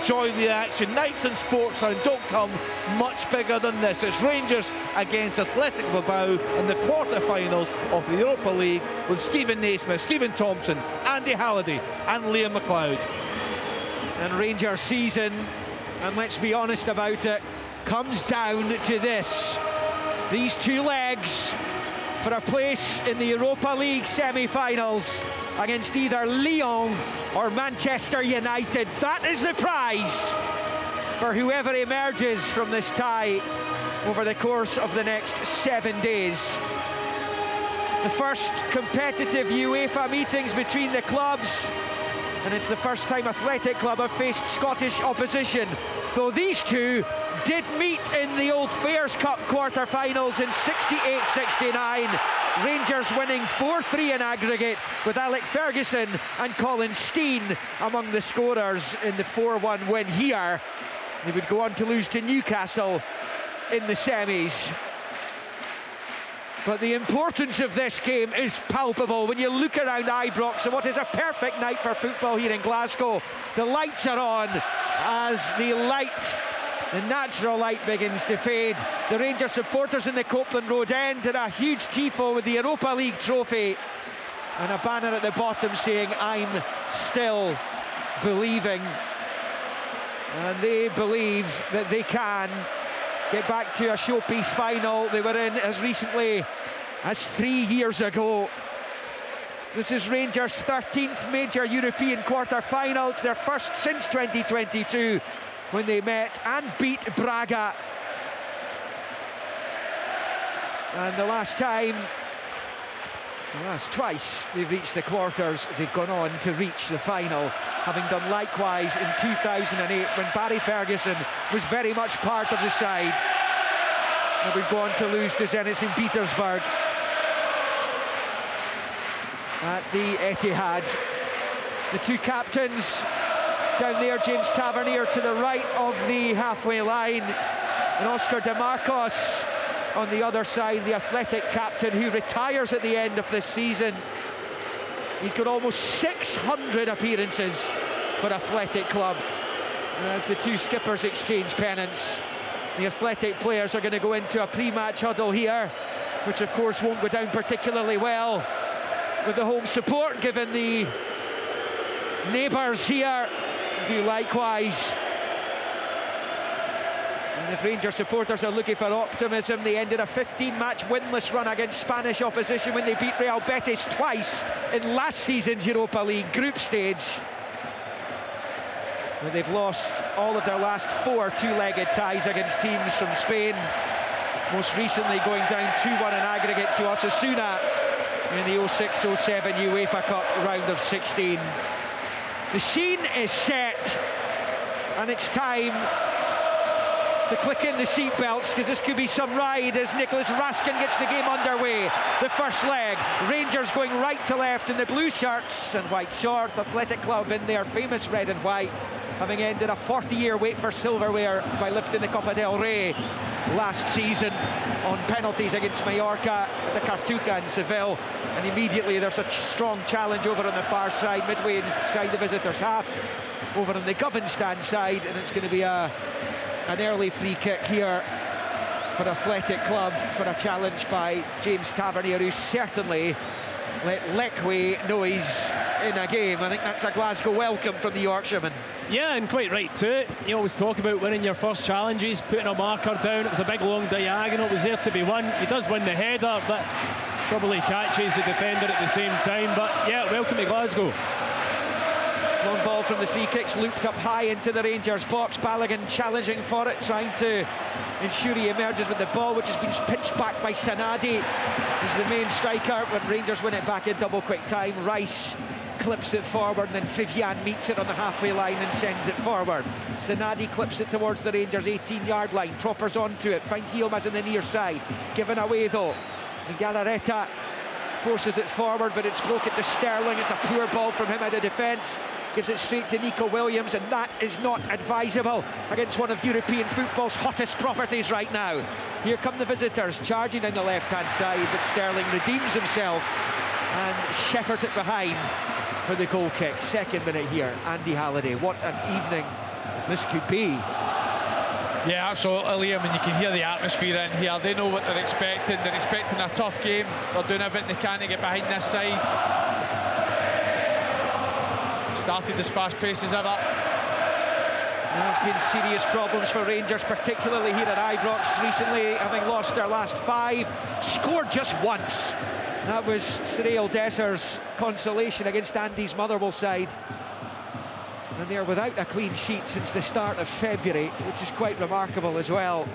enjoy the action. Nights and Sports Sound don't come much bigger than this. It's Rangers against Athletic Bilbao in the quarter-finals of the Europa League, with Stephen Naismith, Stephen Thompson, Andy Halliday and Liam McLeod. And Rangers season, and let's be honest about it, comes down to this. These two legs for a place in the Europa League semi-finals against either Lyon or Manchester United. That is the prize for whoever emerges from this tie over the course of the next 7 days. The first competitive UEFA meetings between the clubs, and it's the first time Athletic Club have faced Scottish opposition, though these two did meet in the Old Fairs Cup quarter-finals in 68-69. Rangers winning 4-3 in aggregate, with Alec Ferguson and Colin Steen among the scorers in the 4-1 win here. They would go on to lose to Newcastle in the semis. But the importance of this game is palpable when you look around Ibrox, and what is a perfect night for football here in Glasgow. The lights are on as the natural light begins to fade. The Rangers supporters in the Copeland Road end did a huge tifo with the Europa League trophy and a banner at the bottom saying, "I'm still believing." And they believe that they can get back to a showpiece final they were in as recently as 3 years ago. This is Rangers' 13th major European quarter-final. It's their first since 2022, when they met and beat Braga. And the last twice they've reached the quarters, they've gone on to reach the final, having done likewise in 2008 when Barry Ferguson was very much part of the side. And we've gone to lose to Zenit St. Petersburg at the Etihad. The two captains down there, James Tavernier to the right of the halfway line, and Oscar DeMarcos on the other side, the Athletic captain, who retires at the end of this season. He's got almost 600 appearances for Athletic Club. As the two skippers exchange pennants, the Athletic players are going to go into a pre-match huddle here, which of course won't go down particularly well with the home support, given the neighbours here do likewise. And if Rangers supporters are looking for optimism, they ended a 15-match winless run against Spanish opposition when they beat Real Betis twice in last season's Europa League group stage. But they've lost all of their last 4 two-legged ties against teams from Spain, most recently going down 2-1 in aggregate to Osasuna in the 06-07 UEFA Cup round of 16. The scene is set, and it's time to click in the seatbelts, because this could be some ride as Nicholas Raskin gets the game underway. The first leg, Rangers going right to left in the blue shirts and white shorts. Athletic Club in their famous red and white, having ended a 40-year wait for silverware by lifting the Copa del Rey last season on penalties against Mallorca, the Cartuja in Seville. And immediately there's a strong challenge over on the far side, midway inside the visitors' half, over on the Govan stand side, and it's going to be an early free kick here for Athletic Club for a challenge by James Tavernier, who certainly let Leckway know he's in a game. I think that's a Glasgow welcome from the Yorkshireman. Yeah, and quite right too. You always talk about winning your first challenges, putting a marker down. It was a big long diagonal, it was there to be won. He does win the header, but probably catches the defender at the same time. But yeah, welcome to Glasgow. Long ball from the free kicks, looped up high into the Rangers box. Balogun challenging for it, trying to ensure he emerges with the ball, which has been pinched back by Sanadi, who's the main striker. When Rangers win it back in double quick time, Rice clips it forward, and then Vivian meets it on the halfway line and sends it forward. Sanadi clips it towards the Rangers 18-yard line, Proppers onto it, finds Yilmaz on the near side, given away though, and Galarreta forces it forward, but it's broken to Sterling. It's a poor ball from him out of defence. Gives it straight to Nico Williams, and that is not advisable against one of European football's hottest properties right now. Here come the visitors, charging down the left-hand side, but Sterling redeems himself and shepherds it behind for the goal kick. Second minute here, Andy Halliday. What an evening this could be. Yeah, absolutely, Liam, and you can hear the atmosphere in here. They know what they're expecting. They're expecting a tough game. They're doing everything they can to get behind this side. Started as fast-paced as ever. There's been serious problems for Rangers, particularly here at Ibrox recently, having lost their last 5. Scored just once. That was Cyril Desser's consolation against Andy's Motherwell side. And they're without a clean sheet since the start of February, which is quite remarkable as well.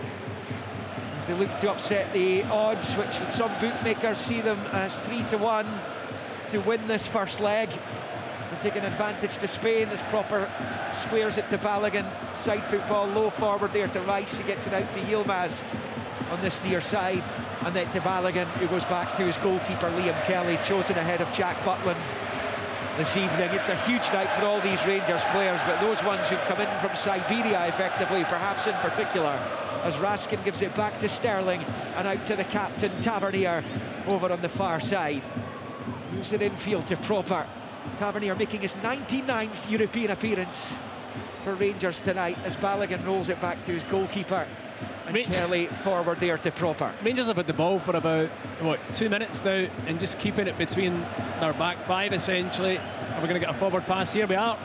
As they look to upset the odds, which with some bookmakers see them as 3-1 to win this first leg. They're taking advantage to Spain as Proper squares it to Balogun. Side football, low forward there to Rice. He gets it out to Yilmaz on this near side. And then to Balogun, who goes back to his goalkeeper, Liam Kelly, chosen ahead of Jack Butland this evening. It's a huge night for all these Rangers players, but those ones who've come in from Siberia effectively, perhaps in particular, as Raskin gives it back to Sterling and out to the captain, Tavernier, over on the far side. Moves it infield to Proper. Tavernier making his 99th European appearance for Rangers tonight as Balogun rolls it back to his goalkeeper. And Kelly forward there to Proper. Rangers have had the ball for about, 2 minutes now, and just keeping it between their back 5 essentially. Are we going to get a forward pass here? We are.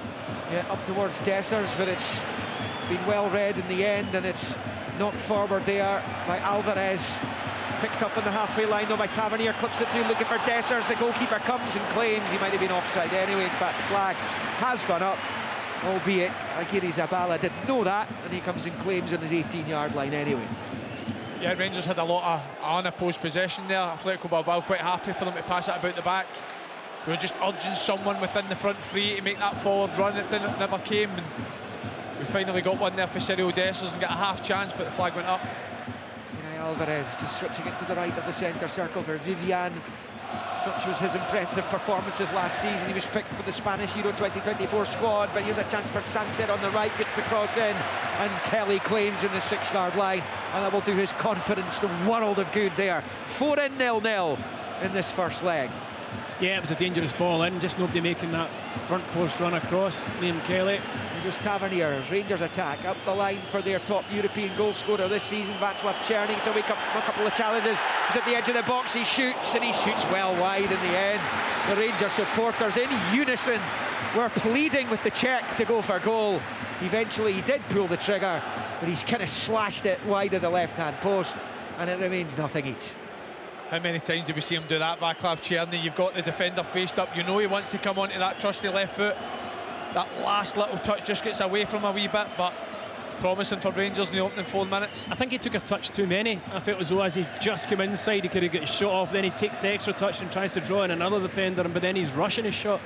Yeah, up towards Dessers, but it's been well read in the end, and it's knocked forward there by Alvarez. Picked up on the halfway line though by Tavernier, clips it through looking for Dessers. The goalkeeper comes and claims he might have been offside anyway. In fact, the flag has gone up, albeit Aguirre Zabala didn't know that, and he comes and claims on his 18-yard line anyway. Yeah, Rangers had a lot of unopposed possession there. Atletico Bilbao quite happy for them to pass it about the back. They were just urging someone within the front three to make that forward run. It never came, and we finally got one there for Cyril Dessers and got a half chance, but the flag went up. Alvarez just switching it to the right of the centre circle for Vivian. Such was his impressive performances last season. He was picked for the Spanish Euro 2024 squad, but here's a chance for Sancet on the right, gets the cross in, and Kelly claims in the 6-yard line, and that will do his confidence the world of good there. 4-in, 0-0 in this first leg. Yeah, it was a dangerous ball in, just nobody making that front post run across. Liam Kelly. It was Tavernier, Rangers attack up the line for their top European goal scorer this season, Václav Černý. It's a couple of challenges. He's at the edge of the box, he shoots, and he shoots well wide in the end. The Rangers supporters in unison were pleading with the Czech to go for goal. Eventually he did pull the trigger, but he's kind of slashed it wide of the left-hand post, and it remains nothing each. How many times do we see him do that, Václav Černý? You've got the defender faced up, you know he wants to come onto that trusty left foot. That last little touch just gets away from a wee bit, but promising for Rangers in the opening 4 minutes. I think he took a touch too many. I felt as though as he just came inside, he could have got his shot off, then he takes the extra touch and tries to draw in another defender, but then he's rushing his shot.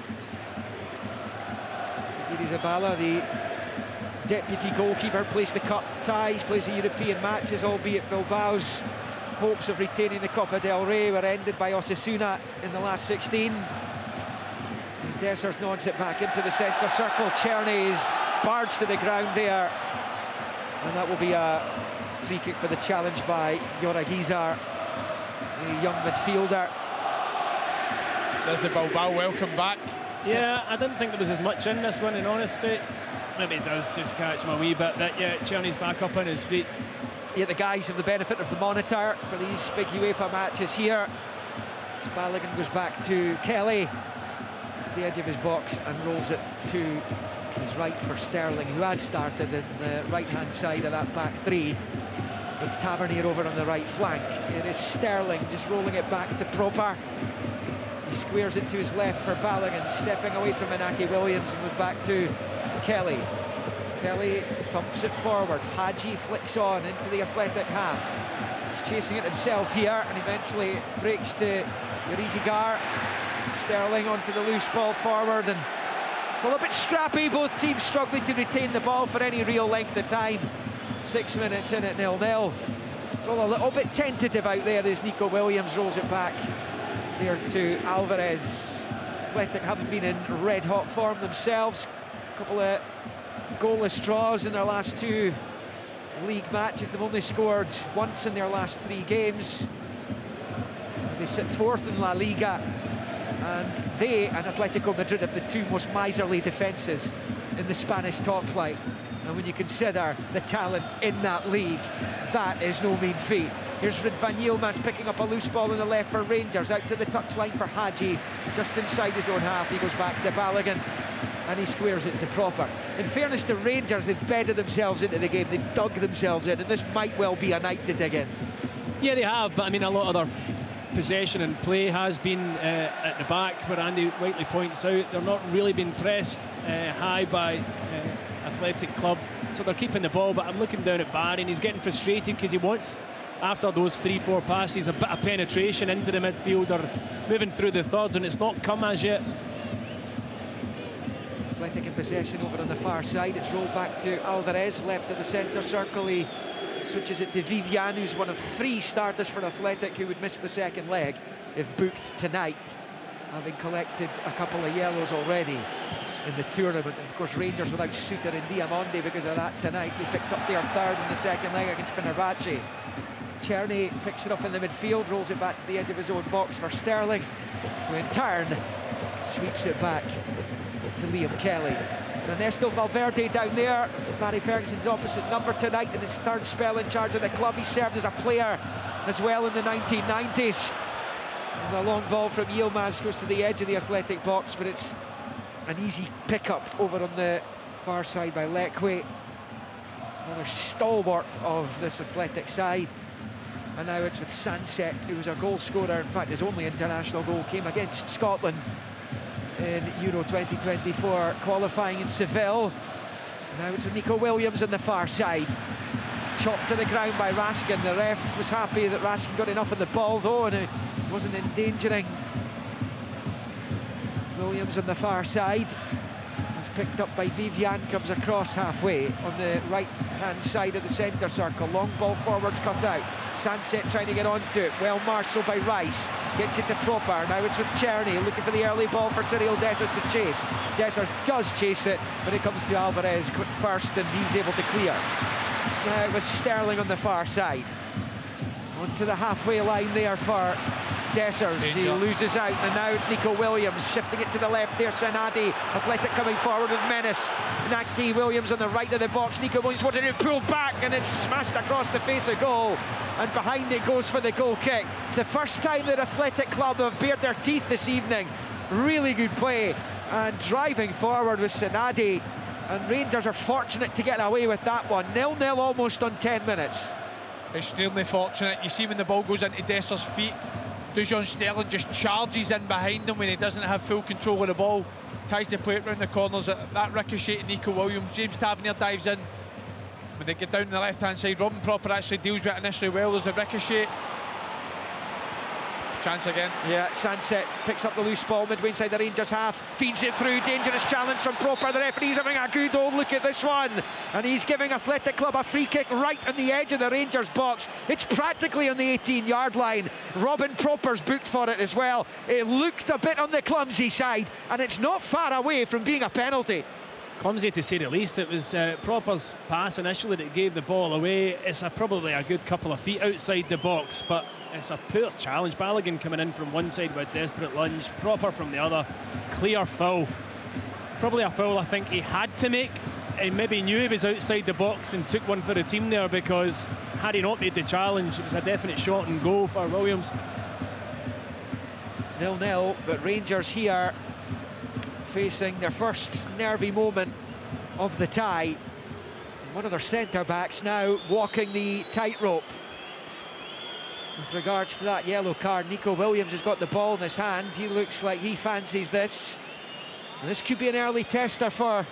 Aguirre Zabala, the deputy goalkeeper, plays the cup ties, plays the European matches, albeit Bilbao's hopes of retaining the Copa del Rey were ended by Osasuna in the last 16. As Dessers nods it back into the centre circle, Černý is barged to the ground there, and that will be a free kick for the challenge by Joragizar, the young midfielder. There's the Bilbao welcome back. Yeah, I didn't think there was as much in this one, in honesty. Maybe it does just catch him a wee bit, but yeah, Černy's back up on his feet. Yeah, the guys have the benefit of the monitor for these big UEFA matches here. Balogun goes back to Kelly at the edge of his box and rolls it to his right for Sterling, who has started in the right-hand side of that back three, with Tavernier over on the right flank. It is Sterling just rolling it back to Proper. He squares it to his left for Balogun, stepping away from Inaki Williams, and goes back to Kelly. Kelly thumps it forward, Hadji flicks on into the Athletic half. He's chasing it himself here, and eventually breaks to Urizigar. Sterling onto the loose ball forward, and it's all a bit scrappy, both teams struggling to retain the ball for any real length of time. 6 minutes in at 0-0. It's all a little bit tentative out there as Nico Williams rolls it back there to Alvarez. Athletic haven't been in red-hot form themselves. A couple of goalless draws in their last 2 league matches. They've only scored once in their last 3 games. They sit 4th in La Liga, and they and Atletico Madrid have the 2 most miserly defences in the Spanish top flight. And when you consider the talent in that league, that is no mean feat. Here's Van Yilmaz picking up a loose ball in the left for Rangers, out to the touchline for Hadji, just inside his own half. He goes back to Balogun and he squares it to Proper. In fairness to Rangers, they've bedded themselves into the game, they've dug themselves in, and this might well be a night to dig in. Yeah, they have, but I mean, a lot of their possession and play has been at the back, where Andy rightly points out they're not really being pressed high by Athletic Club, so they're keeping the ball. But I'm looking down at Barry and he's getting frustrated because he wants, after those 3-4 passes, a bit of penetration into the midfield or moving through the thirds, and it's not come as yet. Athletic in possession over on the far side. It's rolled back to Alvarez, left of the centre circle. He switches it to Vivian, who's one of 3 starters for Athletic who would miss the second leg if booked tonight, having collected a couple of yellows already in the tournament. And of course, Rangers without Suter and Diamonde because of that tonight. They picked up their third in the second leg against Fenerbahce. Czerny picks it up in the midfield, rolls it back to the edge of his own box for Sterling, who in turn sweeps it back to Liam Kelly. Ernesto Valverde down there, Barry Ferguson's opposite number tonight in his third spell in charge of the club. He served as a player as well in the 1990s. And a long ball from Yilmaz goes to the edge of the Athletic box, but it's an easy pickup over on the far side by Lekwe, another stalwart of this Athletic side. And now it's with Sanset, who was a goal scorer. In fact, his only international goal came against Scotland in Euro 2024 qualifying in Seville. Now it's with Nico Williams on the far side, chopped to the ground by Raskin. The ref was happy that Raskin got enough of the ball though, and it wasn't endangering Williams on the far side. It's picked up by Vivian, comes across halfway on the right hand side of the centre circle. Long ball forwards cut out. Sanset trying to get onto it, well marshalled by Rice, gets it to Proper. Now it's with Czerny looking for the early ball for Cyril Dessers to chase. Dessers does chase it, but it comes to Alvarez quick first and he's able to clear. Now it was Sterling on the far side, onto the halfway line there for Dessers. He loses out, and now it's Nico Williams shifting it to the left there. Sanadi, Athletic coming forward with menace. Naki Williams on the right of the box. Nico Williams wanted it pulled back, and it's smashed across the face of goal, and behind it goes for the goal kick. It's the first time that Athletic Club have bared their teeth this evening. Really good play, and driving forward with Sanadi, and Rangers are fortunate to get away with that one. 0-0 almost on 10 minutes. Extremely fortunate. You see when the ball goes into Dessers' feet, Dujon Sterling just charges in behind him when he doesn't have full control of the ball, tries to play it round the corners. That ricochet to Nico Williams. James Tavernier dives in. When they get down the left hand side, Robin Proper actually deals with it initially well. There's a ricochet. Chance again. Yeah, Sanset picks up the loose ball midway inside the Rangers half, feeds it through, dangerous challenge from Proper. The referee's having a good old look at this one, and he's giving Athletic Club a free kick right on the edge of the Rangers box. It's practically on the 18-yard line. Robin Proper's booked for it as well. It looked a bit on the clumsy side, and it's not far away from being a penalty. Clumsy to say the least. It was Proper's pass initially that gave the ball away. It's probably a good couple of feet outside the box, but it's a poor challenge. Balogun coming in from one side with a desperate lunge, Proper from the other. Clear foul. Probably a foul I think he had to make. He maybe knew he was outside the box and took one for the team there, because had he not made the challenge, it was a definite shot and goal for Williams. 0-0, but Rangers here facing their first nervy moment of the tie. One of their centre-backs now walking the tightrope. With regards to that yellow card, Nico Williams has got the ball in his hand. He looks like he fancies this. And this could be an early tester for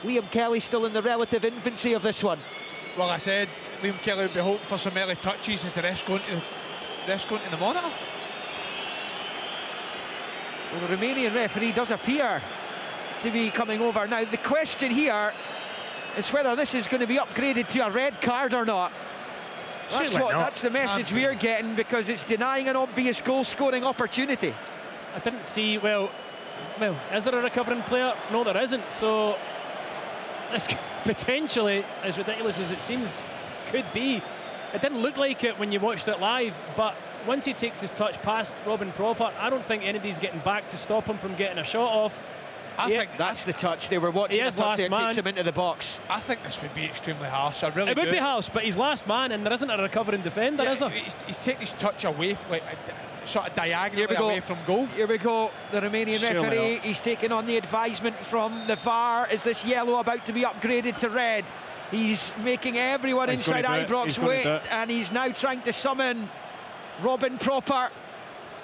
Liam Kelly, still in the relative infancy of this one. Well, I said Liam Kelly would be hoping for some early touches. Is the rest going to the monitor? Well, the Romanian referee does appear to be coming over. Now, the question here is whether this is going to be upgraded to a red card or not. That's the message we're getting, because it's denying an obvious goal-scoring opportunity. I didn't see, well, is there a recovering player? No, there isn't. So this potentially, as ridiculous as it seems, could be. It didn't look like it when you watched it live, but once he takes his touch past Robin Proper, I don't think anybody's getting back to stop him from getting a shot off. I think that's the touch. They were watching the touch there, takes him into the box. I think this would be extremely harsh. I really do. It would be harsh, but he's last man, and there isn't a recovering defender, is there? He's taking his touch away, like sort of diagonally away from goal. Here we go. The Romanian referee, he's taking on the advisement from the VAR. Is this yellow about to be upgraded to red? He's making everyone inside Ibrox wait, and he's now trying to summon Robin Proper.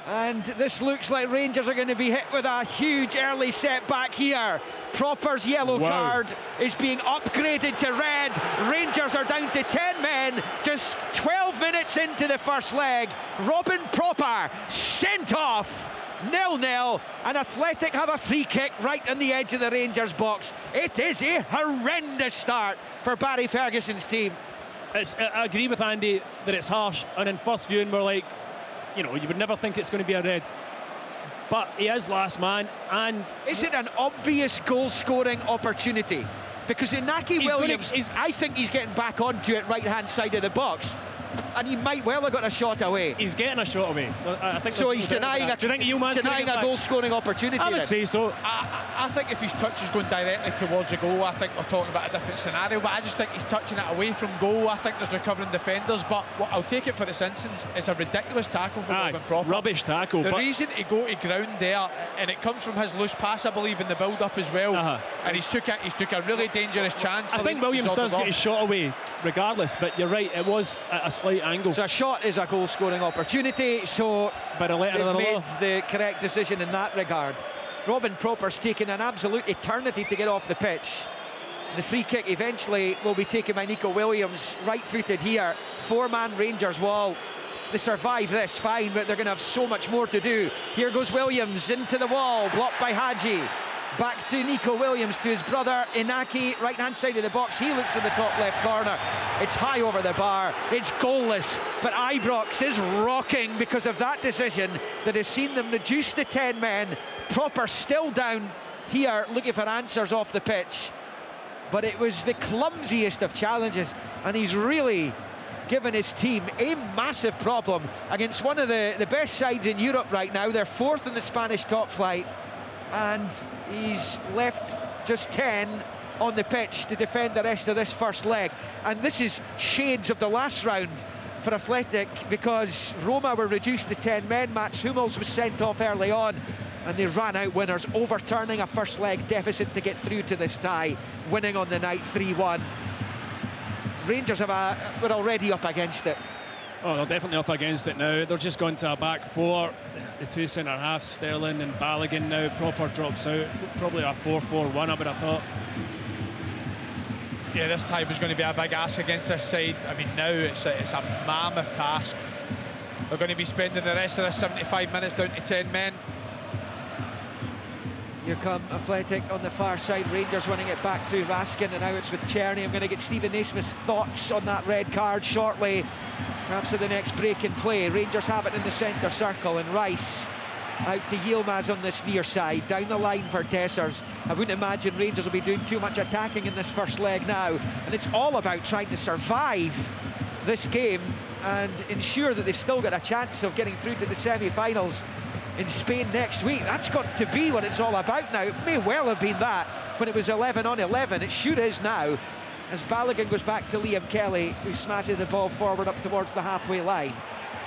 And this looks like Rangers are going to be hit with a huge early setback here. Proper's yellow card is being upgraded to red. Rangers are down to 10 men, just 12 minutes into the first leg. Robin Proper sent off, 0-0, and Athletic have a free kick right on the edge of the Rangers box. It is a horrendous start for Barry Ferguson's team. I agree with Andy that it's harsh, and in first viewing we're like, you know, you would never think it's going to be a red, but he is last man. And is it an obvious goal-scoring opportunity? Because Inaki Williams, I think he's getting back onto it right-hand side of the box, and he might well have got a shot away. He's getting a shot away. I think so. He's denying a goal-scoring opportunity. I would say so. I think if his touch is going directly towards the goal, I think we're talking about a different scenario. But I just think he's touching it away from goal. I think there's recovering defenders. But I'll take it for this instance. It's a ridiculous tackle from Robin Proper. Rubbish tackle. The reason to go to ground there, and it comes from his loose pass, I believe, in the build-up as well. And he's took a really dangerous chance. I think Williams does get his shot away regardless. But you're right. It was a slight angle. So a shot is a goal-scoring opportunity. So they've made the correct decision in that regard. Robin Proper's taken an absolute eternity to get off the pitch. The free kick eventually will be taken by Nico Williams, right-footed here. Four-man Rangers wall. They survive this fine, but they're going to have so much more to do. Here goes Williams into the wall, blocked by Hadji. Back to Nico Williams, to his brother Inaki, right-hand side of the box. He looks in the top left corner. It's high over the bar. It's goalless, but Ibrox is rocking because of that decision that has seen them reduced to 10 men. Proper still down here, looking for answers off the pitch. But it was the clumsiest of challenges, and he's really given his team a massive problem against one of the best sides in Europe right now. They're fourth in the Spanish top flight, and he's left just 10 on the pitch to defend the rest of this first leg. And this is shades of the last round for Athletic, because Roma were reduced to 10 men. Mats Hummels was sent off early on, and they ran out winners, overturning a first leg deficit to get through to this tie, winning on the night 3-1. Rangers were already up against it. Oh, they're definitely up against it now. They're just going to a back four. The two centre halves, Sterling and Balogun, now. Proper drops out. Probably a 4-4-1, I would have thought. Yeah, this tie was going to be a big ask against this side. I mean, now it's a mammoth task. They're going to be spending the rest of the 75 minutes down to 10 men. Here come Athletic on the far side. Rangers winning it back through Raskin, and now it's with Czerny. I'm going to get Stephen Naismith's thoughts on that red card shortly, perhaps at the next break in play. Rangers have it in the centre circle, and Rice out to Yilmaz on this near side. Down the line for Dessers. I wouldn't imagine Rangers will be doing too much attacking in this first leg now, and it's all about trying to survive this game and ensure that they've still got a chance of getting through to the semi-finals in Spain next week. That's got to be what it's all about now. It may well have been that when it was 11 on 11. It sure is now, as Balogun goes back to Liam Kelly, who smashes the ball forward up towards the halfway line.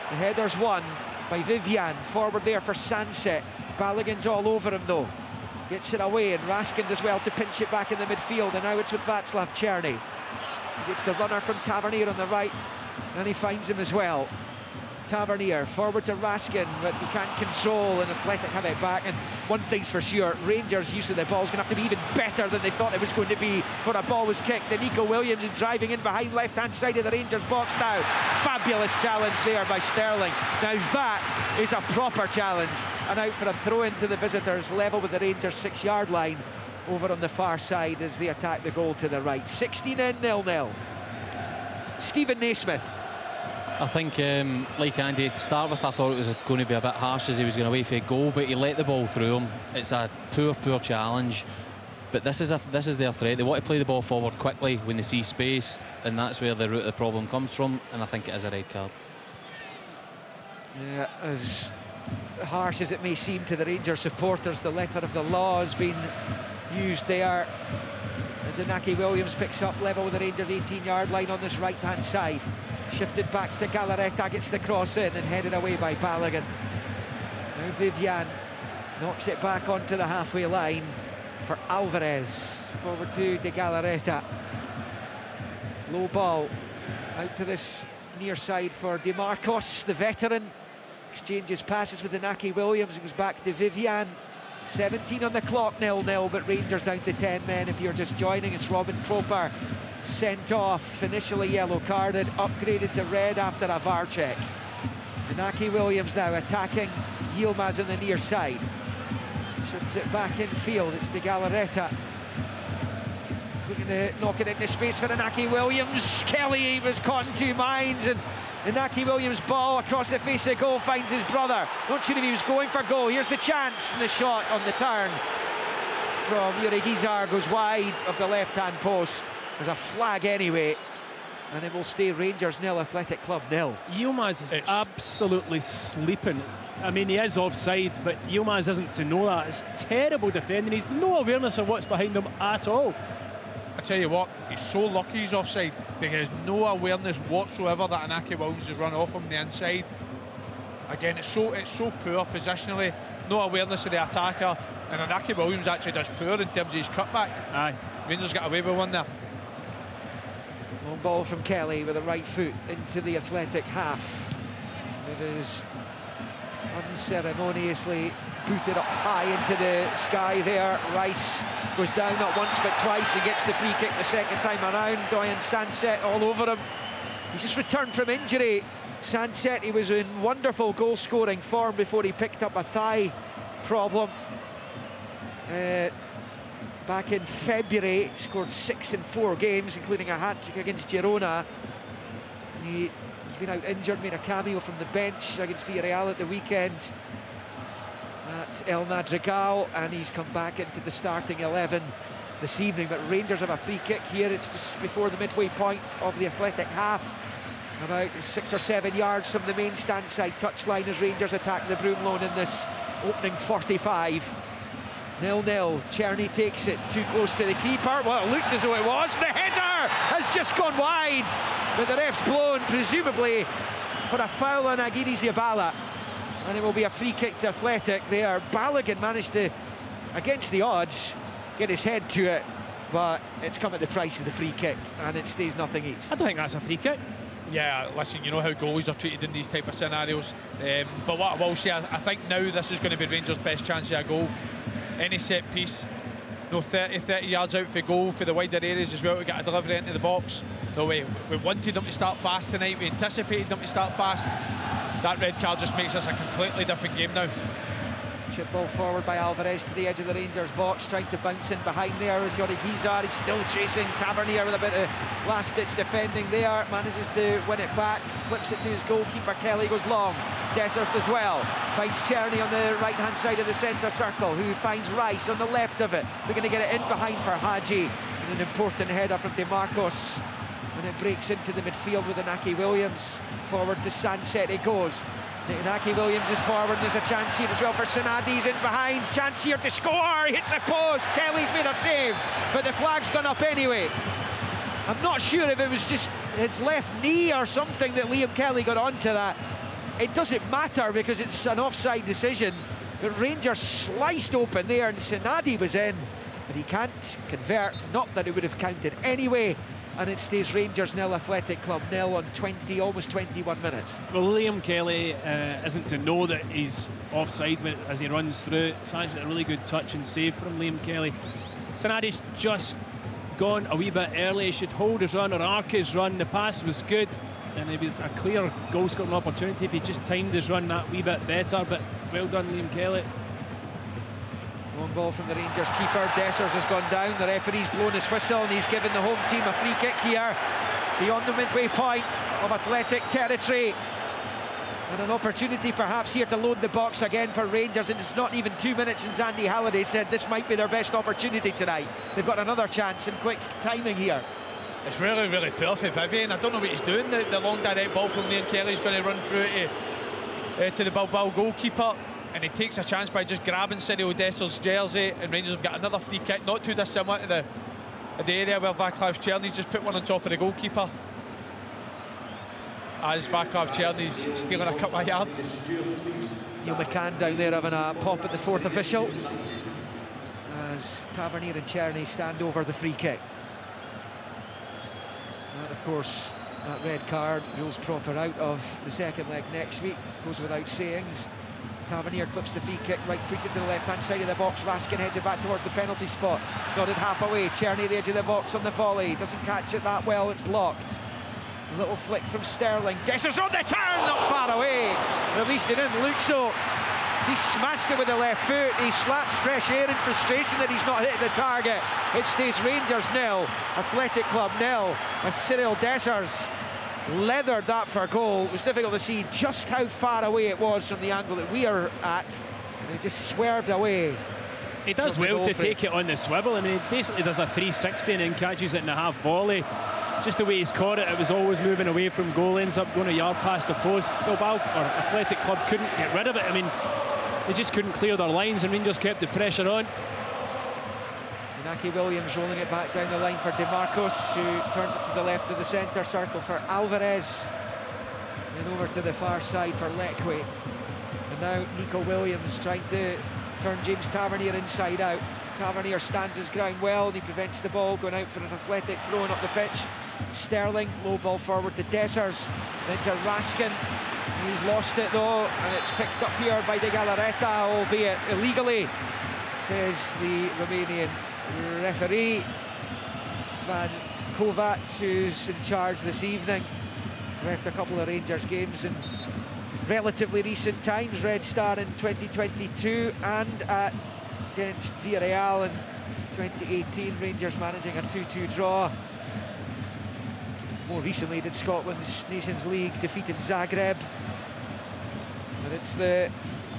The header's won by Vivian, forward there for Sanset. Balogun's all over him though. Gets it away, and Raskin does well to pinch it back in the midfield, and now it's with Václav Czerny. He gets the runner from Tavernier on the right, and he finds him as well. Tavernier forward to Raskin, but he can't control, and Athletic have it back. And one thing's for sure, Rangers' use of the ball is going to have to be even better than they thought it was going to be when a ball was kicked. And Nico Williams is driving in behind left-hand side of the Rangers box now. Fabulous challenge there by Sterling. Now that is a proper challenge, and out for a throw into the visitors, level with the Rangers 6-yard line over on the far side as they attack the goal to the right. 16 in, 0-0. Stephen Naismith. I think, like Andy, to start with, I thought it was going to be a bit harsh as he was going away for a goal, but he let the ball through him. It's a poor challenge, but this is their threat. They want to play the ball forward quickly when they see space, and that's where the root of the problem comes from, and I think it is a red card. Yeah, as harsh as it may seem to the Rangers supporters, the letter of the law has been used there as Inaki Williams picks up level with the Rangers 18-yard line on this right-hand side. Shifted back to Galarreta, gets the cross in and headed away by Balogun. Now Vivian knocks it back onto the halfway line for Alvarez. Forward to De Galarreta. Low ball out to this near side for DeMarcos, the veteran. Exchanges passes with Inaki Williams. It goes back to Vivian. 17 on the clock, 0-0, but Rangers down to 10 men. If you're just joining, it's Robin Proper sent off, initially yellow carded, upgraded to red after a VAR check. Inaki Williams now attacking Yilmaz on the near side. Shifts it back in field, it's De Galarreta. Looking to knock it into space for Inaki Williams. Kelly was caught in two minds, and Inaki Williams' ball across the face of the goal finds his brother. Not sure if he was going for goal. Here's the chance, and the shot on the turn from Yuri Gizar goes wide of the left-hand post. There's a flag anyway, and it will stay Rangers 0, Athletic Club 0. Yilmaz is absolutely sleeping. I mean, he is offside, but Yilmaz isn't to know that. It's terrible defending. He's no awareness of what's behind him at all. I tell you what, he's so lucky he's offside, because no awareness whatsoever that Inaki Williams has run off him the inside. Again, it's so poor positionally, no awareness of the attacker, and Inaki Williams actually does poor in terms of his cutback. Aye. Rangers got away with one there. Long ball from Kelly with a right foot into the Athletic half. It is unceremoniously booted up high into the sky there. Rice goes down not once but twice. He gets the free kick the second time around. Doyen Sanset all over him. He's just returned from injury. Sanset, he was in wonderful goal scoring form before he picked up a thigh problem. Back in February, he scored 6 in 4 games, including a hat-trick against Girona. He's been out injured, made a cameo from the bench against Villarreal at the weekend at El Madrigal, and he's come back into the starting 11 this evening. But Rangers have a free kick here. It's just before the midway point of the Athletic half, about 6 or 7 yards from the main stand side touchline, as Rangers attack the Broomloan in this opening 45. 0-0. Czerny takes it too close to the keeper. Well, it looked as though it was. The header has just gone wide, but the ref's blown, presumably for a foul on Aguirre Zabala, and it will be a free kick to Athletic there. Balogun managed to, against the odds, get his head to it, but it's come at the price of the free kick, and it stays nothing each. I don't think that's a free kick. Yeah, listen, you know how goalies are treated in these type of scenarios, but what I will say, I think now this is going to be Rangers' best chance of a goal. Any set piece, 30 yards out for goal, for the wider areas as well, to get a delivery into the box. No way, we wanted them to start fast tonight, we anticipated them to start fast. That red card just makes us a completely different game now. Chip ball forward by Alvarez to the edge of the Rangers box, trying to bounce in behind there is Yuri Gizar. He's still chasing Tavernier with a bit of last-ditch defending there, manages to win it back, flips it to his goalkeeper. Kelly goes long, Dessers as well, finds Czerny on the right-hand side of the centre circle, who finds Rice on the left of it. They're going to get it in behind for Hadji, and an important header from DeMarcos, and it breaks into the midfield with Inaki Williams. Forward to Sanset it goes. Inaki Williams is forward, there's a chance here as well for Sanadi's in behind, chance here to score, hits the post, Kelly's made a save, but the flag's gone up anyway. I'm not sure if it was just his left knee or something that Liam Kelly got onto that. It doesn't matter because it's an offside decision, but Rangers sliced open there and Sanadi was in, but he can't convert, not that it would have counted anyway. And it stays Rangers 0, Athletic Club 0 on 20, almost 21 minutes. Well, Liam Kelly isn't to know that he's offside as he runs through. It's actually a really good touch and save from Liam Kelly. Sanadi's just gone a wee bit early. He should hold his run or arc his run. The pass was good, and it was a clear goal-scoring opportunity if he just timed his run that wee bit better. But well done, Liam Kelly. Long ball from the Rangers keeper. Dessers has gone down. The referee's blown his whistle and he's given the home team a free kick here beyond the midway point of Athletic territory. And an opportunity perhaps here to load the box again for Rangers, and it's not even 2 minutes since Andy Halliday said this might be their best opportunity tonight. They've got another chance and quick timing here. It's really, really poor for Vivian. I don't know what he's doing. The long direct ball from Liam Kelly's going to run through to the Bilbao goalkeeper. and he takes a chance by just grabbing Cyril Desser's jersey, and Rangers have got another free kick, not too dissimilar to the area where Václav Černy's just put one on top of the goalkeeper, as Václav Černy's stealing a couple of yards. Neil McCann down there having a pop at the fourth official as Tavernier and Černy stand over the free kick. And of course, that red card rules Proper out of the second leg next week, goes without saying. Tavernier clips the free kick, right footed to the left hand side of the box. Raskin heads it back towards the penalty spot, nodded half away. Černy the edge of the box on the volley, doesn't catch it that well, it's blocked. A little flick from Sterling. Desser's on the turn, not far away. Released it in. Luxo, he smashed it with the left foot. He slaps fresh air in frustration that he's not hitting the target. It stays Rangers 0, Athletic Club 0. As Cyril Dessers leathered that for goal. It was difficult to see just how far away it was from the angle that we are at. And he just swerved away. He does well to take it on the swivel. I mean, he basically does a 360 and then catches it in a half volley. Just the way he's caught it, it was always moving away from goal, ends up going a yard past the post. Bilbao, or Athletic Club, couldn't get rid of it. I mean, they just couldn't clear their lines, and Rangers kept the pressure on. Inaki Williams rolling it back down the line for DeMarcos, who turns it to the left of the centre circle for Alvarez. Then over to the far side for Lekwe. And now Nico Williams trying to turn James Tavernier inside out. Tavernier stands his ground well, and he prevents the ball going out for an Athletic throwing up the pitch. Sterling, low ball forward to Dessers, then to Raskin. He's lost it though, and it's picked up here by De Galarreta, albeit illegally, says the Romanian referee. Stvan Kovac, who's in charge this evening, left a couple of Rangers games in relatively recent times, Red Star in 2022 and against Villarreal in 2018, Rangers managing a 2-2 draw. More recently did Scotland's Nations League defeated Zagreb. And it's the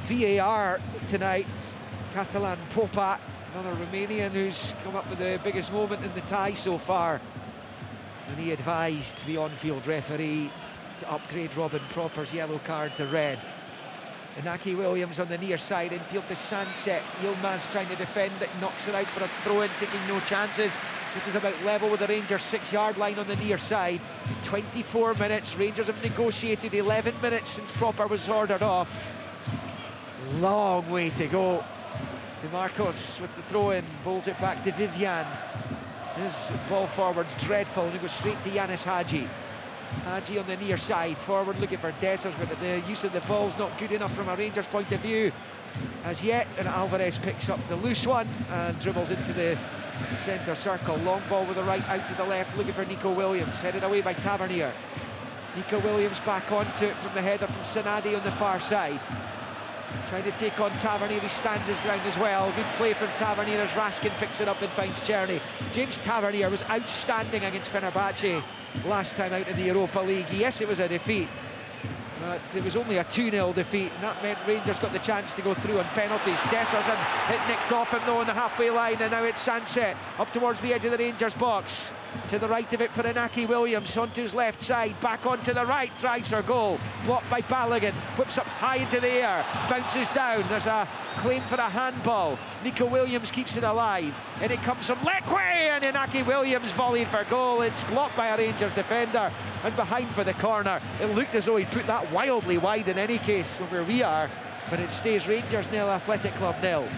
VAR tonight, Catalan Popa, another Romanian who's come up with the biggest moment in the tie so far. And he advised the on-field referee to upgrade Robin Proper's yellow card to red. Inaki Williams on the near side, infield to Sunset. Yilmaz trying to defend it, knocks it out for a throw-in, taking no chances. This is about level with the Rangers 6-yard line on the near side. 24 minutes, Rangers have negotiated 11 minutes since Proper was ordered off. Long way to go. DeMarcos with the throw-in, bowls it back to Vivian. His ball forward's dreadful, and he goes straight to Yanis Hadji. Hadji on the near side, forward looking for Dessers, but the use of the ball's not good enough from a Rangers point of view as yet, and Alvarez picks up the loose one and dribbles into the centre circle. Long ball with the right out to the left, looking for Nico Williams, headed away by Tavernier. Nico Williams back onto it from the header from Sanadi on the far side. Trying to take on Tavernier, he stands his ground as well. Good play from Tavernier as Raskin picks it up and finds Černy. James Tavernier was outstanding against Fenerbahce last time out in the Europa League. Yes, it was a defeat, but it was only a 2-0 defeat, and that meant Rangers got the chance to go through on penalties. Dessers had it nicked off him though on the halfway line, and now it's Sunset up towards the edge of the Rangers box. To the right of it for Inaki Williams, onto his left side, back onto the right, drives for goal, blocked by Balogun, whips up high into the air, bounces down, there's a claim for a handball. Nico Williams keeps it alive, and it comes from Lekwe, and Inaki Williams volleyed for goal. It's blocked by a Rangers defender, and behind for the corner. It looked as though he put that wildly wide in any case from where we are, but it stays Rangers 0, Athletic Club 0.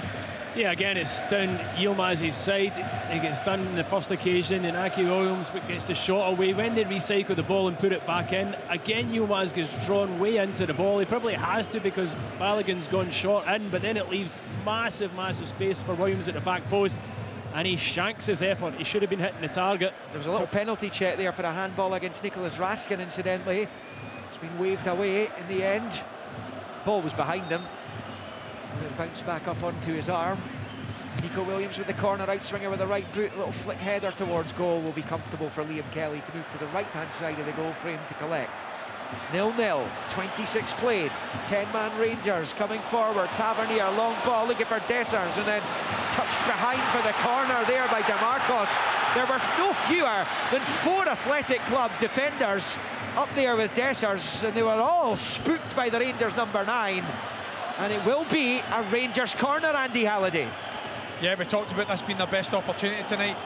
Yeah, again, it's down Yilmaz's side. It gets done on the first occasion, and Inaki Williams gets the shot away. When they recycle the ball and put it back in, again Yilmaz gets drawn way into the ball. He probably has to because Balogun's gone short in, but then it leaves massive space for Williams at the back post, and he shanks his effort. He should have been hitting the target. There was a little penalty check there for a handball against Nicholas Raskin, incidentally. It's been waved away in the end. Ball was behind him. And it bounced back up onto his arm. Nico Williams with the corner outswinger with the right boot, little flick header towards goal will be comfortable for Liam Kelly to move to the right-hand side of the goal frame to collect. 0-0, 26 played, 10-man Rangers coming forward. Tavernier, long ball looking for Dessers, and then touched behind for the corner there by DeMarcos. There were no fewer than 4 Athletic Club defenders up there with Dessers, and they were all spooked by the Rangers number 9. And it will be a Rangers corner, Andy Halliday. Yeah, we talked about this being their best opportunity tonight.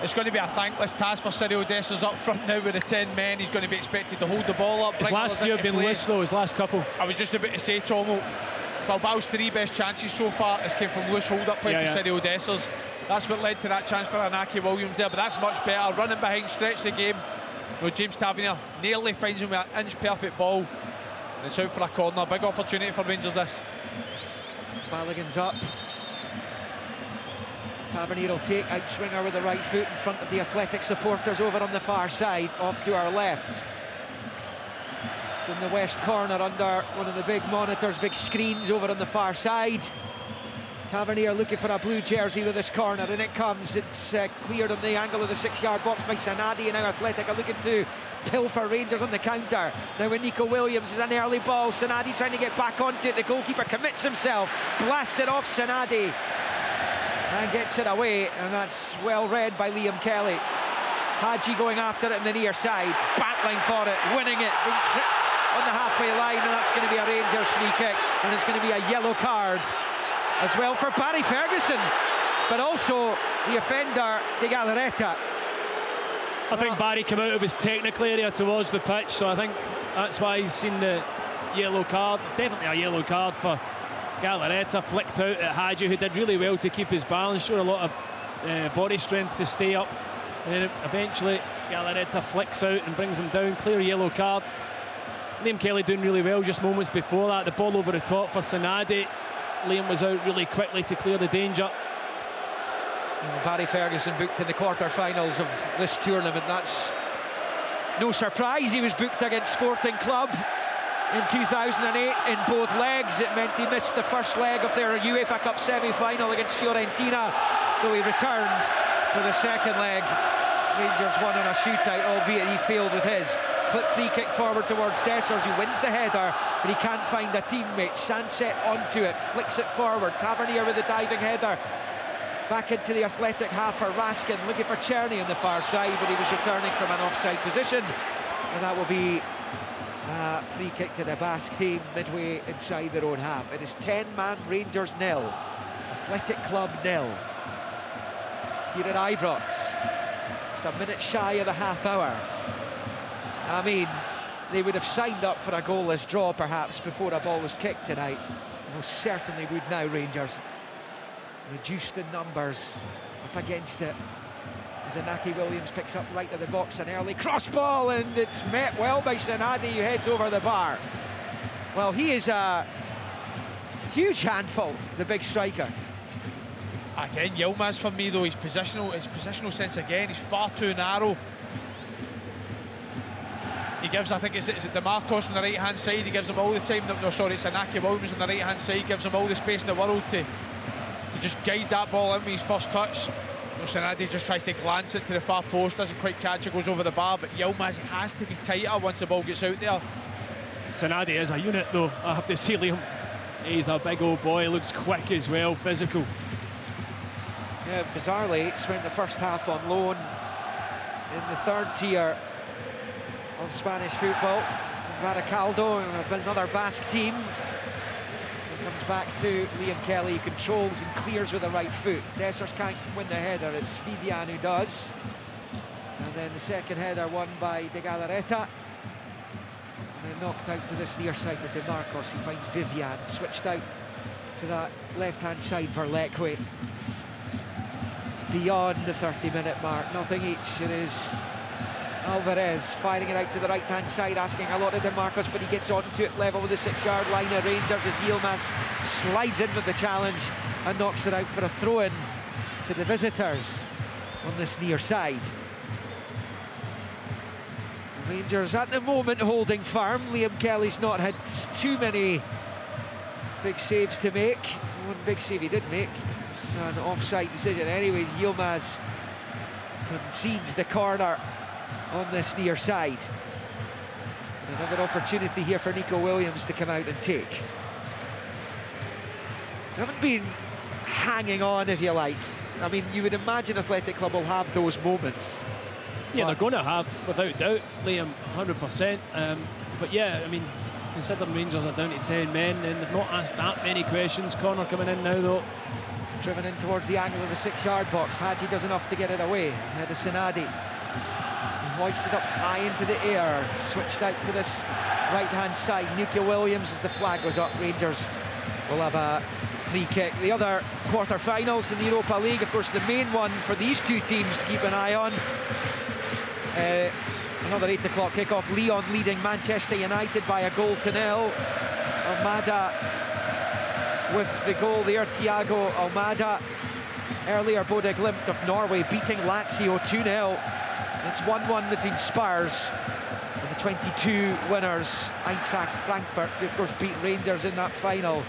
It's going to be a thankless task for Cyril Dessers up front now with the 10 men. He's going to be expected to hold the ball up. His last few have been loose though, his last couple. I was just about to say, Tomo, Bilbao's 3 best chances so far has came from loose hold-up play for Cyril Dessers. That's what led to that chance for Inaki Williams there, but that's much better. Running behind, stretch the game. You know, James Tavernier nearly finds him with an inch-perfect ball. And it's out for a corner. Big opportunity for Rangers this. Balogun's up. Tavernier will take outswinger with the right foot in front of the Athletic supporters over on the far side, off to our left. Just in the west corner under one of the big monitors, big screens over on the far side. Tavernier looking for a blue jersey with this corner, and it comes. It's cleared on the angle of the 6-yard box by Sanadi, and now Athletic are looking to pilfer Rangers on the counter. Now with Nico Williams, is an early ball. Sanadi trying to get back onto it. The goalkeeper commits himself, blasts it off Sanadi, and gets it away, and that's well read by Liam Kelly. Hadji going after it on the near side, battling for it, winning it, being tripped on the halfway line, and that's going to be a Rangers free kick, and it's going to be a yellow card as well for Barry Ferguson, but also the offender, De Galarreta. I think Barry came out of his technical area towards the pitch, so I think that's why he's seen the yellow card. It's definitely a yellow card for Galarreta. Flicked out at Hadji, who did really well to keep his balance, showed a lot of body strength to stay up, and then eventually Galarreta flicks out and brings him down. Clear yellow card. Liam Kelly doing really well just moments before that. The ball over the top for Sanadi. Liam was out really quickly to clear the danger. Barry Ferguson booked in the quarter-finals of this tournament. That's no surprise. He was booked against Sporting Club in 2008 in both legs. It meant he missed the first leg of their UEFA Cup semi-final against Fiorentina, though he returned for the second leg. Rangers won in a shootout, albeit he failed with his. Flip free kick forward towards Dessers, who wins the header, but he can't find a teammate. Sanset onto it, flicks it forward. Tavernier with the diving header. Back into the Athletic half for Raskin, looking for Czerny on the far side, but he was returning from an offside position. And that will be a free kick to the Basque team midway inside their own half. It is 10-man Rangers 0, Athletic Club 0. Here at Ibrox, just a minute shy of the half hour. I mean, they would have signed up for a goalless draw perhaps before a ball was kicked tonight. Most certainly would now, Rangers. Reduced in numbers, up against it. As Inaki Williams picks up right of the box, an early cross ball, and it's met well by Sanadi, who heads over the bar. Well, he is a huge handful, the big striker. Again, Yilmaz for me though, his positional sense again, he's far too narrow. He gives, I think it's DeMarcos on the right-hand side, he gives him all the time, no sorry, it's Inaki Williams on the right-hand side, gives him all the space in the world to just guide that ball in with his first touch. Sanadi just tries to glance it to the far post, doesn't quite catch it, goes over the bar, but Yilmaz has to be tighter once the ball gets out there. Sanadi is a unit though, I have to say. Liam, he's a big old boy, looks quick as well, physical. Yeah, bizarrely, spent the first half on loan in the third tier of Spanish football. Baracaldo and another Basque team. It comes back to Liam Kelly, he controls and clears with the right foot. Dessers can't win the header, it's Vivian who does. And then the second header won by De Galarreta. And then knocked out to this near side for DeMarcos. He finds Vivian, switched out to that left-hand side for Leque. Beyond the 30-minute mark, nothing each. It is Alvarez firing it out to the right-hand side, asking a lot of DeMarcos, but he gets onto it level with the 6-yard line of Rangers as Yilmaz slides in with the challenge and knocks it out for a throw-in to the visitors on this near side. Rangers at the moment holding firm. Liam Kelly's not had too many big saves to make. One big save he did make. It's an offside decision. Anyways, Yilmaz concedes the corner on this near side. And another opportunity here for Nico Williams to come out and take. They haven't been hanging on, if you like. I mean, you would imagine Athletic Club will have those moments. Yeah, they're going to have, without doubt, Liam, 100%. But yeah, I mean, considering Rangers are down to 10 men, and they've not asked that many questions. Connor coming in now, though. Driven in towards the angle of the 6-yard box. Hadji does enough to get it away. Ahead of Sinadi. Hoisted up high into the air. Switched out to this right-hand side. Nico Williams, as the flag goes up. Rangers will have a free kick. The other quarter-finals in the Europa League, of course, the main one for these two teams to keep an eye on. Another 8 o'clock kickoff. Lyon leading Manchester United by a goal to nil. Almada with the goal there. Thiago Almada. Earlier, Bodø Glimt of Norway beating Lazio 2-0. It's 1-1 between Spurs and the 22 winners. Eintracht Frankfurt, of course, beat Rangers in that final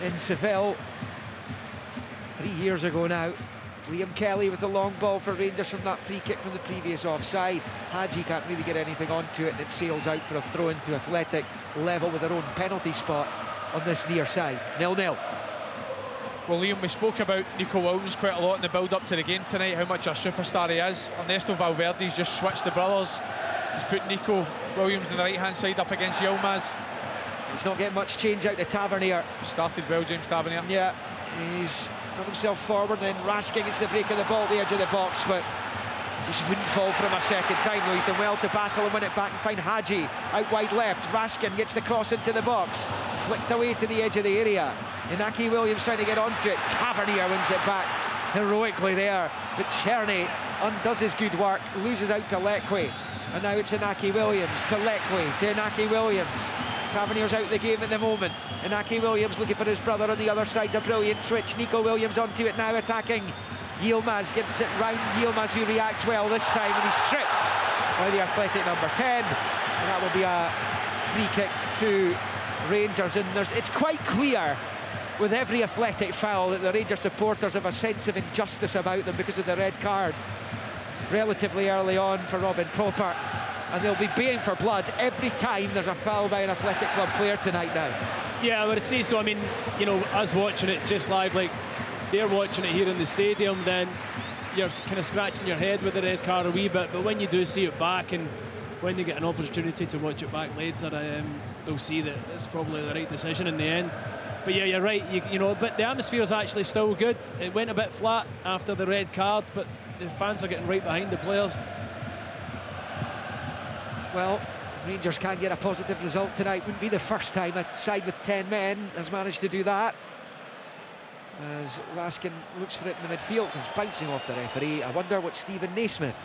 in Seville 3 years ago now. Liam Kelly with the long ball for Rangers from that free kick from the previous offside. Hadji can't really get anything onto it, and it sails out for a throw into Athletic, level with their own penalty spot on this near side. 0-0. Well, Liam, we spoke about Nico Williams quite a lot in the build-up to the game tonight, how much a superstar he is. Ernesto Valverde's just switched the brothers. He's put Nico Williams on the right-hand side up against Yilmaz. He's not getting much change out to Tavernier. Started well, James Tavernier. Yeah, he's got himself forward, then Raskin gets the break of the ball at the edge of the box, but just wouldn't fall for him a second time. Though he's done well to battle and win it back and find Hadji out wide left. Raskin gets the cross into the box, flicked away to the edge of the area. Inaki Williams trying to get onto it. Tavernier wins it back heroically there, but Czerny undoes his good work, loses out to Lekwe, and now it's Inaki Williams to Lekwe to Inaki Williams. Tavernier's out of the game at the moment. Inaki Williams looking for his brother on the other side. A brilliant switch. Nico Williams onto it now, attacking. Yilmaz gets it round. Yilmaz, who reacts well this time, and he's tripped by the Athletic number 10. And that will be a free kick to Rangers. And it's quite clear with every Athletic foul that the Rangers supporters have a sense of injustice about them because of the red card relatively early on for Robin Proper. And they'll be baying for blood every time there's a foul by an Athletic Club player tonight now. Yeah, I would say so. I mean, you know, us watching it just live, like they're watching it here in the stadium, then you're kind of scratching your head with the red card a wee bit. But when you do see it back, and when you get an opportunity to watch it back later, they'll see that it's probably the right decision in the end. But yeah, you're right. You know, but the atmosphere is actually still good. It went a bit flat after the red card, but the fans are getting right behind the players. Well, Rangers can get a positive result tonight. Wouldn't be the first time a side with 10 men has managed to do that. As Raskin looks for it in the midfield, it's bouncing off the referee. I wonder what Stephen Naismith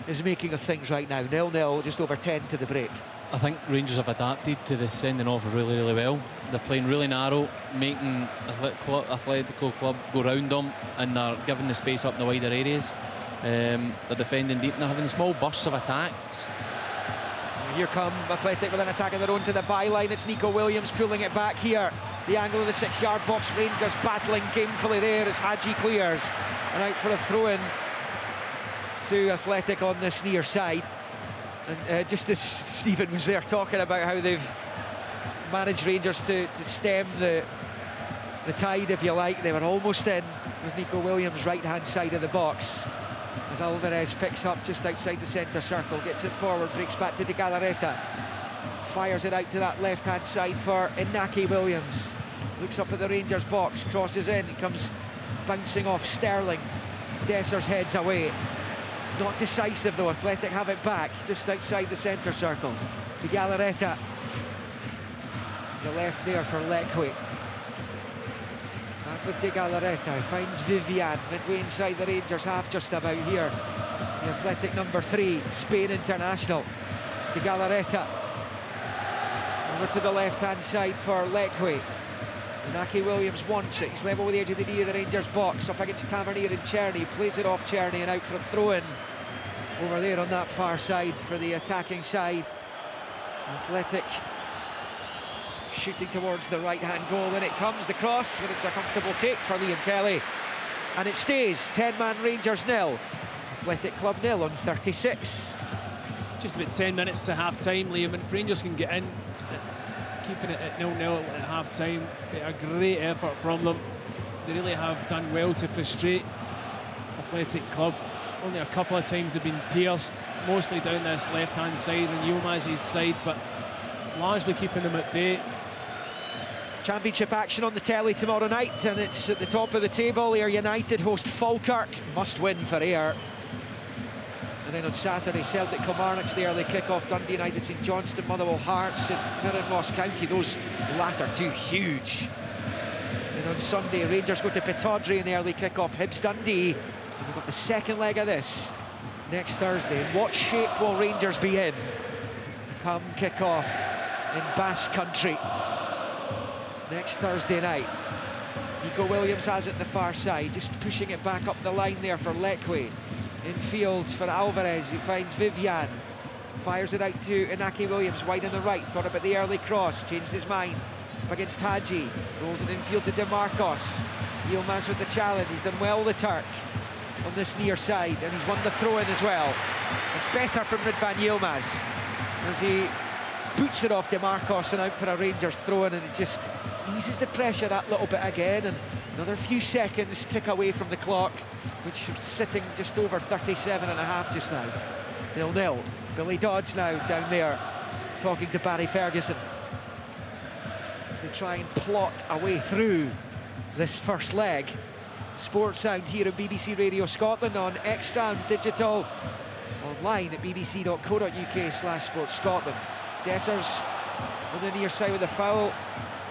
is making of things right now. 0-0, just over 10 to the break. I think Rangers have adapted to the sending off really, really well. They're playing really narrow, making Atletico Club go round them, and they're giving the space up in the wider areas. They're defending deep, and they're having small bursts of attacks. Here come Athletic with an attack of their own to the byline. It's Nico Williams pulling it back here. The angle of the 6-yard box. Rangers battling gamefully there as Hadji clears. And out for a throw-in to Athletic on this near side. And just as Stephen was there talking about how they've managed Rangers to stem the tide, if you like, they were almost in with Nico Williams right-hand side of the box. As Alvarez picks up just outside the centre circle, gets it forward, breaks back to De Galarreta, fires it out to that left-hand side for Inaki Williams. Looks up at the Rangers box, crosses in, it comes bouncing off Sterling. Dessers heads away. It's not decisive though, Athletic have it back, just outside the centre circle. De Galarreta, the left there for Lekwe. With De Galarreta, finds Vivian midway inside the Rangers half, just about here. The Athletic number 3, Spain international. De Galarreta over to the left-hand side for Lekwe. Inaki Williams wants it. He's level with the edge of the knee of the Rangers box, up against Tavernier and Czerny. Plays it off Czerny and out for a throw-in over there on that far side for the attacking side. Athletic shooting towards the right-hand goal, and it comes, the cross, but it's a comfortable take for Liam Kelly, and it stays 10-man Rangers 0, Athletic Club 0 on 36. Just about 10 minutes to half-time, Liam, and Rangers can get in, keeping it at 0-0 at half-time. A great effort from them. They really have done well to frustrate Athletic Club. Only a couple of times they've been pierced, mostly down this left-hand side and Yilmaz's side, but largely keeping them at bay. Championship action on the telly tomorrow night, and it's at the top of the table. Ayr United host Falkirk, must win for Ayr. And then on Saturday, Celtic Kilmarnock's the early kick-off. Dundee United, St Johnstone, Motherwell Hearts, and Mirren Ross County. Those latter two huge. And on Sunday, Rangers go to Pittodrie in the early kick-off. Hibs Dundee, and we've got the second leg of this next Thursday. And what shape will Rangers be in come kick-off in Basque Country next Thursday night? Nico Williams has it the far side, just pushing it back up the line there for Lekwe. Infield for Alvarez, who finds Vivian, fires it out to Inaki Williams, wide on the right, thought about the early cross, changed his mind up against Hadji, rolls it infield to DeMarcos. Yilmaz with the challenge, he's done well, the Turk, on this near side, and he's won the throw-in as well. It's better from Ridvan Yilmaz as he boots it off DeMarcos and out for a Rangers throw-in, and it just eases the pressure that little bit again, and another few seconds tick away from the clock, which is sitting just over 37.5 just now. 0-0. Billy Dodds now down there talking to Barry Ferguson as they try and plot a way through this first leg. Sports Sound here at BBC Radio Scotland, on Extra and digital, online at bbc.co.uk/sportscotland. Dessers on the near side with a foul,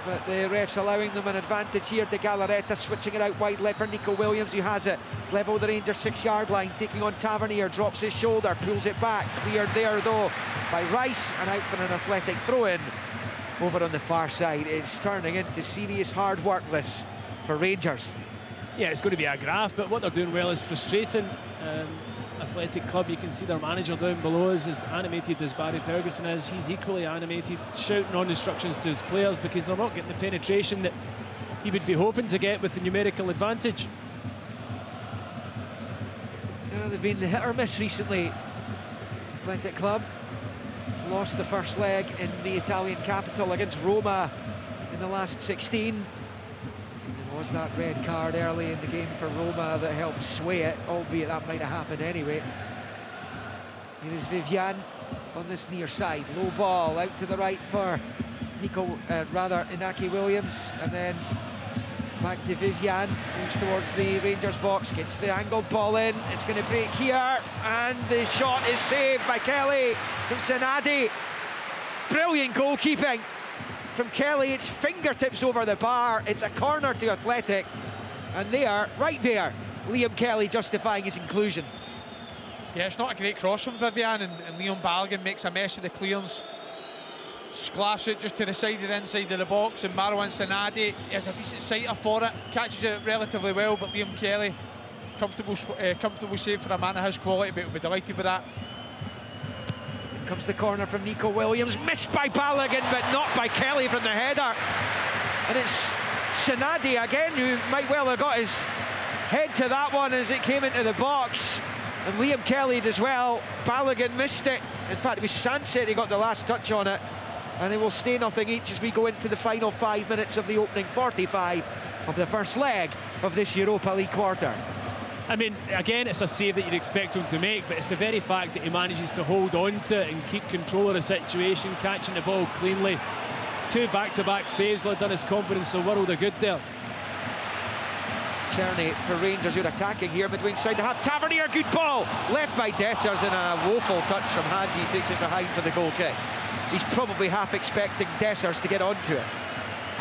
but the refs allowing them an advantage here. De Galarreta switching it out wide left for Nico Williams, who has it level with the Rangers 6-yard line, taking on Tavernier, drops his shoulder, pulls it back, cleared there though by Rice, and out for an athletic throw-in over on the far side. It's turning into serious hard work this for Rangers. Yeah, it's going to be a graft, but what they're doing well is frustrating. Athletic Club, you can see their manager down below is as animated as Barry Ferguson is. He's equally animated, shouting on instructions to his players because they're not getting the penetration that he would be hoping to get with the numerical advantage. They've been hit or miss recently. Athletic Club lost the first leg in the Italian capital against Roma in the last 16. There was that red card early in the game for Roma that helped sway it, albeit that might have happened anyway. Here is Vivian on this near side, low ball out to the right for Inaki Williams, and then back to Vivian, moves towards the Rangers box, gets the angled ball in, it's going to break here, and the shot is saved by Kelly from Senadi. Brilliant goalkeeping from Kelly, it's fingertips over the bar, it's a corner to Athletic, and there, right there, Liam Kelly justifying his inclusion. Yeah, it's not a great cross from Vivian, and Liam Balogun makes a mess of the clearance, splash it just to the side of the inside of the box, and Marwan Sanadi is a decent sighter for it, catches it relatively well, but Liam Kelly, comfortable save for a man of his quality, but we'll be delighted with that. Comes the corner from Nico Williams, missed by Balogun but not by Kelly from the header, and it's Sanadi again who might well have got his head to that one as it came into the box, and Liam Kelly as well. Balogun missed it, in fact it was Sanset who got the last touch on it, and it will stay nothing each as we go into the final 5 minutes of the opening 45 of the first leg of this Europa League quarter. I mean, again, it's a save that you'd expect him to make, but it's the very fact that he manages to hold on to it and keep control of the situation, catching the ball cleanly. 2 back-to-back saves will have done his confidence a world of good there. Czerny for Rangers, who are attacking here midway inside the half. Tavernier, good ball, left by Dessers, and a woeful touch from Hadji, takes it behind for the goal kick. He's probably half expecting Dessers to get onto it.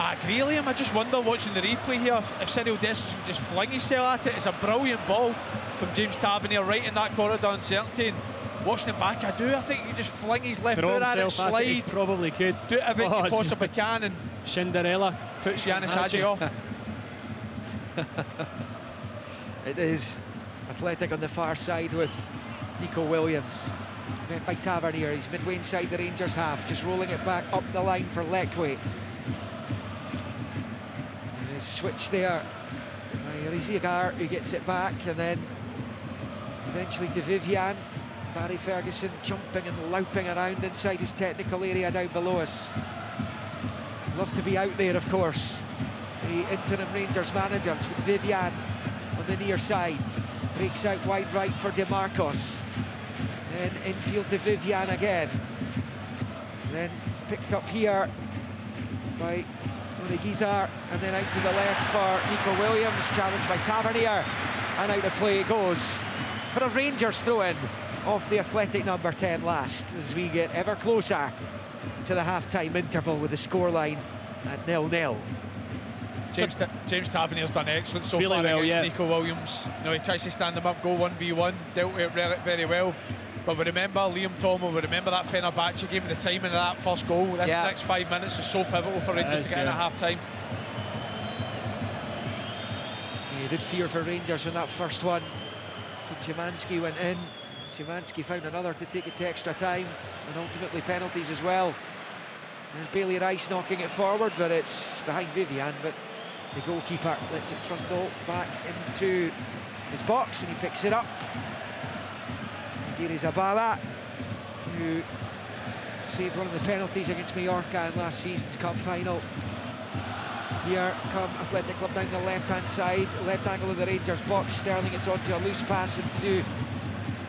I agree, Liam. I just wonder watching the replay here if Cyril Dessers can just fling himself at it. It's a brilliant ball from James Tavernier right in that corridor uncertainty, and watching it back, I think he just fling his left foot at it, slide. He probably could. Do everything he possibly can, and Cinderella. Touch Yanis Hadji off. It is Athletic on the far side with Nico Williams. Met by Tavernier, he's midway inside the Rangers half, just rolling it back up the line for Lekwe. Switch there by Rizigar, who gets it back, and then eventually to Vivian. Barry Ferguson jumping and louping around inside his technical area down below us. Love to be out there, of course. The interim Rangers manager with Vivian on the near side. Breaks out wide right for DeMarcos. Then infield to Vivian again. Then picked up here by Gizar, and then out to the left for Nico Williams, challenged by Tavernier, and out of play it goes for a Rangers throw-in off the Athletic number 10 last, as we get ever closer to the half-time interval with the scoreline at 0-0. James Tavernier's done excellent so really far well, against yeah. Nico Williams. You know, he tries to stand him up, go 1v1, dealt with it very well. But we remember Liam Tomo, we remember that Fenerbahce game and the timing of that first goal. This next 5 minutes is so pivotal for Rangers to get in at half-time. Yeah, you did fear for Rangers when that first one from Szymanski went in. Szymanski found another to take it to extra time, and ultimately penalties as well. There's Bailey Rice knocking it forward, but it's behind Vivian, but the goalkeeper lets it trundle back into his box, and he picks it up. Here is Zabala, who saved one of the penalties against Mallorca in last season's cup final. Here come Athletic Club down the left-hand side, left angle of the Rangers box. Sterling gets onto a loose pass into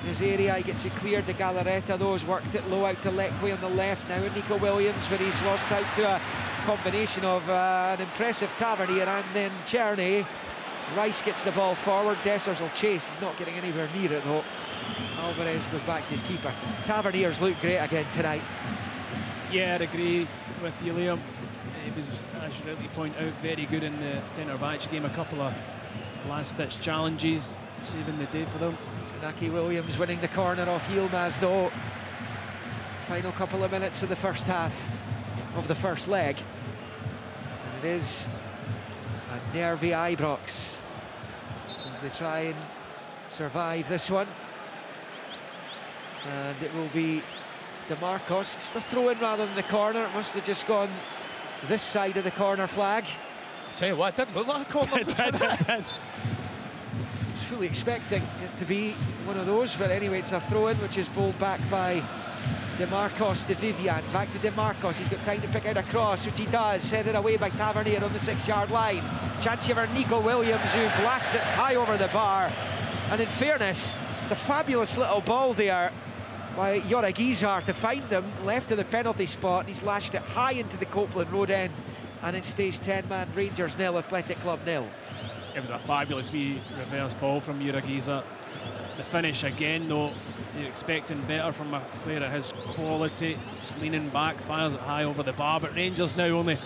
his area. He gets it cleared to Galarreta, though, has worked it low out to Leque on the left. Now Nico Williams, but he's lost out to a combination of an impressive Tavernier and then Czerny. Rice gets the ball forward, Dessers will chase, he's not getting anywhere near it though. Alvarez goes back to his keeper. Tavernier's looked great again tonight. Yeah, I'd agree with you, Liam. He was, as you rightly point out, very good in the Fenerbahce game. A couple of last-ditch challenges, saving the day for them. Naki Williams winning the corner off Yilmaz though. Final couple of minutes of the first half of the first leg. And it is a nervy Ibrox as they try and survive this one. And it will be DeMarcos. It's the throw-in rather than the corner. It must have just gone this side of the corner flag. I'll tell you what, it didn't look like a corner. It was fully expecting it to be one of those, but anyway, it's a throw-in which is bowled back by DeMarcos to Vivian. Back to DeMarcos, he's got time to pick out a cross, which he does, headed away by Tavernier on the 6-yard line. Chance here for Nico Williams, who blasts it high over the bar. And in fairness, it's a fabulous little ball there by Jora Gizar to find them left of the penalty spot. He's lashed it high into the Copeland Road end, and it stays 10-man Rangers 0, Athletic Club 0. It was a fabulous wee reverse ball from Jora Gizar. The finish again, though, you're expecting better from a player of his quality. Just leaning back, fires it high over the bar. But Rangers now only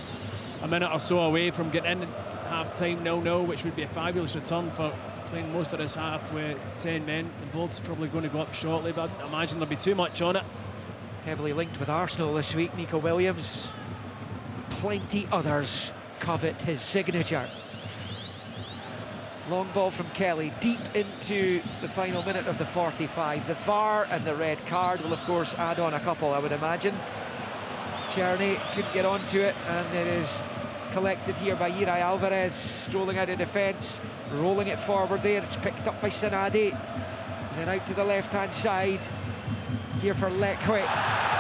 a minute or so away from getting in half-time 0-0, which would be a fabulous return for playing most of this half with 10 men. The board's probably going to go up shortly, but I imagine there'll be too much on it. Heavily linked with Arsenal this week, Nico Williams. Plenty others covet his signature. Long ball from Kelly, deep into the final minute of the 45. The VAR and the red card will, of course, add on a couple, I would imagine. Czerny couldn't get onto it, and it is collected here by Irai Alvarez, strolling out of defence, rolling it forward there. It's picked up by Sanadi, and then out to the left-hand side here for Leque.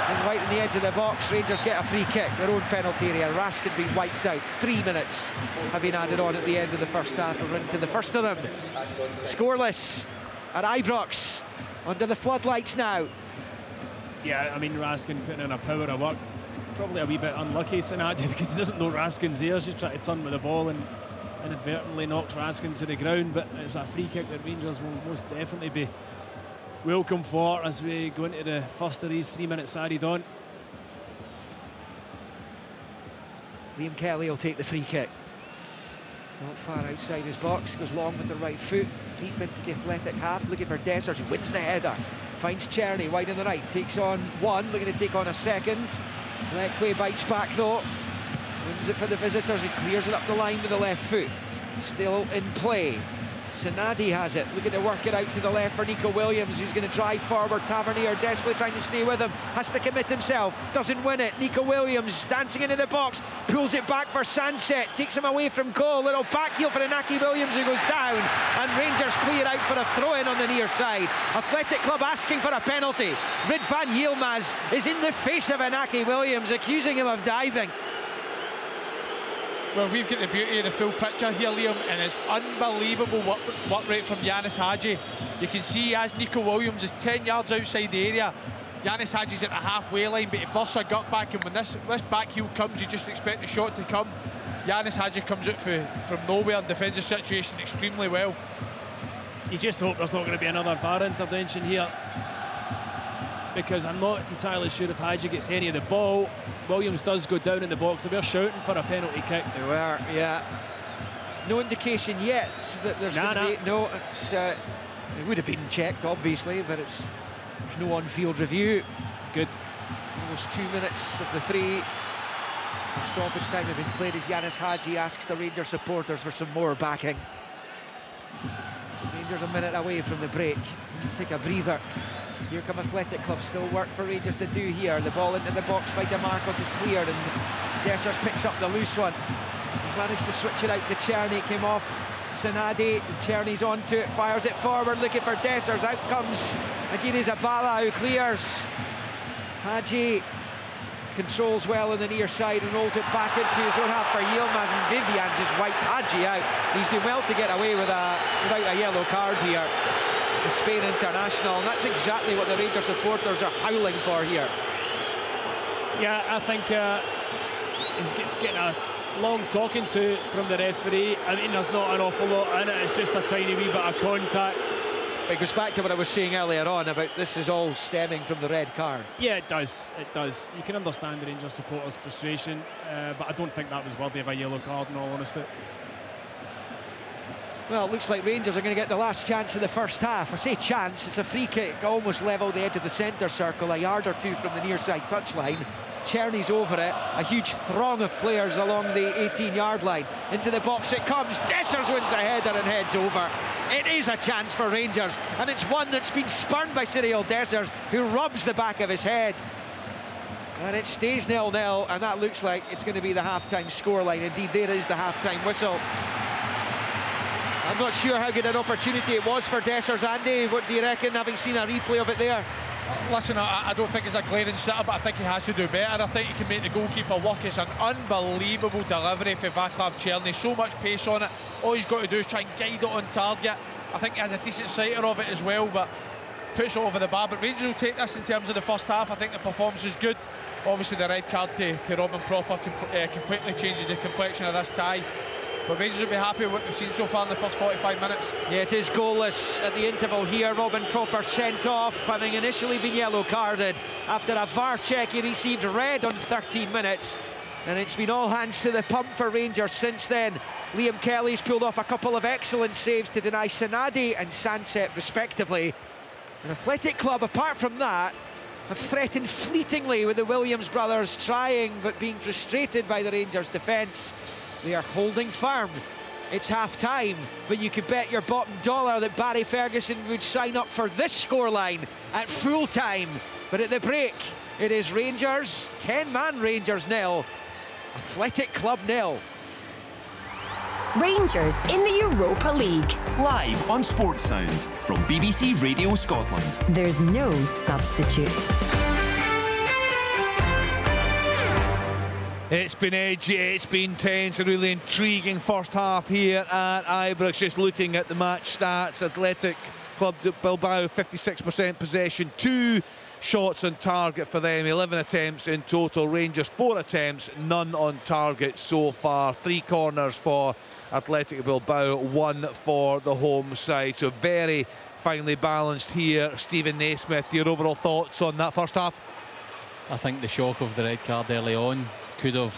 And right in the edge of the box, Rangers get a free kick, their own penalty area. Raskin being wiped out. 3 minutes have been added on at the end of the first half. We're into the first of them. Scoreless at Ibrox, under the floodlights now. Yeah, I mean, Raskin putting in a power of work. Probably a wee bit unlucky, Sanadi, because he doesn't know Raskin's there. He's trying to turn with the ball and inadvertently knocks Raskin to the ground, but it's a free kick that Rangers will most definitely be welcome for as we go into the first of these 3 minutes added on. Liam Kelly will take the free kick. Not far outside his box, goes long with the right foot, deep into the Athletic half, looking for Dessers, who wins the header. Finds Czerny wide on the right, takes on one, looking to take on a second. Leque bites back though, wins it for the visitors, he clears it up the line with the left foot. Still in play. Sanadi has it, looking to work it out to the left for Nico Williams, who's going to drive forward. Tavernier desperately trying to stay with him, has to commit himself, doesn't win it. Nico Williams dancing into the box, pulls it back for Sanset, takes him away from goal. Little back heel for Inaki Williams, who goes down, and Rangers clear out for a throw-in on the near side. Athletic Club asking for a penalty. Ridvan Yilmaz is in the face of Inaki Williams, accusing him of diving. Well, we've got the beauty of the full picture here, Liam, and it's unbelievable work rate from Yanis Hadji. You can see as Nico Williams is 10 yards outside the area, Yanis Hadji's at the halfway line, but he busts a gut back, and when this back heel comes, you just expect the shot to come. Yanis Hadji comes out from nowhere and defends the situation extremely well. You just hope there's not going to be another VAR intervention here, because I'm not entirely sure if Hadji gets any of the ball. Williams does go down in the box. They were shouting for a penalty kick. They were, yeah. No indication yet that there's going to be... No, it would have been checked, obviously, but there's no on-field review. Good. Almost 2 minutes of the 3 stoppage time have been played as Yanis Hadji asks the Rangers supporters for some more backing. Rangers a minute away from the break. Take a breather. Here come Athletic Club. Still work for Rangers to do here. The ball into the box by DeMarcos is cleared, and Dessers picks up the loose one. He's managed to switch it out to Czerny. Came off Sanadi. Czerny's onto it, fires it forward, looking for Dessers. Out comes Aguirre Zabala, who clears. Hadji controls well on the near side and rolls it back into his own half for Yilmaz, and Vivian just wiped Hadji out. He's doing well to get away without a yellow card here. The Spain international, and that's exactly what the Rangers supporters are howling for here. Yeah, I think he's getting a long talking to from the referee. I mean, there's not an awful lot in it. It's just a tiny wee bit of contact. It goes back to what I was saying earlier on about this is all stemming from the red card. Yeah, it does. It does. You can understand the Rangers supporters' frustration, but I don't think that was worthy of a yellow card, in all honesty. Well, it looks like Rangers are going to get the last chance of the first half. I say chance, it's a free kick, almost level the edge of the centre circle, a yard or two from the near side touchline. Czerny's over it, a huge throng of players along the 18-yard line. Into the box it comes, Dessers wins the header and heads over. It is a chance for Rangers, and it's one that's been spurned by Cyril Dessers, who rubs the back of his head. And it stays 0-0, and that looks like it's going to be the half-time scoreline. Indeed, there is the half-time whistle. I'm not sure how good an opportunity it was for Dessers. Andy, what do you reckon, having seen a replay of it there? Listen, I don't think it's a glaring sitter, but I think he has to do better. I think he can make the goalkeeper work. It's an unbelievable delivery for Vaclav Czerny. So much pace on it. All he's got to do is try and guide it on target. I think he has a decent sighter of it as well, but puts it over the bar. But Rangers will take this in terms of the first half. I think the performance is good. Obviously, the red card to Robin Proper completely changes the complexion of this tie. But Rangers will be happy with what we've seen so far in the first 45 minutes. Yeah, it is goalless at the interval here. Robin Proper sent off, having initially been yellow carded. After a VAR check, he received red on 13 minutes. And it's been all hands to the pump for Rangers since then. Liam Kelly's pulled off a couple of excellent saves to deny Sanadi and Sanset respectively. And Athletic Club, apart from that, have threatened fleetingly with the Williams brothers trying but being frustrated by the Rangers defence. They are holding firm. It's half-time, but you could bet your bottom dollar that Barry Ferguson would sign up for this scoreline at full-time. But at the break, it is Rangers, 10-man Rangers 0, Athletic Club 0. Rangers in the Europa League. Live on Sports Sound from BBC Radio Scotland. There's no substitute. It's been edgy, it's been tense, a really intriguing first half here at Ibrox. Just looking at the match stats, Athletic Club Bilbao 56% possession, 2 shots on target for them, 11 attempts in total. Rangers 4 attempts, none on target so far. 3 corners for Athletic Bilbao, 1 for the home side. So very finely balanced here. Stephen Naismith, your overall thoughts on that first half? I think the shock of the red card early on could have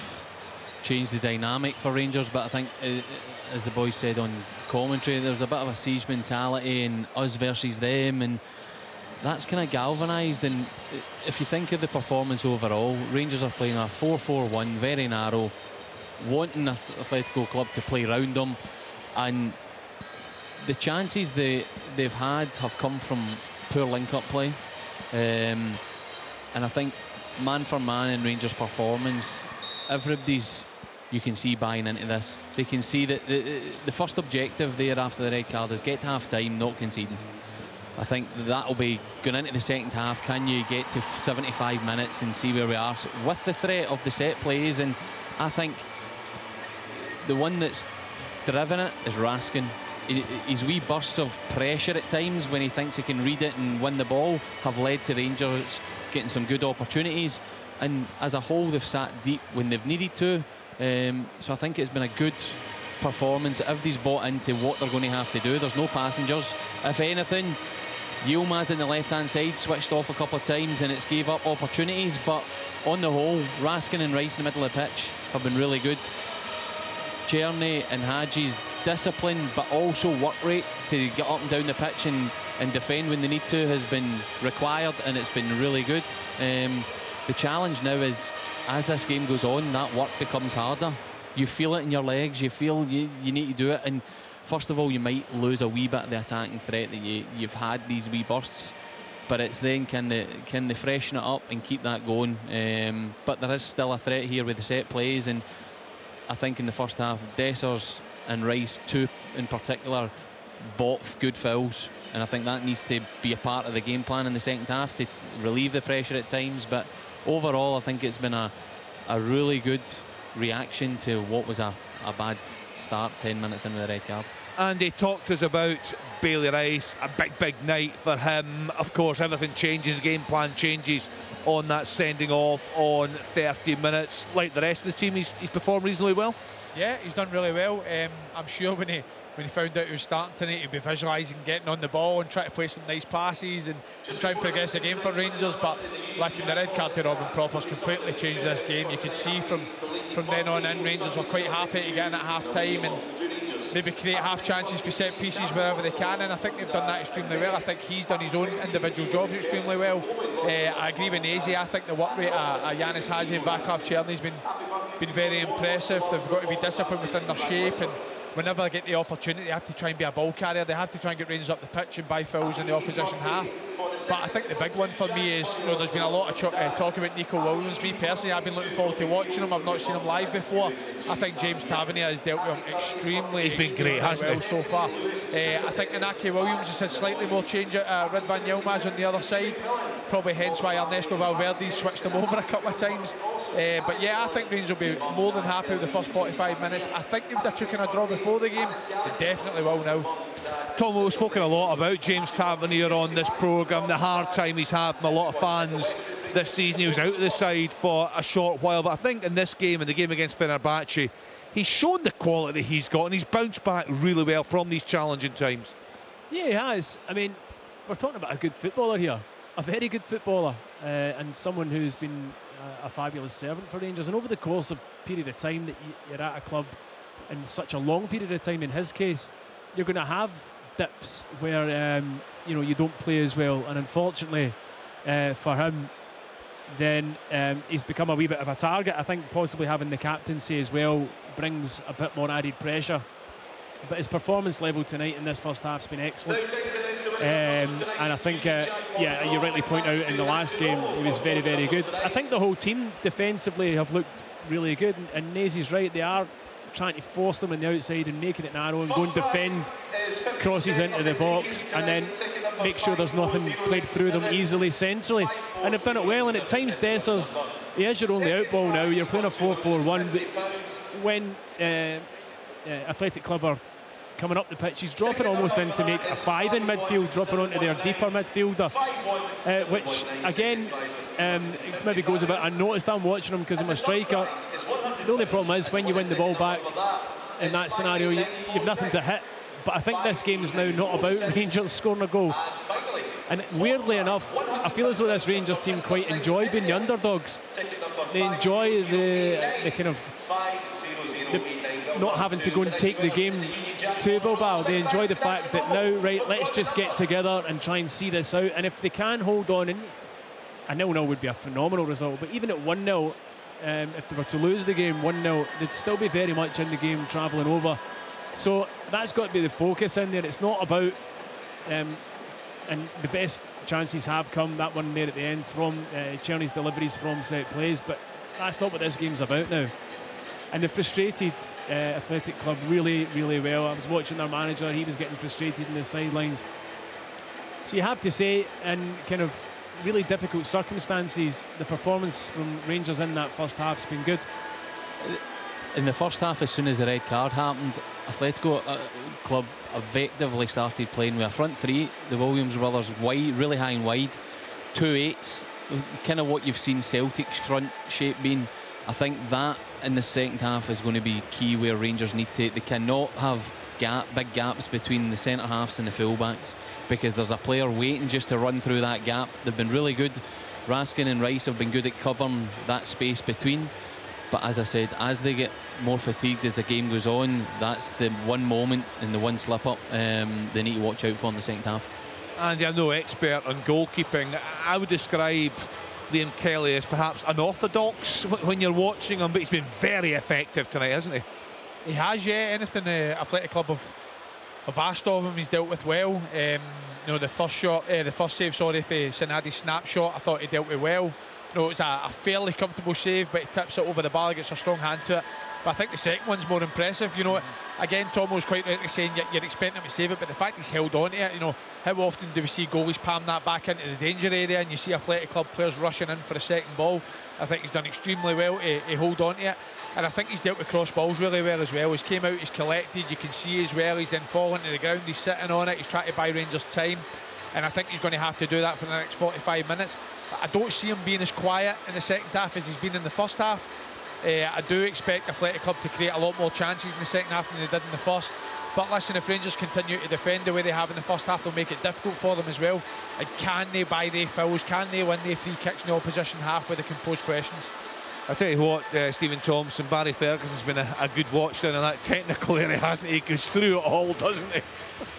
changed the dynamic for Rangers, but I think, as the boys said on commentary, there's a bit of a siege mentality and us versus them, and that's kind of galvanised. And if you think of the performance overall, Rangers are playing a 4-4-1, very narrow, wanting Atletico Club to play round them, and the chances they've had have come from poor link-up play, and I think man for man in Rangers' performance, everybody's, you can see, buying into this. They can see that the first objective there after the red card is get to half-time, not conceding. I think that'll be going into the second half. Can you get to 75 minutes and see where we are with the threat of the set plays? And I think the one that's driven it is Raskin. his wee bursts of pressure at times when he thinks he can read it and win the ball have led to Rangers getting some good opportunities, and as a whole they've sat deep when they've needed to. So I think it's been a good performance. Everybody's bought into what they're going to have to do. There's no passengers. If anything, Yilmaz in the left hand side switched off a couple of times and it's gave up opportunities, but on the whole Raskin and Rice in the middle of the pitch have been really good. Czerny and Hadji's discipline but also work rate to get up and down the pitch and defend when they need to has been required, and it's been really good. The challenge now is, as this game goes on, that work becomes harder. You feel it in your legs, you feel you need to do it, and first of all you might lose a wee bit of the attacking threat that you've had these wee bursts, but it's then can they freshen it up and keep that going. But there is still a threat here with the set plays, and I think in the first half Dessers and Rice, two in particular, bought good fouls, and I think that needs to be a part of the game plan in the second half to relieve the pressure at times. But overall I think it's been a really good reaction to what was a bad start 10 minutes into the red card. And he talked to us about Bailey Rice, a big night for him. Of course, everything changes, game plan changes on that sending off on 30 minutes. Like the rest of the team, he's performed reasonably well. Yeah, he's done really well. I'm sure when he found out he was starting tonight, he'd be visualising getting on the ball and trying to play some nice passes and try and progress the game for Rangers. But listen, the red card to Robin Propper's completely changed this game. You could see from then on in, Rangers were quite happy to get in at half time and maybe create half chances for set pieces wherever they can, and I think they've done that extremely well. I think he's done his own individual jobs extremely well. I agree with Nazy. I think the work rate of Yanis Hadji and back half Czerny's been very impressive. They've got to be disciplined within their shape, and whenever they get the opportunity they have to try and be a ball carrier. They have to try and get Rangers up the pitch and buy fouls in the opposition half. But I think the big one for me is, there's been a lot of talk about Nico Williams. Me personally, I've been looking forward to watching him. I've not seen him live before. I think James Tavernier has dealt with him extremely great, hasn't well he? so far. I think Inaki Williams has had slightly more change at Ridvan Yilmaz on the other side, probably hence why Ernesto Valverde switched him over a couple of times. But yeah, I think Rangers will be more than happy with the first 45 minutes. I think they would have taken a draw before the game. They definitely will now. Tom, we've spoken a lot about James Tavernier on this programme, the hard time he's had from a lot of fans this season. He was out of the side for a short while, but I think in this game, in the game against Fenerbahce, he's shown the quality he's got, and he's bounced back really well from these challenging times. Yeah, he has. I mean, we're talking about a good footballer here, a very good footballer, and someone who's been a fabulous servant for Rangers. And over the course of a period of time that you're at a club, in such a long period of time in his case, you're going to have dips where you don't play as well, and unfortunately for him, then he's become a wee bit of a target. I think possibly having the captaincy as well brings a bit more added pressure, but his performance level tonight in this first half has been excellent, and I think you rightly point out in the last game he was very good. I think the whole team defensively have looked really good, and Nazy's right, they are trying to force them on the outside and making it narrow and go and defend crosses into the box and then make sure there's nothing played through them easily centrally, and they've done it well. And at times Dessers, he is your only out ball now. You're playing a 4-4-1, but when Athletic Club are coming up the pitch, he's dropping almost in to make a 5 in midfield, dropping onto their deeper midfielder, which again maybe goes a bit unnoticed. I'm watching him because I'm a striker. The only problem is when you win the ball back in that scenario, you've nothing to hit. But I think this game is now not about Rangers scoring a goal, and weirdly enough I feel as though this Rangers team quite enjoy being the underdogs. They enjoy the kind of not having to go and take the game to Bilbao. They enjoy the fact that now, right, let's just get together and try and see this out. And if they can hold on, and a 0-0 would be a phenomenal result, but even at 1-0, if they were to lose the game 1-0, they'd still be very much in the game travelling over. So that's got to be the focus in there. It's not about and the best chances have come, that one there at the end from Czerny's deliveries from set plays, but that's not what this game's about now. And the frustrated Athletic Club really well. I was watching their manager, he was getting frustrated in the sidelines. So you have to say, in kind of really difficult circumstances, the performance from Rangers in that first half's been good. in the first half, as soon as the red card happened, Atletico Club effectively started playing with a front three, the Williams brothers wide, really high and wide, 2 8s, kind of what you've seen Celtic's front shape being. I think that in the second half is going to be key, where Rangers need to, they cannot have big gaps between the centre halves and the fullbacks, because there's a player waiting just to run through that gap. They've been really good. Raskin and Rice have been good at covering that space between. But as I said, as they get more fatigued as the game goes on, that's the one moment and the one slip up they need to watch out for in the second half. Andy, I'm no expert on goalkeeping. I would describe Liam Kelly as perhaps unorthodox when you're watching him, but he's been very effective tonight, hasn't he? He has, yeah. Anything Athletic Club have asked of him, he's dealt with well. The first save, for Sinadi's snapshot, I thought he dealt with well. It was a fairly comfortable save, but he tips it over the bar, gets a strong hand to it. But I think the second one's more impressive. Again, Tom was quite rightly saying you're expecting him to save it, but the fact he's held on to it, how often do we see goalies palm that back into the danger area and you see Athletic Club players rushing in for a second ball? I think he's done extremely well to hold on to it. And I think he's dealt with cross balls really well as well. He's came out, he's collected, you can see as well, he's then fallen to the ground, he's sitting on it, he's trying to buy Rangers time. And I think he's going to have to do that for the next 45 minutes. I don't see him being as quiet in the second half as he's been in the first half. I do expect Athletic Club to create a lot more chances in the second half than they did in the first. But listen, if Rangers continue to defend the way they have in the first half, they'll make it difficult for them as well. And can they buy their fouls? Can they win their free kicks in the opposition half where they can pose questions? I tell you what, Stephen Thompson, Barry Ferguson's been a good watch down in that technical area, hasn't he? He goes through it all, doesn't he?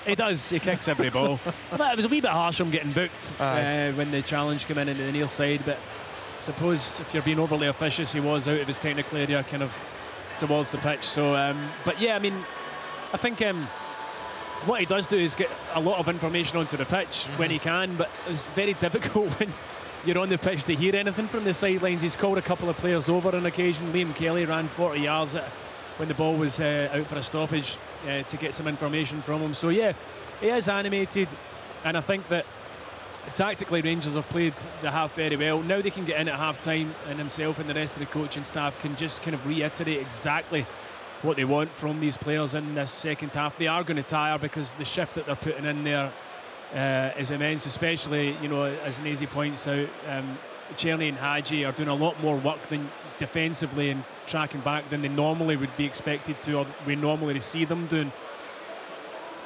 He does, he kicks every ball. But it was a wee bit harsh on getting booked when the challenge came in into the near side, but I suppose if you're being overly officious, he was out of his technical area kind of towards the pitch. So, but yeah, I mean, I think what he does do is get a lot of information onto the pitch when he can, but it's very difficult when you're on the pitch to hear anything from the sidelines. He's called a couple of players over on occasion. Liam Kelly ran 40 yards when the ball was out for a stoppage to get some information from him. So yeah, he is animated, and I think that tactically Rangers have played the half very well. Now they can get in at half time, and himself and the rest of the coaching staff can just kind of reiterate exactly what they want from these players in this second half. They are going to tire because the shift that they're putting in there is immense, especially, as Nazy points out, Czerny and Hadji are doing a lot more work than defensively and tracking back than they normally would be expected to, or we normally see them doing.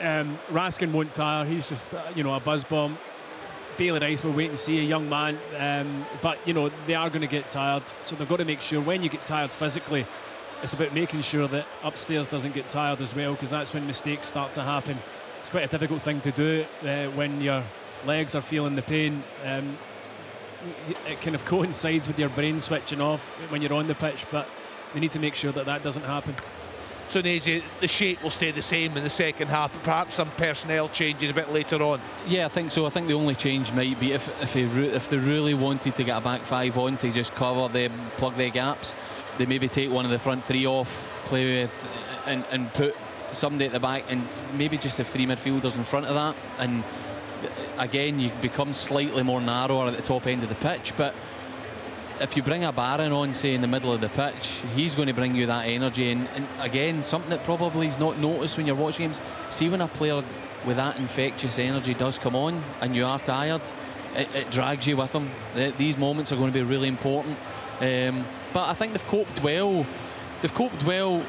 Raskin won't tire, he's just a buzz bomb. Bailey Rice will wait and see, a young man, but they are going to get tired, so they've got to make sure when you get tired physically, it's about making sure that upstairs doesn't get tired as well, because that's when mistakes start to happen. It's quite a difficult thing to do when your legs are feeling the pain. It kind of coincides with your brain switching off when you're on the pitch, but they need to make sure that that doesn't happen. So Nazy, the shape will stay the same in the second half, perhaps some personnel changes a bit later on. Yeah, I think so. I think the only change might be if they really wanted to get a back five on to just cover them, plug their gaps, they maybe take one of the front three off, play with and put somebody at the back, and maybe just have three midfielders in front of that, and again you become slightly more narrower at the top end of the pitch. But if you bring a Barron on, say, in the middle of the pitch, he's going to bring you that energy, and again, something that probably is not noticed when you're watching games. See, when a player with that infectious energy does come on and you are tired, it drags you with them. These moments are going to be really important, but I think they've coped well. They've coped well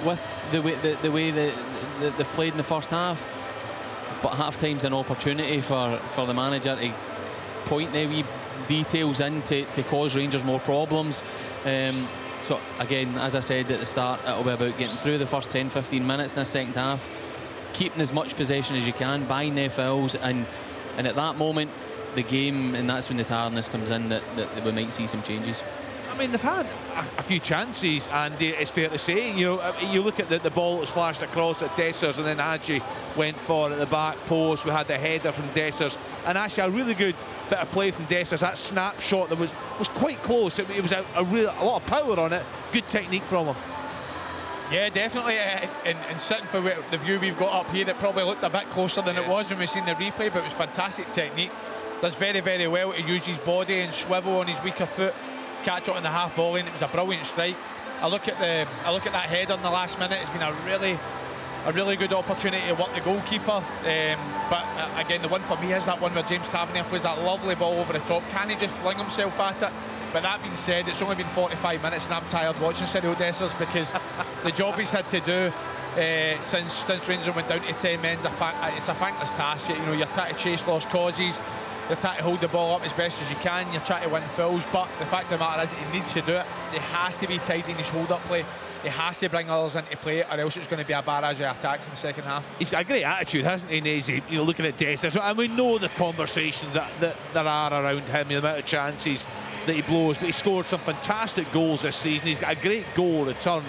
with the way they've played in the first half, but half time's an opportunity for the manager to point their wee details in to cause Rangers more problems. So again, as I said at the start, it'll be about getting through the first 10-15 minutes in the second half, keeping as much possession as you can, buying their fouls, and at that moment the game, and that's when the tiredness comes in, that we might see some changes. I mean, they've had a few chances, and it's fair to say, you look at the ball that was flashed across at Dessers, and then Hadji went for at the back post. We had the header from Dessers, and actually a really good bit of play from Dessers. That snapshot that was quite close. It was a lot of power on it. Good technique from him. Yeah, definitely. And sitting for the view we've got up here, it probably looked a bit closer than it was when we seen the replay, but it was fantastic technique. Does very, very well to use his body and swivel on his weaker foot, catch it on the half volley, and it was a brilliant strike. I look at that header in the last minute. It's been a really good opportunity to work the goalkeeper. But again, the one for me is that one where James Tavernier plays that lovely ball over the top. Can he just fling himself at it? But that being said, it's only been 45 minutes and I'm tired watching Cyril Dessers, because the job he's had to do since Rangers went down to 10 men, it's a thankless task. You know, you're trying to chase lost causes, you're trying to hold the ball up as best as you can, you're trying to win fouls, but the fact of the matter is he needs to do it. He has to be tidy in his hold-up play. He has to bring others into play, or else it's going to be a barrage of attacks in the second half. He's got a great attitude, hasn't he, Nazy? You know, looking at Dessers, and we know the conversations that there are around him, the amount of chances that he blows, but he scored some fantastic goals this season. He's got a great goal return,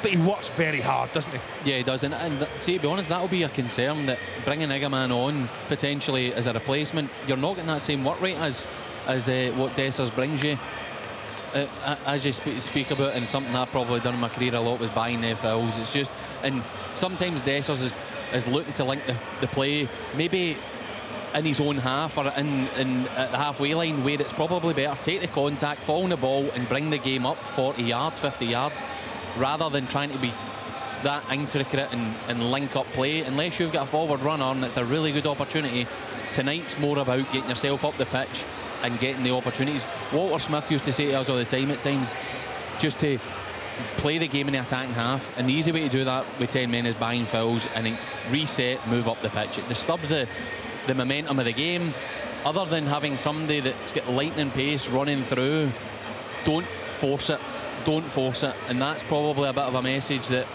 but he works very hard, doesn't he? Yeah, he does, and see, to be honest, that'll be a concern, that bringing Igaman on potentially as a replacement, you're not getting that same work rate as what Dessers brings you. As you speak about, and something I've probably done in my career a lot, was buying their fouls. It's just, and sometimes Dessers is looking to link the play, maybe in his own half or in at the halfway line, where it's probably better take the contact, fall on the ball and bring the game up 40 yards, 50 yards, rather than trying to be that intricate and link up play. Unless you've got a forward runner, and it's a really good opportunity. Tonight's more about getting yourself up the pitch and getting the opportunities. Walter Smith used to say to us all the time at times, just to play the game in the attacking half, and the easy way to do that with 10 men is buying fouls and then reset, move up the pitch. It disturbs the momentum of the game. Other than having somebody that's got lightning pace running through, don't force it, and that's probably a bit of a message that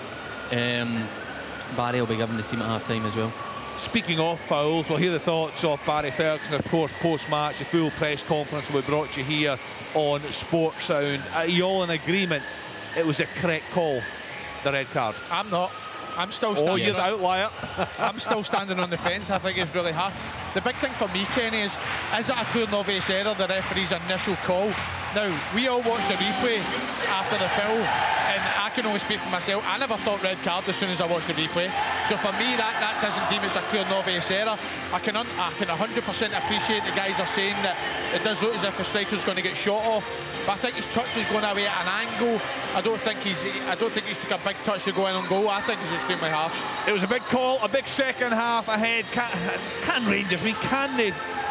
Barry will be giving the team at half time as well. Speaking of fouls, we'll hear the thoughts of Barry Ferguson, of course, post-match. The full press conference will be brought to you here on Sports Sound. Are you all in agreement it was a correct call, the red card? I'm not. I'm still standing. Oh, you're the outlier. I'm still standing on the fence. I think it's really hard. The big thing for me, Kenny, is it a clear and obvious error, the referee's initial call? Now, we all watched the replay after the foul, and I can only speak for myself. I never thought red card as soon as I watched the replay. So for me, that doesn't deem it's a clear and obvious error. I can 100% appreciate the guys are saying that it does look as if the striker's going to get shot off, but I think his touch is going away at an angle. I don't think he's took a big touch to go in on goal. I think it's extremely harsh. It was a big call, a big second half ahead. Can Rangers, can they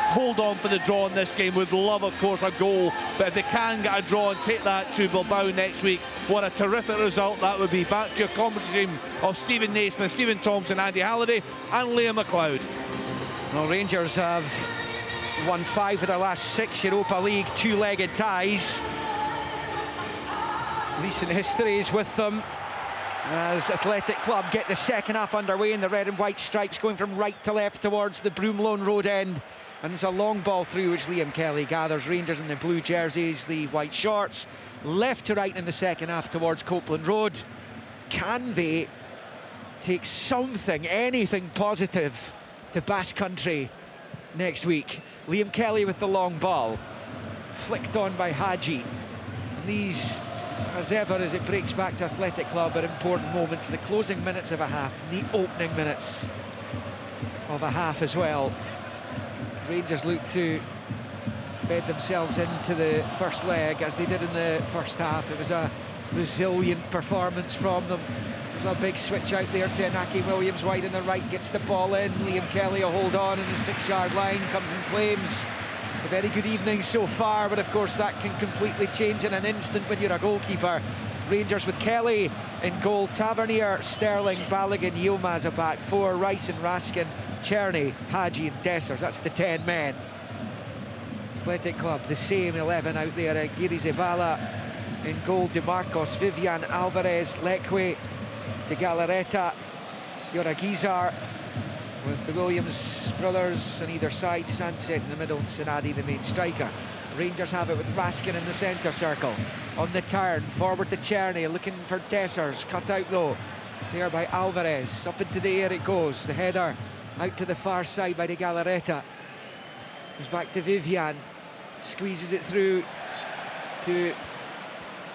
hold on for the draw in this game? Would love, of course, a goal, but if they can get a draw and take that to Bilbao next week, what a terrific result that would be. Back to your commentary team of Stephen Naismith, Stephen Thompson, Andy Halliday and Liam McLeod. Well, Rangers have won 5 of their last 6 Europa League two-legged ties. Recent histories with them as Athletic Club get the second half underway in the red and white stripes, going from right to left towards the Broomloan Road end. And it's a long ball through which Liam Kelly gathers. Rangers in the blue jerseys, the white shorts, left to right in the second half towards Copeland Road. Can they take something, anything positive to Basque Country next week? Liam Kelly with the long ball, flicked on by Hadji. And these, as ever, as it breaks back to Athletic Club, are important moments. The closing minutes of a half, the opening minutes of a half as well. Rangers look to bed themselves into the first leg as they did in the first half. It was a resilient performance from them. There's a big switch out there to Inaki Williams, wide on the right, gets the ball in. Liam Kelly will hold on in the 6-yard line, comes in flames. It's a very good evening so far, but of course that can completely change in an instant when you're a goalkeeper. Rangers with Kelly in goal, Tavernier, Sterling, Balogun, Yilmaz are back 4, Rice and Raskin, Czerny, Hadji and Dessers. That's the 10 men. Athletic Club, the same 11 out there. Giri Zabala in goal, DeMarcos, Vivian, Alvarez, Leque, De Galarreta, Yoragizar, with the Williams brothers on either side, Sanset in the middle, Sinadi the main striker. Rangers have it with Raskin in the centre circle. On the turn, forward to Czerny, looking for Dessers, cut out though, there by Alvarez. Up into the air it goes, the header out to the far side by De Galarreta. Goes back to Vivian, squeezes it through to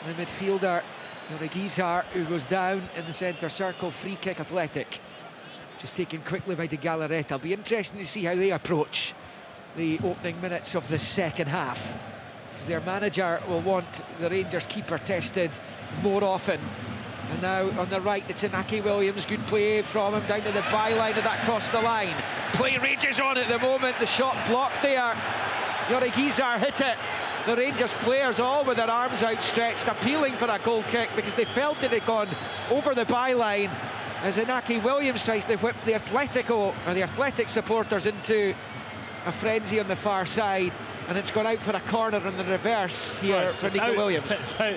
the midfielder, Yoragizar, who goes down in the centre circle. Free kick Athletic. Just taken quickly by De Galarreta. It'll be interesting to see how they approach the opening minutes of the second half. because their manager will want the Rangers keeper tested more often. And now on the right, it's Inaki Williams. Good play from him down to the byline, and that crossed the line. Play rages on at the moment. The shot blocked there. Yorigizar hit it. The Rangers players all with their arms outstretched, appealing for a goal kick because they felt it had gone over the byline, as Inaki Williams tries to whip the Athletic supporters into a frenzy on the far side, and it's gone out for a corner in the reverse here for Nico Williams. It's out.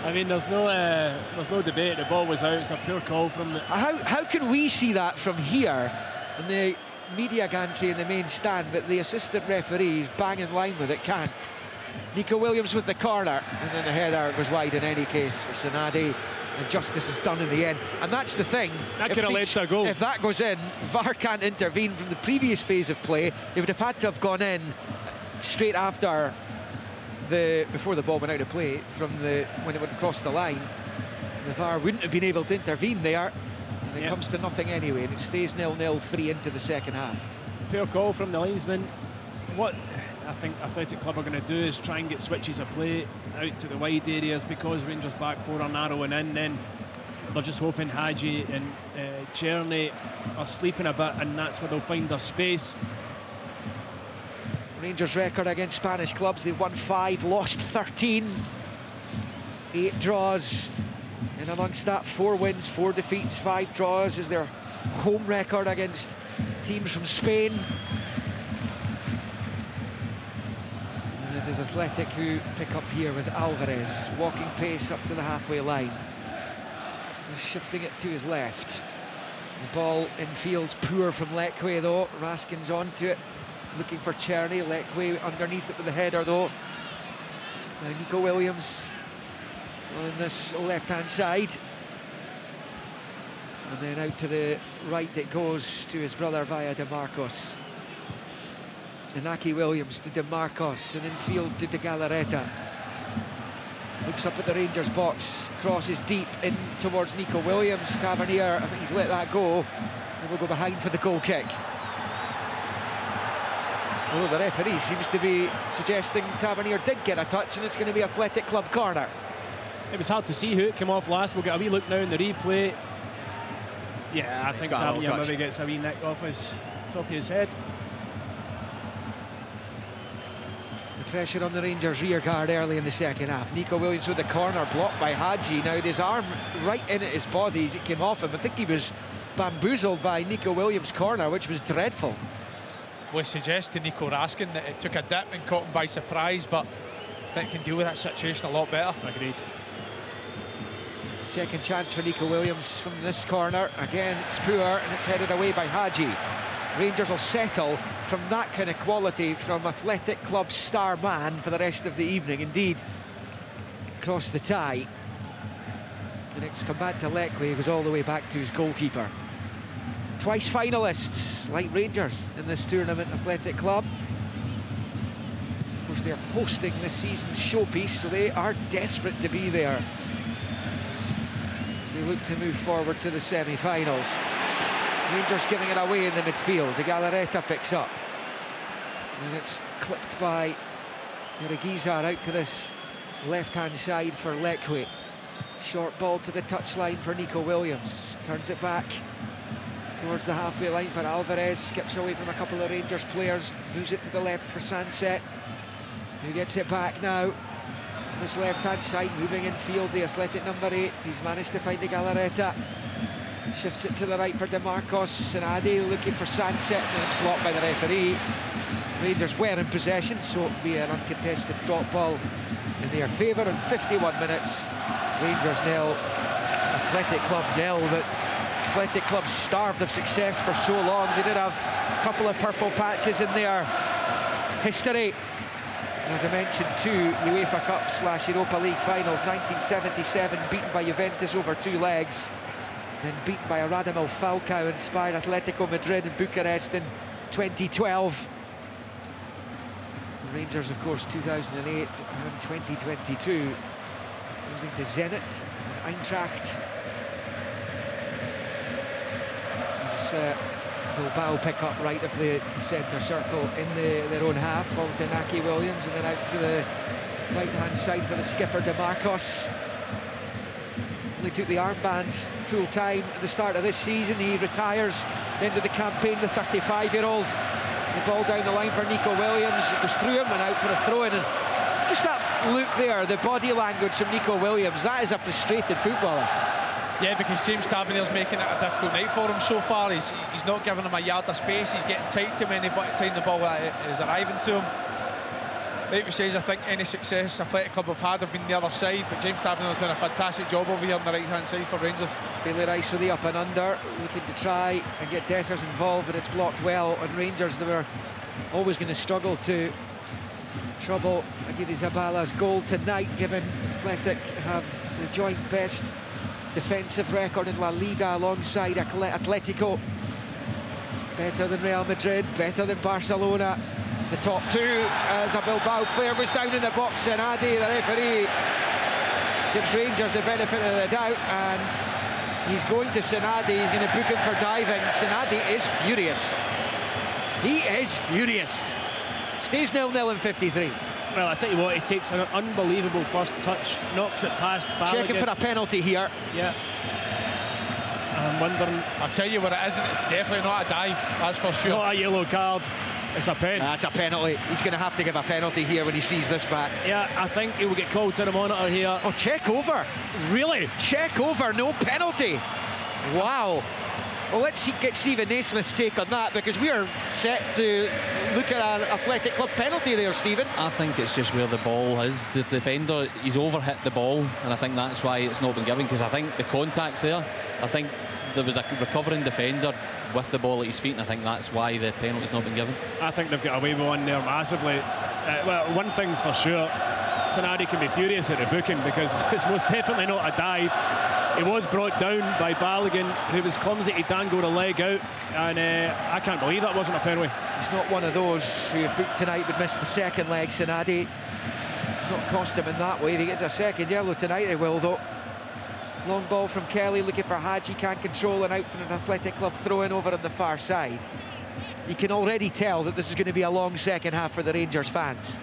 I mean, there's no debate. The ball was out. It's a pure call from the... How can we see that from here in the media gantry in the main stand, but the assistant referee is bang in line with it, can't? Nico Williams with the corner, and then the header was wide in any case for Sanadi, and justice is done in the end. And that's the thing, that could have led to a goal. If that goes in, VAR can't intervene. From the previous phase of play, they would have had to have gone in straight after before the ball went out of play, when it would have crossed the line. The VAR wouldn't have been able to intervene there, and it comes to nothing anyway, and it stays 0-0 free into the second half. Fair call from the linesman. What I think Athletic Club are going to do is try and get switches of play out to the wide areas, because Rangers back four are narrowing in. Then they're just hoping Hadji and Czerny are sleeping a bit, and that's where they'll find their space. Rangers' record against Spanish clubs: they've won 5, lost 13, 8 draws, and amongst that 4 wins, 4 defeats, 5 draws is their home record against teams from Spain. And it is Athletic who pick up here with Alvarez, walking pace up to the halfway line. He's shifting it to his left. The ball in field's poor from Lekwe though. Raskin's onto it, looking for Czerny. Lekwe underneath it with the header though. Now Nico Williams on this left-hand side. And then out to the right it goes to his brother via DeMarcos. Inaki Williams to DeMarcos, and infield to De Galarreta. Looks up at the Rangers box, crosses deep in towards Nico Williams. Tavernier, I think he's let that go, and will go behind for the goal kick. Oh, the referee seems to be suggesting Tavernier did get a touch, and it's going to be Athletic Club corner. It was hard to see who it came off last. We'll get a wee look now in the replay. Yeah, I think Tavernier maybe gets a wee nick off his top of his head. Pressure on the Rangers rear guard early in the second half. Nico Williams with the corner, blocked by Hadji. Now his arm right in at his body as it came off him. I think he was bamboozled by Nico Williams' corner, which was dreadful. We suggest to Nico Raskin that it took a dip and caught him by surprise, but I think can deal with that situation a lot better. Agreed. Second chance for Nico Williams from this corner. Again, it's poor, and it's headed away by Hadji. Rangers will settle from that kind of quality from Athletic Club's star man for the rest of the evening. Indeed, across the tie. And it's come back to Lekwe, who goes all the way back to his goalkeeper. Twice finalists, like Rangers, in this tournament, Athletic Club. Of course, they're hosting this season's showpiece, so they are desperate to be there as they look to move forward to the semi-finals. Rangers giving it away in the midfield. De Galarreta picks up, and it's clipped by Yorigizar out to this left-hand side for Lekwe. Short ball to the touchline for Nico Williams. Turns it back towards the halfway line for Alvarez. Skips away from a couple of Rangers players. Moves it to the left for Sanset, who gets it back now. On this left-hand side, moving in field, the Athletic number 8. He's managed to find De Galarreta. Shifts it to the right for DeMarcos. Sanadi looking for Sanset, and it's blocked by the referee. Rangers were in possession, so it'll be an uncontested drop ball in their favour. In 51 minutes, Rangers 0, Athletic Club 0. But Athletic Club starved of success for so long. They did have a couple of purple patches in their history. As I mentioned, 2 UEFA Cup / Europa League finals. 1977, beaten by Juventus over 2 legs. Then beaten by a Radamel Falcao-inspired Atletico Madrid in Bucharest in 2012. The Rangers, of course, 2008 and 2022, losing to Zenit and Eintracht. As Bilboa pick up right of the centre circle in their own half, ball to Inaki Williams, and then out to the Right-hand side for the skipper, De Marcos. Only took the armband full time at the start of this season. He retires at the end of the campaign, the 35-year-old. The ball down the line for Nico Williams. It was through him and out for a throw-in. And just that look there, the body language from Nico Williams, that is a frustrated footballer. Yeah, because James Tavernier's making it a difficult night for him so far. He's not giving him a yard of space. He's getting tight to him any time the ball is arriving to him. Like we says, I think any success Athletic Club have had have been the other side, but James Tavernier's done a fantastic job over here on the right-hand side for Rangers. Bailey Rice with the up and under, looking to try and get Dessers involved, but it's blocked well. And Rangers, they were always going to struggle to trouble Aguirre Zabala's goal tonight, given Athletic have the joint best defensive record in La Liga alongside Atletico. Better than Real Madrid, better than Barcelona. The top two, as a Bilbao player was down in the box, and Adi, the referee, gives Rangers the benefit of the doubt, and he's going to Senadi. He's going to book him for diving. Senadi is furious. He is furious. Stays 0-0 in 53. Well, I tell you what, he takes an unbelievable first touch, knocks it past Balogun. Checking for a penalty here. Yeah. I'm wondering. I'll tell you what it isn't. It's definitely not a dive, that's for sure. Not a yellow card. It's a pen. That's a penalty. He's going to have to give a penalty here when he sees this back. Yeah, I think he will get called to the monitor here. Oh, check over. Really? Check over, no penalty. Wow. Well, let's get Stephen Naismith's take on that, because we are set to look at an Athletic Club penalty there, Stephen. I think it's just where the ball is. The defender, he's overhit the ball, and I think that's why it's not been given, because I think the contact's there. I think there was a recovering defender with the ball at his feet, and I think that's why the penalty's not been given. I think they've got away with one there massively. Well, one thing's for sure, Senadi can be furious at the booking, because it's most definitely not a dive. He was brought down by Balogun, who was clumsy to dangle the leg out, and I can't believe that wasn't a penalty. He's not one of those who, if booked tonight, would miss the second leg. Senadi, it's not cost him in that way. If he gets a second yellow tonight, he will, though. Long ball from Kelly, looking for Hadji, can't control, and out for an Athletic Club throw-in over on the far side. You can already tell that this is going to be a long second half for the Rangers fans.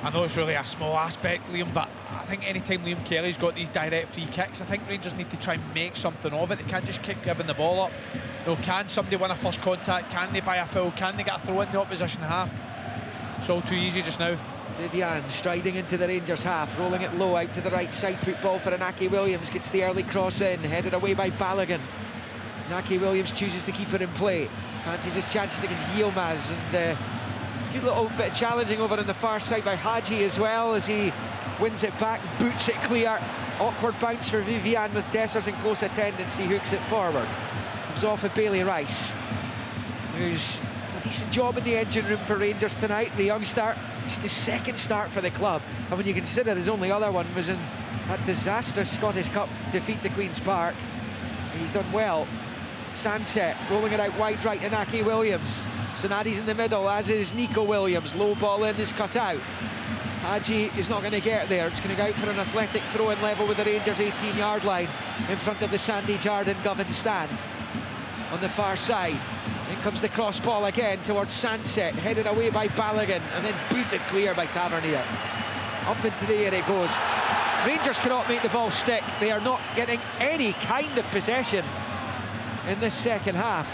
I know it's really a small aspect, Liam, but I think anytime Liam Kelly's got these direct free kicks, I think Rangers need to try and make something of it. They can't just keep giving the ball up. You know, can somebody win a first contact? Can they buy a foul? Can they get a throw in the opposition half? It's all too easy just now. Vivian striding into the Rangers half, rolling it low out to the right side, put ball for Inaki Williams, gets the early cross in, headed away by Balogun. Inaki Williams chooses to keep it in play, fancies his chances against Yilmaz, and good little bit of challenging over on the far side by Hadji as well, as he wins it back, boots it clear. Awkward bounce for Vivian with Dessers in close attendance. He hooks it forward, comes off with Bailey Rice, who's a decent job in the engine room for Rangers tonight. The youngster, just his second start for the club, and when you consider his only other one was in that disastrous Scottish Cup defeat to Queen's Park, he's done well. Sanset rolling it out wide right, Inaki Williams. Senadi's in the middle, as is Nico Williams. Low ball in, is cut out. Hadji is not going to get there. It's going to go out for an Athletic throw-in level with the Rangers 18-yard line in front of the Sandy Jardine Govan stand. On the far side, in comes the cross ball again towards Sanset, headed away by Balogun, and then booted clear by Tavernier. Up into the air it goes. Rangers cannot make the ball stick. They are not getting any kind of possession in this second half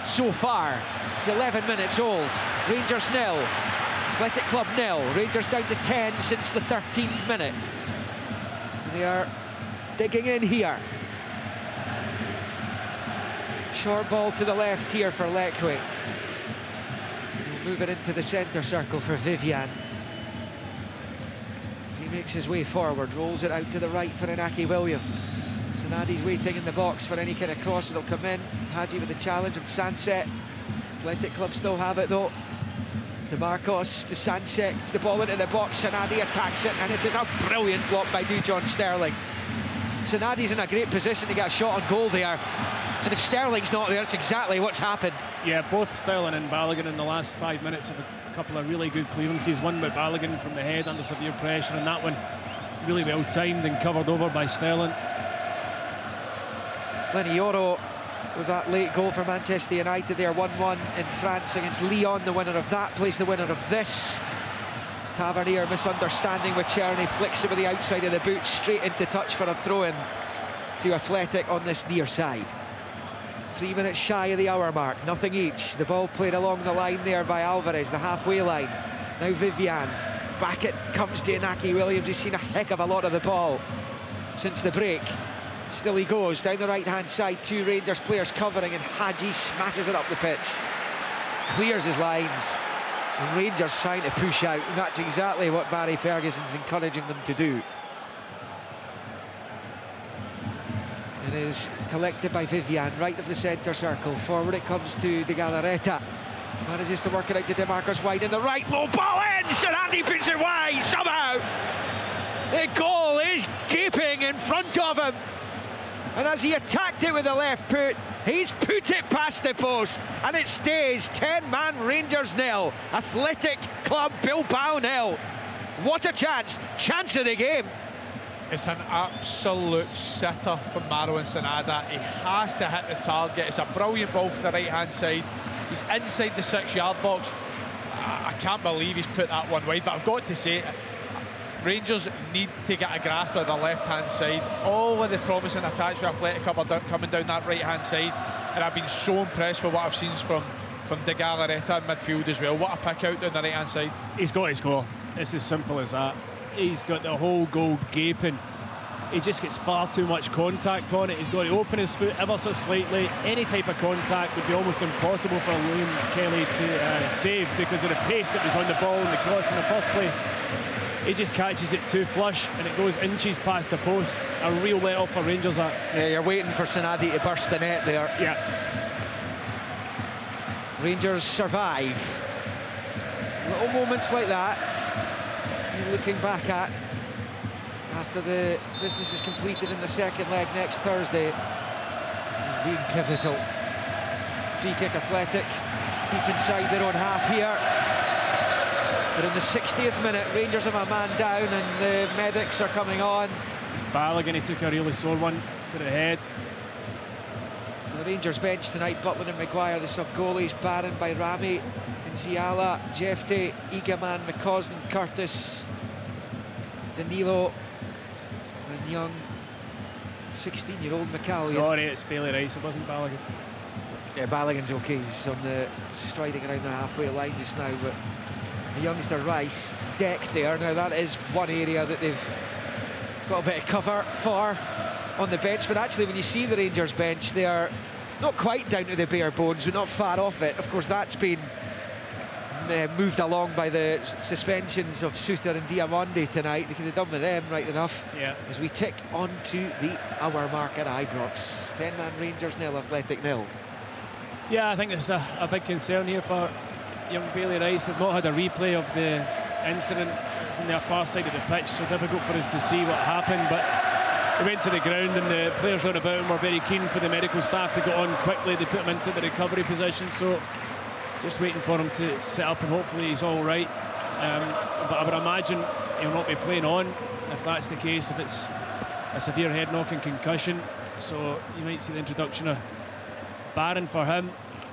so far. It's 11 minutes old. Rangers 0, Athletic Club 0. Rangers down to 10 since the 13th minute. They are digging in here. Short ball to the left here for Lekwe. He'll move it into the centre circle for Vivian. As he makes his way forward, rolls it out to the right for Inaki Williams. Senadi's waiting in the box for any kind of cross that'll come in. Hadji with the challenge and Sanset. Athletic Club still have it though. To Marcos, to Sanset, it's the ball into the box. Senadi attacks it, and it is a brilliant block by Dujon Sterling. Senadi's in a great position to get a shot on goal there, and if Sterling's not there, it's exactly what's happened. Yeah, both Sterling and Balogun in the last 5 minutes have a couple of really good clearances. One by Balogun from the head under severe pressure, and that one really well timed and covered over by Sterling. Lenny Yoro with that late goal for Manchester United there, 1-1 in France against Lyon. The winner of that plays the winner of this. Tavernier misunderstanding with Czerny, flicks it with the outside of the boot, straight into touch for a throw-in to Athletic on this near side. 3 minutes shy of the hour mark, nothing each. The ball played along the line there by Alvarez, the halfway line. Now Vivian, back it comes to Inaki Williams, who's seen a heck of a lot of the ball since the break. Still he goes, down the right-hand side, 2 Rangers players covering, and Hadji smashes it up the pitch. Clears his lines, and Rangers trying to push out, and that's exactly what Barry Ferguson's encouraging them to do. It is collected by Vivian, right of the centre circle. Forward it comes to De Galarreta. Manages to work it out to DeMarcus wide in the right, low ball in, and Andy puts it wide somehow. The goal is gaping in front of him, and as he attacked it with the left foot, he's put it past the post, and it stays 10-man Rangers nil, Athletic Club Bilbao nil. What a chance of the game. It's an absolute sitter from Marouane Sanada. He has to hit the target. It's a brilliant ball from the right-hand side. He's inside the 6-yard box. I can't believe he's put that one wide, but I've got to say, Rangers need to get a grasp of the left-hand side. All of the promising attacks for Athletic Club are coming down that right-hand side, and I've been so impressed with what I've seen from De Galarreta in midfield as well. What a pick out down the right-hand side. He's got his goal. It's as simple as that. He's got the whole goal gaping. He just gets far too much contact on it. He's got to open his foot ever so slightly. Any type of contact would be almost impossible for Liam Kelly to save because of the pace that was on the ball and the cross in the first place. He just catches it too flush and it goes inches past the post. A real let-off for Rangers, that. Yeah, you're waiting for Sanadi to burst the net there. Yeah. Rangers survive. Little moments like that you're looking back at after the business is completed in the second leg next Thursday. It's being pivotal. Free kick Athletic, deep inside their own half here. But in the 60th minute, Rangers have a man down and the medics are coming on. It's Balogun, he took a really sore one to the head. The Rangers bench tonight, Butland and Maguire, the sub-goalies, Barron by Rami, Nziala, Jefte, Egaman, McCausland, Curtis, Danilo, and young 16-year-old McCallion. Sorry, it's Bailey Rice, it wasn't Balogun. Yeah, Balogun's okay, he's on the striding around the halfway line just now, but the youngster Rice, decked there. Now that is one area that they've got a bit of cover for on the bench, but actually when you see the Rangers bench, they are not quite down to the bare bones, but not far off it. Of course, that's been moved along by the suspensions of Souther and Diamondi tonight, because they've done with them right enough. Yeah. As we tick on to the hour mark at Ibrox. 10-man Rangers nil, Athletic nil. Yeah, I think there's a big concern here for young Bailey Rice. We've not had a replay of the incident. It's on the far side of the pitch, so difficult for us to see what happened, but he went to the ground and the players round about him were very keen for the medical staff to get on quickly. They put him into the recovery position, so just waiting for him to sit up and hopefully he's all right. But I would imagine he'll not be playing on if that's the case, if it's a severe head knock and concussion. So you might see the introduction of Barron for him,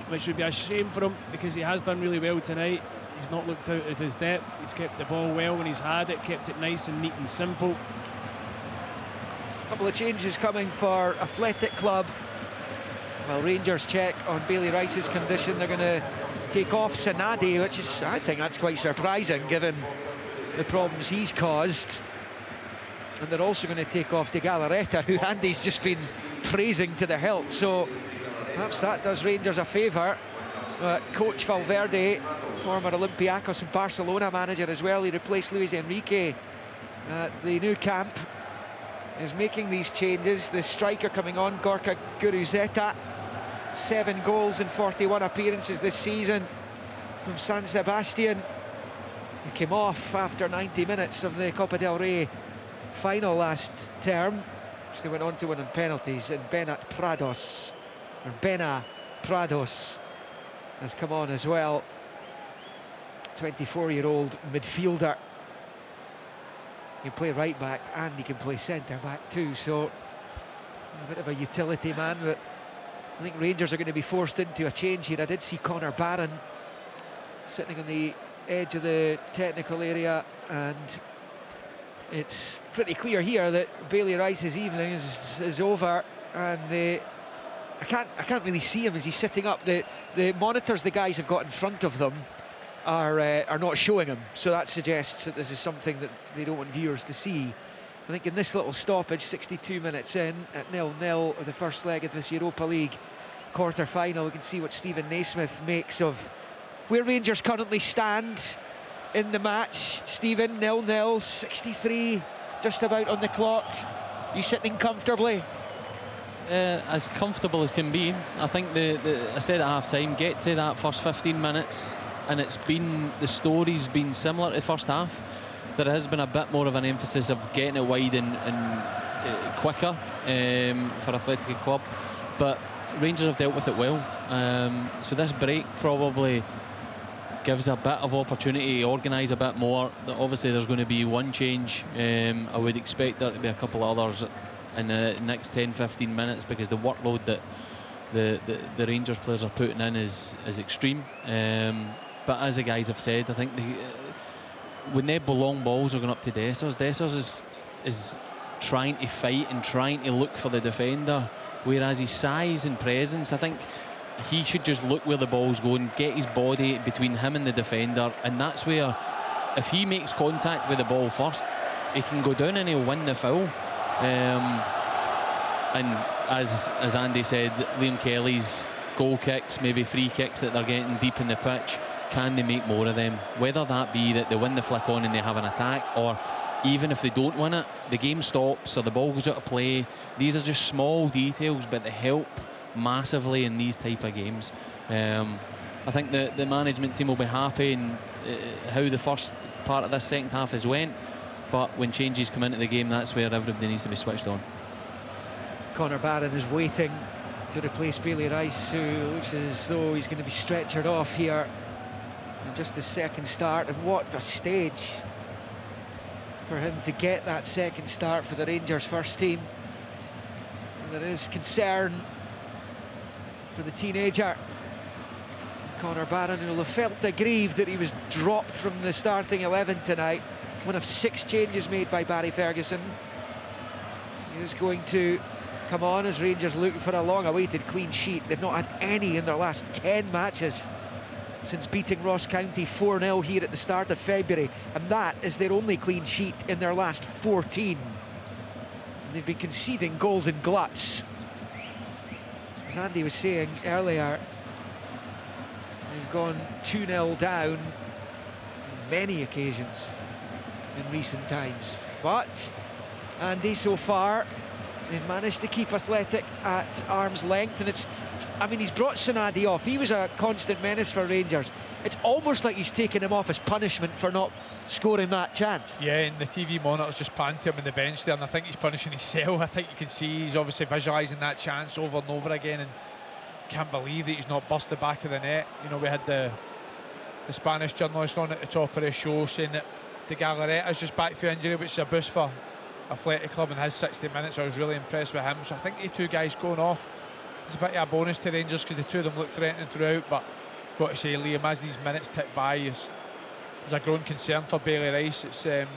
which would be a shame for him because he has done really well tonight. He's not looked out of his depth. He's kept the ball well when he's had it, kept it nice and neat and simple. A couple of changes coming for Athletic Club. Well, Rangers check on Bailey Rice's condition. They're going to take off Sanadi, which is, I think that's quite surprising given the problems he's caused. And they're also going to take off De Galarreta, who Andy's just been praising to the hilt. So perhaps that does Rangers a favour. Coach Valverde, former Olympiacos and Barcelona manager as well, he replaced Luis Enrique at the new camp, is making these changes. The striker coming on, Gorka Guruzeta, 7 goals in 41 appearances this season from San Sebastian. He came off after 90 minutes of the Copa del Rey final last term, which they went on to win on penalties, and Bena Prados has come on as well. 24-year-old midfielder. He can play right back and he can play centre back too, so a bit of a utility man. But I think Rangers are going to be forced into a change here. I did see Connor Barron sitting on the edge of the technical area, and it's pretty clear here that Bailey Rice's evening is over, and I can't really see him as he's sitting up. The monitors the guys have got in front of them are not showing him, so that suggests that this is something that they don't want viewers to see. I think in this little stoppage, 62 minutes in, at 0-0 of the first leg of this Europa League quarter-final, we can see what Stephen Naismith makes of where Rangers currently stand in the match. Stephen, 0-0, 63 just about on the clock. You sitting comfortably? As comfortable as can be. I think I said at half-time, get to that first 15 minutes, and the story's been similar to the first half. There has been a bit more of an emphasis of getting it wide and quicker for Athletic Club, but Rangers have dealt with it well. So this break probably gives a bit of opportunity to organise a bit more. Obviously there's going to be one change. I would expect there to be a couple others in the next 10-15 minutes, because the workload that the Rangers players are putting in is extreme. But as the guys have said, I think when the long balls are going up to Dessers is trying to fight and trying to look for the defender, whereas his size and presence, I think he should just look where the ball's going, get his body between him and the defender, and that's where, if he makes contact with the ball first, he can go down and he'll win the foul. And as Andy said, Liam Kelly's goal kicks, maybe free kicks that they're getting deep in the pitch, can they make more of them? Whether that be that they win the flick on and they have an attack, or even if they don't win it, the game stops or the ball goes out of play. These are just small details, but they help massively in these type of games. I think the management team will be happy in how the first part of this second half has went, but when changes come into the game, that's where everybody needs to be switched on. Connor Barron is waiting to replace Bailey Rice, who looks as though he's going to be stretchered off here in just his second start. And what a stage for him to get that second start for the Rangers first team. And there is concern for the teenager Connor Barron, who will have felt aggrieved that he was dropped from the starting 11 tonight. One of 6 changes made by Barry Ferguson. He is going to come on as Rangers look for a long-awaited clean sheet. They've not had any in their last 10 matches since beating Ross County 4-0 here at the start of February, and that is their only clean sheet in their last 14. And they've been conceding goals in gluts. As Andy was saying earlier, they've gone 2-0 down on many occasions in recent times. But Andy, so far they've managed to keep Athletic at arm's length, and I mean, he's brought Sanadi off. He was a constant menace for Rangers. It's almost like he's taken him off as punishment for not scoring that chance. Yeah, and the TV monitors just panned to him on the bench there, and I think he's punishing himself. I think you can see he's obviously visualising that chance over and over again, and can't believe that he's not burst the back of the net. You know, we had the Spanish journalist on at the top of the show saying that De Galarreta's just back for injury, which is a boost for Athletic Club in his 60 minutes. I was really impressed with him. So I think the two guys going off, it's a bit of a bonus to Rangers, because the two of them look threatening throughout. But I've got to say, Liam, as these minutes tick by, there's a growing concern for Bailey Rice. It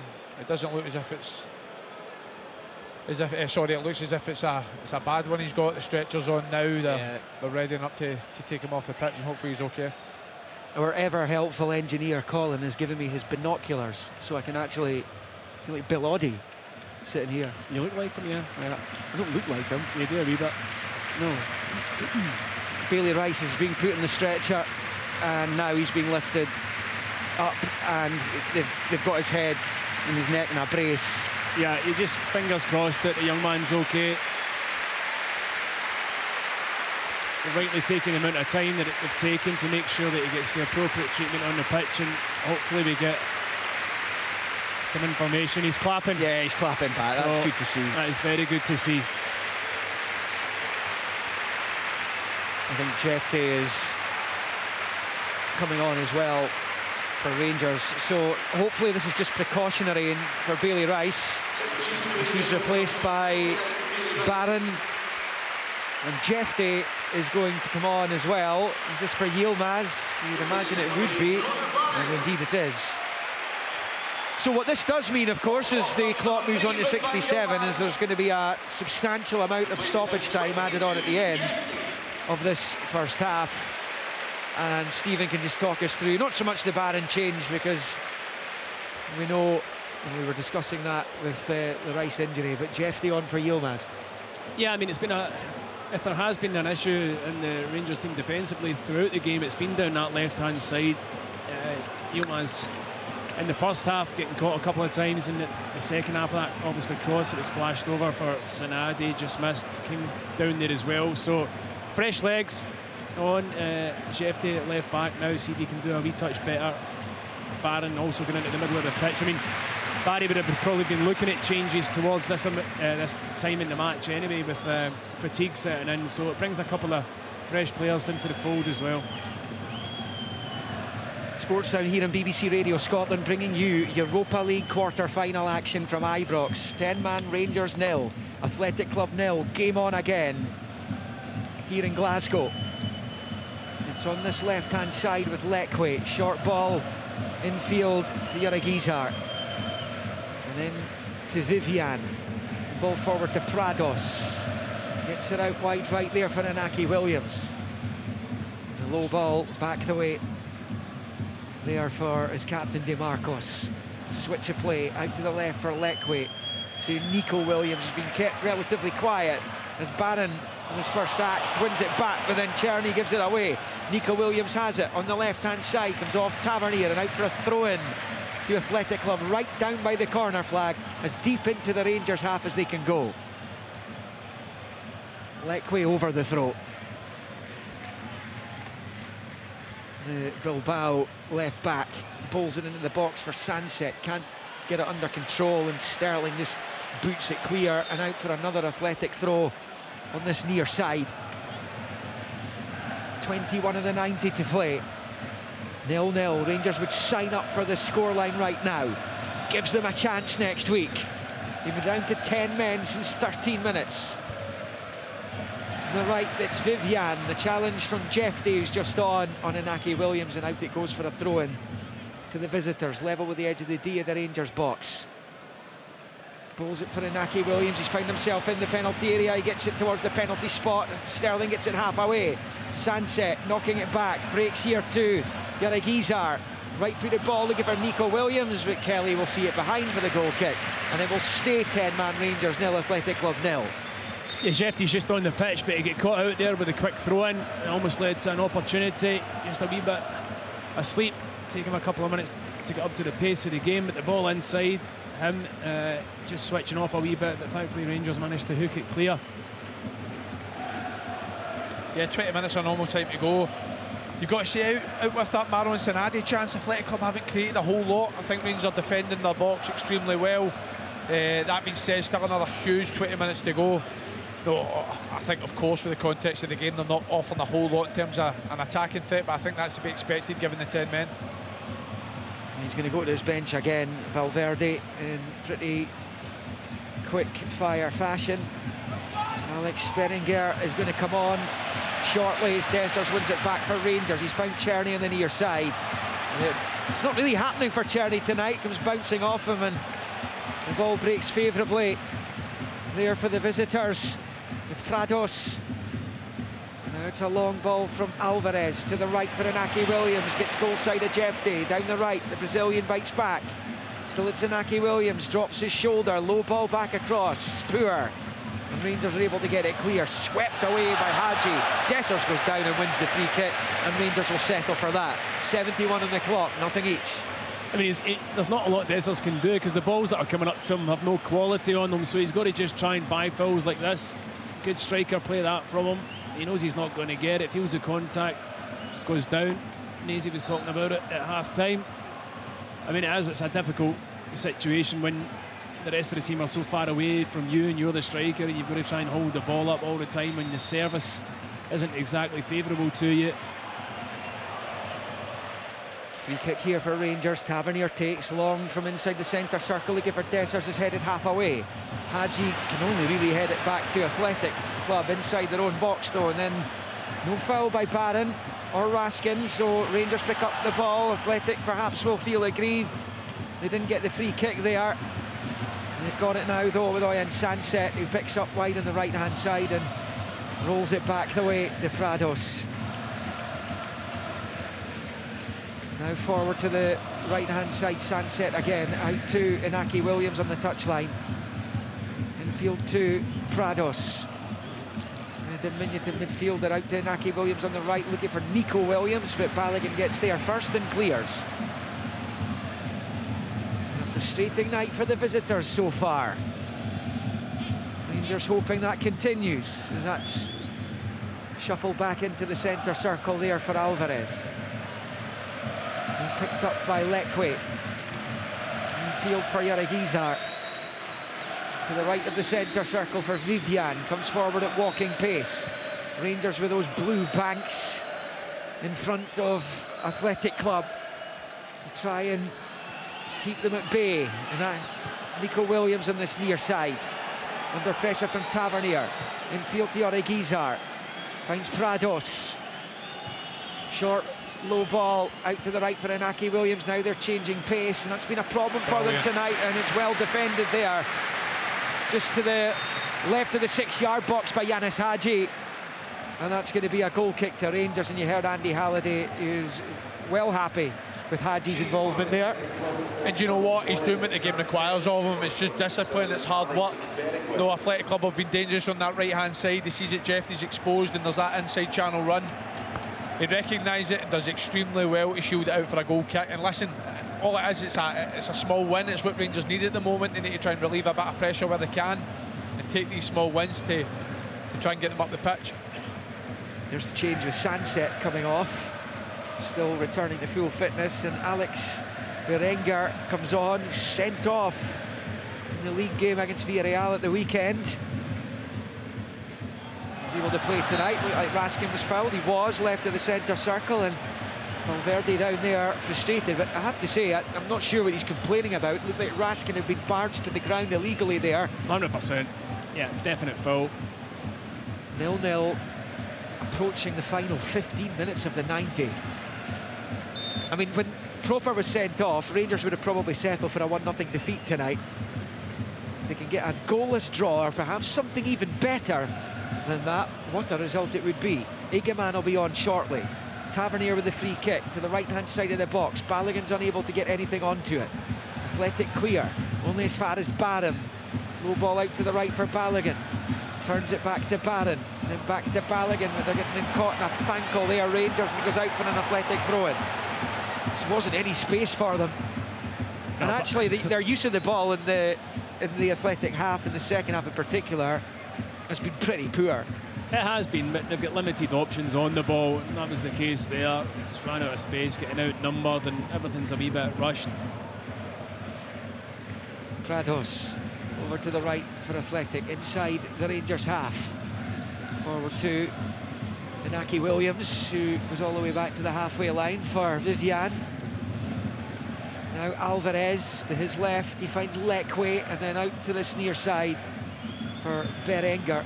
doesn't look as if it looks as if it's a bad one he's got. The stretcher's on now. They're readying up to take him off the pitch, and hopefully he's okay. Our ever helpful engineer Colin has given me his binoculars, so I can actually feel like Bill Oddie sitting here. You look like him, yeah. I don't look like him. You do a wee bit. No. Bailey Rice is being put in the stretcher, and now he's being lifted up, and they've got his head and his neck in a brace. Yeah, you just fingers crossed that the young man's okay. They're rightly taking the amount of time that they've taken to make sure that he gets the appropriate treatment on the pitch, and hopefully we get some information. He's clapping. Yeah, he's clapping back. That's good to see. That is very good to see. I think Jeff Day is coming on as well for Rangers. So hopefully this is just precautionary for Bailey Rice. He's replaced by Barron. And Jeffy is going to come on as well. Is this for Yilmaz? You'd imagine it would be, and indeed it is. So what this does mean, of course, is the clock moves on to 67, is there's going to be a substantial amount of stoppage time added on at the end of this first half. And Stephen can just talk us through, not so much the Barron change, because we know, and we were discussing that with the Rice injury, but Jeffy on for Yilmaz. Yeah, I mean, it's been if there has been an issue in the Rangers team defensively throughout the game, it's been down that left-hand side. Yilmaz in the first half getting caught a couple of times, in the second half of that, obviously cross, it was flashed over for Sanadi, just missed, came down there as well. So fresh legs on Jeffy at left back now, see if he can do a wee touch better. Barron also going into the middle of the pitch. I mean, Barry would have probably been looking at changes towards this time in the match anyway, with fatigue setting in, so it brings a couple of fresh players into the fold as well. Sports Sound here on BBC Radio Scotland, bringing you Europa League quarter-final action from Ibrox. 10-man Rangers 0, Athletic Club 0. Game on again here in Glasgow. It's on this left-hand side with Lekwe. Short ball infield to Yaragizar. And then to Vivian. Ball forward to Prados. Gets it out wide right there for Inaki Williams. The low ball back the way there for his captain DeMarcos. Switch of play out to the left for Lekwe to Nico Williams, who's been kept relatively quiet as Barron in his first act wins it back, but then Czerny gives it away. Nico Williams has it on the left-hand side, comes off Tavernier and out for a throw-in to Athletic Club, right down by the corner flag, as deep into the Rangers half as they can go. Lekwe over the throw. The Bilbao left back pulls it into the box for Sanset, can't get it under control, and Sterling just boots it clear and out for another Athletic throw on this near side. 21 of the 90 to play. 0-0. Rangers would sign up for the scoreline right now. Gives them a chance next week. They've been down to 10 men since 13 minutes. The right, it's Vivian. The challenge from Jeffy, who's just on Inaki Williams, and out it goes for a throw-in to the visitors, level with the edge of the D of the Rangers box. Pulls it for Inaki Williams. He's found himself in the penalty area. He gets it towards the penalty spot. Sterling gets it half away. Sanset knocking it back. Breaks here too. Yaragizar. Right-footed ball looking for Nico Williams, but Kelly will see it behind for the goal kick. And it will stay 10-man Rangers 0, Athletic Club 0. Yeah, Jeffy's just on the pitch, but he get caught out there with a quick throw-in. It almost led to an opportunity. Just a wee bit asleep. Take him a couple of minutes to get up to the pace of the game, but the ball inside him, just switching off a wee bit, but thankfully Rangers managed to hook it clear. Yeah, 20 minutes of normal time to go. You've got to say out with that Marouane Sanadi chance. Athletic Club haven't created a whole lot. I think Rangers are defending their box extremely well. That being said, still another huge 20 minutes to go. No, I think, of course, with the context of the game, they're not offering a whole lot in terms of an attacking threat, but I think that's to be expected given the 10 men. He's going to go to his bench again, Valverde, in pretty quick fire fashion. Alex Sperringer is going to come on shortly as Dessers wins it back for Rangers. He's found Czerny on the near side. It's not really happening for Czerny tonight. Comes bouncing off him, and the ball breaks favourably there for the visitors with Prados. Now it's a long ball from Alvarez to the right for Inaki Williams. Gets goal side of Jeffy. Down the right, the Brazilian bites back. Still it's Inaki Williams, drops his shoulder. Low ball back across. Poor. And Rangers are able to get it clear. Swept away by Hadji. Dessers goes down and wins the free kick, and Rangers will settle for that. 71 on the clock, nothing each. I mean, there's not a lot Dessers can do, because the balls that are coming up to him have no quality on them, so he's got to just try and buy fouls like this. Good striker, play that from him. He knows he's not going to get it. Feels the contact, goes down. Nazy was talking about it at half-time. I mean, it's a difficult situation when the rest of the team are so far away from you and you're the striker, and you've got to try and hold the ball up all the time when the service isn't exactly favourable to you. Free kick here for Rangers. Tavernier takes long from inside the centre circle. Looking for Dessers, is headed half away. Hadji can only really head it back to Athletic. Club inside their own box though, and then no foul by Barron or Raskin, so Rangers pick up the ball. Athletic perhaps will feel aggrieved they didn't get the free kick there. They've got it now though with Oyen Sanset, who picks up wide on the right hand side and rolls it back the way to Prados. Now forward to the right hand side, Sanset again, out to Inaki Williams on the touchline. Infield to Prados. Diminutive midfielder out to Inaki Williams on the right, looking for Nico Williams, but Balogun gets there first and clears. A frustrating night for the visitors so far. Rangers hoping that continues, as that's shuffled back into the centre circle there for Alvarez. And picked up by Lekwe. Infield for Yaragizar. To the right of the centre circle for Vivian, comes forward at walking pace. Rangers with those blue banks in front of Athletic Club to try and keep them at bay. And Nico Williams on this near side, under pressure from Tavernier. Infield to Oregizar, finds Prados. Short, low ball out to the right for Inaki Williams. Now they're changing pace, and that's been a problem for them tonight, and it's well defended there. Just to the left of the 6-yard box by Yanis Hadji, and that's going to be a goal kick to Rangers. And you heard Andy Halliday is well happy with Hadji's involvement there. And you know what, he's doing what the game requires of him. It's just discipline, it's hard work. No, Athletic Club have been dangerous on that right hand side. He sees that Jeffrey's exposed and there's that inside channel run. He recognises it and does extremely well to shield it out for a goal kick. And listen, all it is, it's a small win. It's what Rangers need at the moment. They need to try and relieve a bit of pressure where they can and take these small wins to try and get them up the pitch. There's the change with Sanset coming off, still returning to full fitness, and Alex Berenguer comes on, sent off in the league game against Villarreal at the weekend. He's able to play tonight. Looked like Raskin was fouled. He was left of the centre circle, and Valverde down there frustrated, but I have to say I'm not sure what he's complaining about. It looked like Raskin had been barged to the ground illegally there. 100%, yeah, definite foul. 0-0, approaching the final 15 minutes of the 90. I mean, when Proper was sent off, Rangers would have probably settled for a 1-0 defeat tonight. If they can get a goalless draw, or perhaps something even better than that, what a result it would be. Igaman will be on shortly. Tavernier with the free kick to the right-hand side of the box. Balogun's unable to get anything onto it. Athletic clear, only as far as Barron. Low ball out to the right for Balogun. Turns it back to Barron, then back to Balogun, but they're getting caught in a thankle there, Rangers, and it goes out for an Athletic throw-in. There wasn't any space for them. And actually, their use of the ball in the Athletic half, in the second half in particular, has been pretty poor. It has been, but they've got limited options on the ball, and that was the case there. Just ran out of space, getting outnumbered, and everything's a wee bit rushed. Prados over to the right for Athletic, inside the Rangers half. Forward to Inaki Williams, who was all the way back to the halfway line for Vivian. Now Alvarez to his left, he finds Lekwe, and then out to this near side for Berenguer.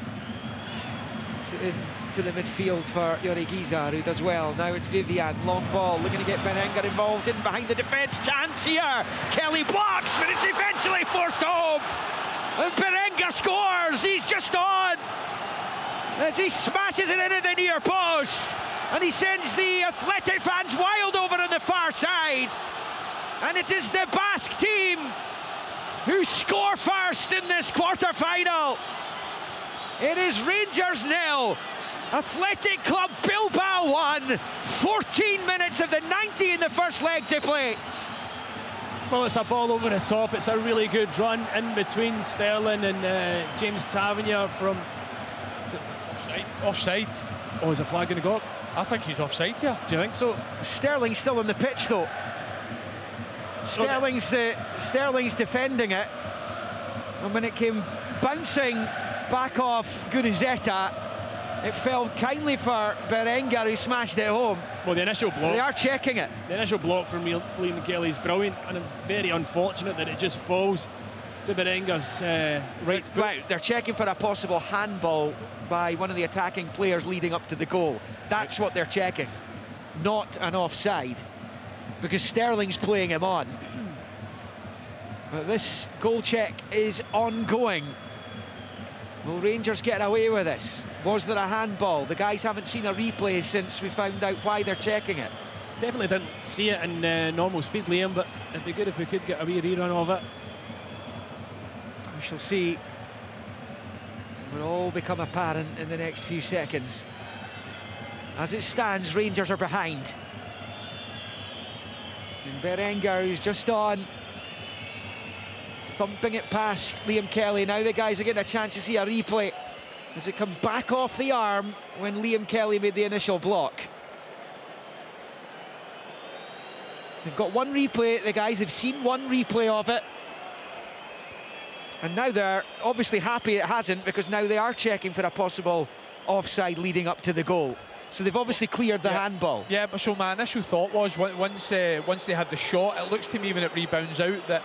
Into the midfield for Yorigizar, who does well. Now it's Vivian, long ball, looking to get Berenguer involved, in behind the defence, chance here. Kelly blocks, but it's eventually forced home. And Berenguer scores, he's just on. As he smashes it into the near post. And he sends the Athletic fans wild over on the far side. And it is the Basque team who score first in this quarter-final. It is Rangers 0, Athletic Club Bilbao 1, 14 minutes of the 90 in the first leg to play. Well, it's a ball over the top. It's a really good run in between Sterling and James Tavernier from... Offside. Oh, is a flag going to go up? I think he's offside here. Do you think so? Sterling's still on the pitch though. Sterling's defending it, and when it came bouncing back off Gurizeta, it fell kindly for Berenguer, who smashed it home. Well, the initial block... They are checking it. The initial block from Liam Kelly is brilliant, and very unfortunate that it just falls to Berenguer's right foot. Right, they're checking for a possible handball by one of the attacking players leading up to the goal. That's what they're checking, not an offside, because Sterling's playing him on. But this goal check is ongoing. Will Rangers get away with this? Was there a handball? The guys haven't seen a replay since we found out why they're checking it. Definitely didn't see it in normal speed, Liam, but it'd be good if we could get a wee rerun of it. We shall see. It will all become apparent in the next few seconds. As it stands, Rangers are behind. And Berenguer, who's just on, thumping it past Liam Kelly. Now the guys are getting a chance to see a replay as it come back off the arm when Liam Kelly made the initial block. They've got one replay, the guys have seen one replay of it. And now they're obviously happy it hasn't, because now they are checking for a possible offside leading up to the goal. So they've obviously cleared the handball. Yeah, but so my initial thought was once they had the shot, it looks to me when it rebounds out that,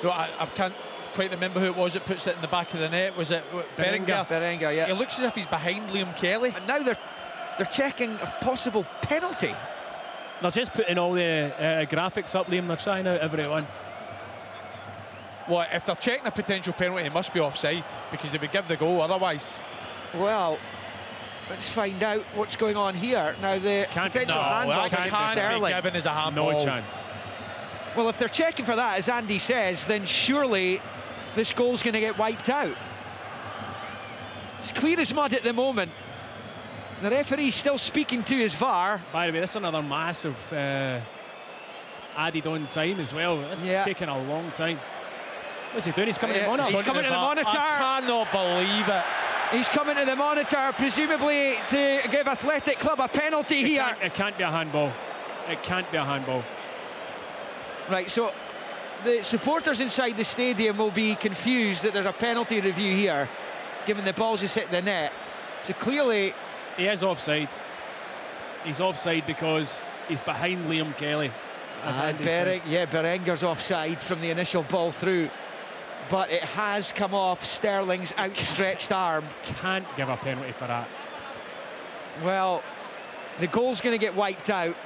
you know, I can't quite remember who it was that puts it in the back of the net. Was it Berenguer? Berenguer, yeah. It looks as if he's behind Liam Kelly. And now they're checking a possible penalty. They're just putting all the graphics up, Liam. They're trying out everyone. Well, if they're checking a potential penalty, it must be offside, because they would give the goal otherwise. Well, let's find out what's going on here. Now the potential handball can't be given as a handball. No chance. Well, if they're checking for that, as Andy says, then surely this goal's going to get wiped out. It's clear as mud at the moment. The referee's still speaking to his VAR. By the way, this is another massive added on time as well. This is taking a long time. What's he doing? He's coming to the monitor. He's coming to the monitor. I cannot believe it. He's coming to the monitor, presumably to give Athletic Club a penalty here. It can't be a handball. It can't be a handball. Right, so the supporters inside the stadium will be confused that there's a penalty review here, given the ball's just hit the net. So clearly... He is offside. He's offside because he's behind Liam Kelly. Berenguer's offside from the initial ball through. But it has come off Sterling's outstretched arm. Can't give a penalty for that. Well, the goal's going to get wiped out,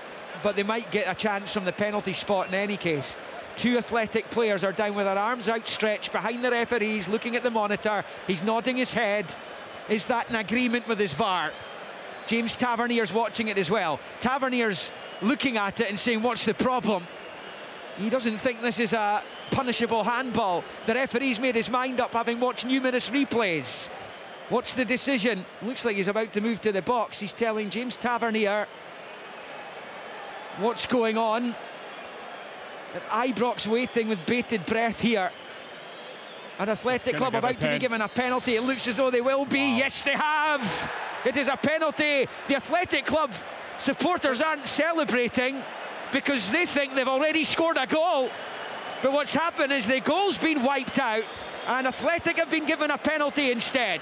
but they might get a chance from the penalty spot in any case. Two Athletic players are down with their arms outstretched behind the referees, looking at the monitor. He's nodding his head. Is that an agreement with his VAR? James Tavernier's watching it as well. Tavernier's looking at it and saying, what's the problem? He doesn't think this is a punishable handball. The referee's made his mind up, having watched numerous replays. What's the decision? Looks like he's about to move to the box. He's telling James Tavernier what's going on. And Ibrox waiting with bated breath here. An Athletic Club about to be given a penalty. It looks as though they will be. Wow. Yes, they have. It is a penalty. The Athletic Club supporters aren't celebrating because they think they've already scored a goal. But what's happened is the goal's been wiped out and Athletic have been given a penalty instead.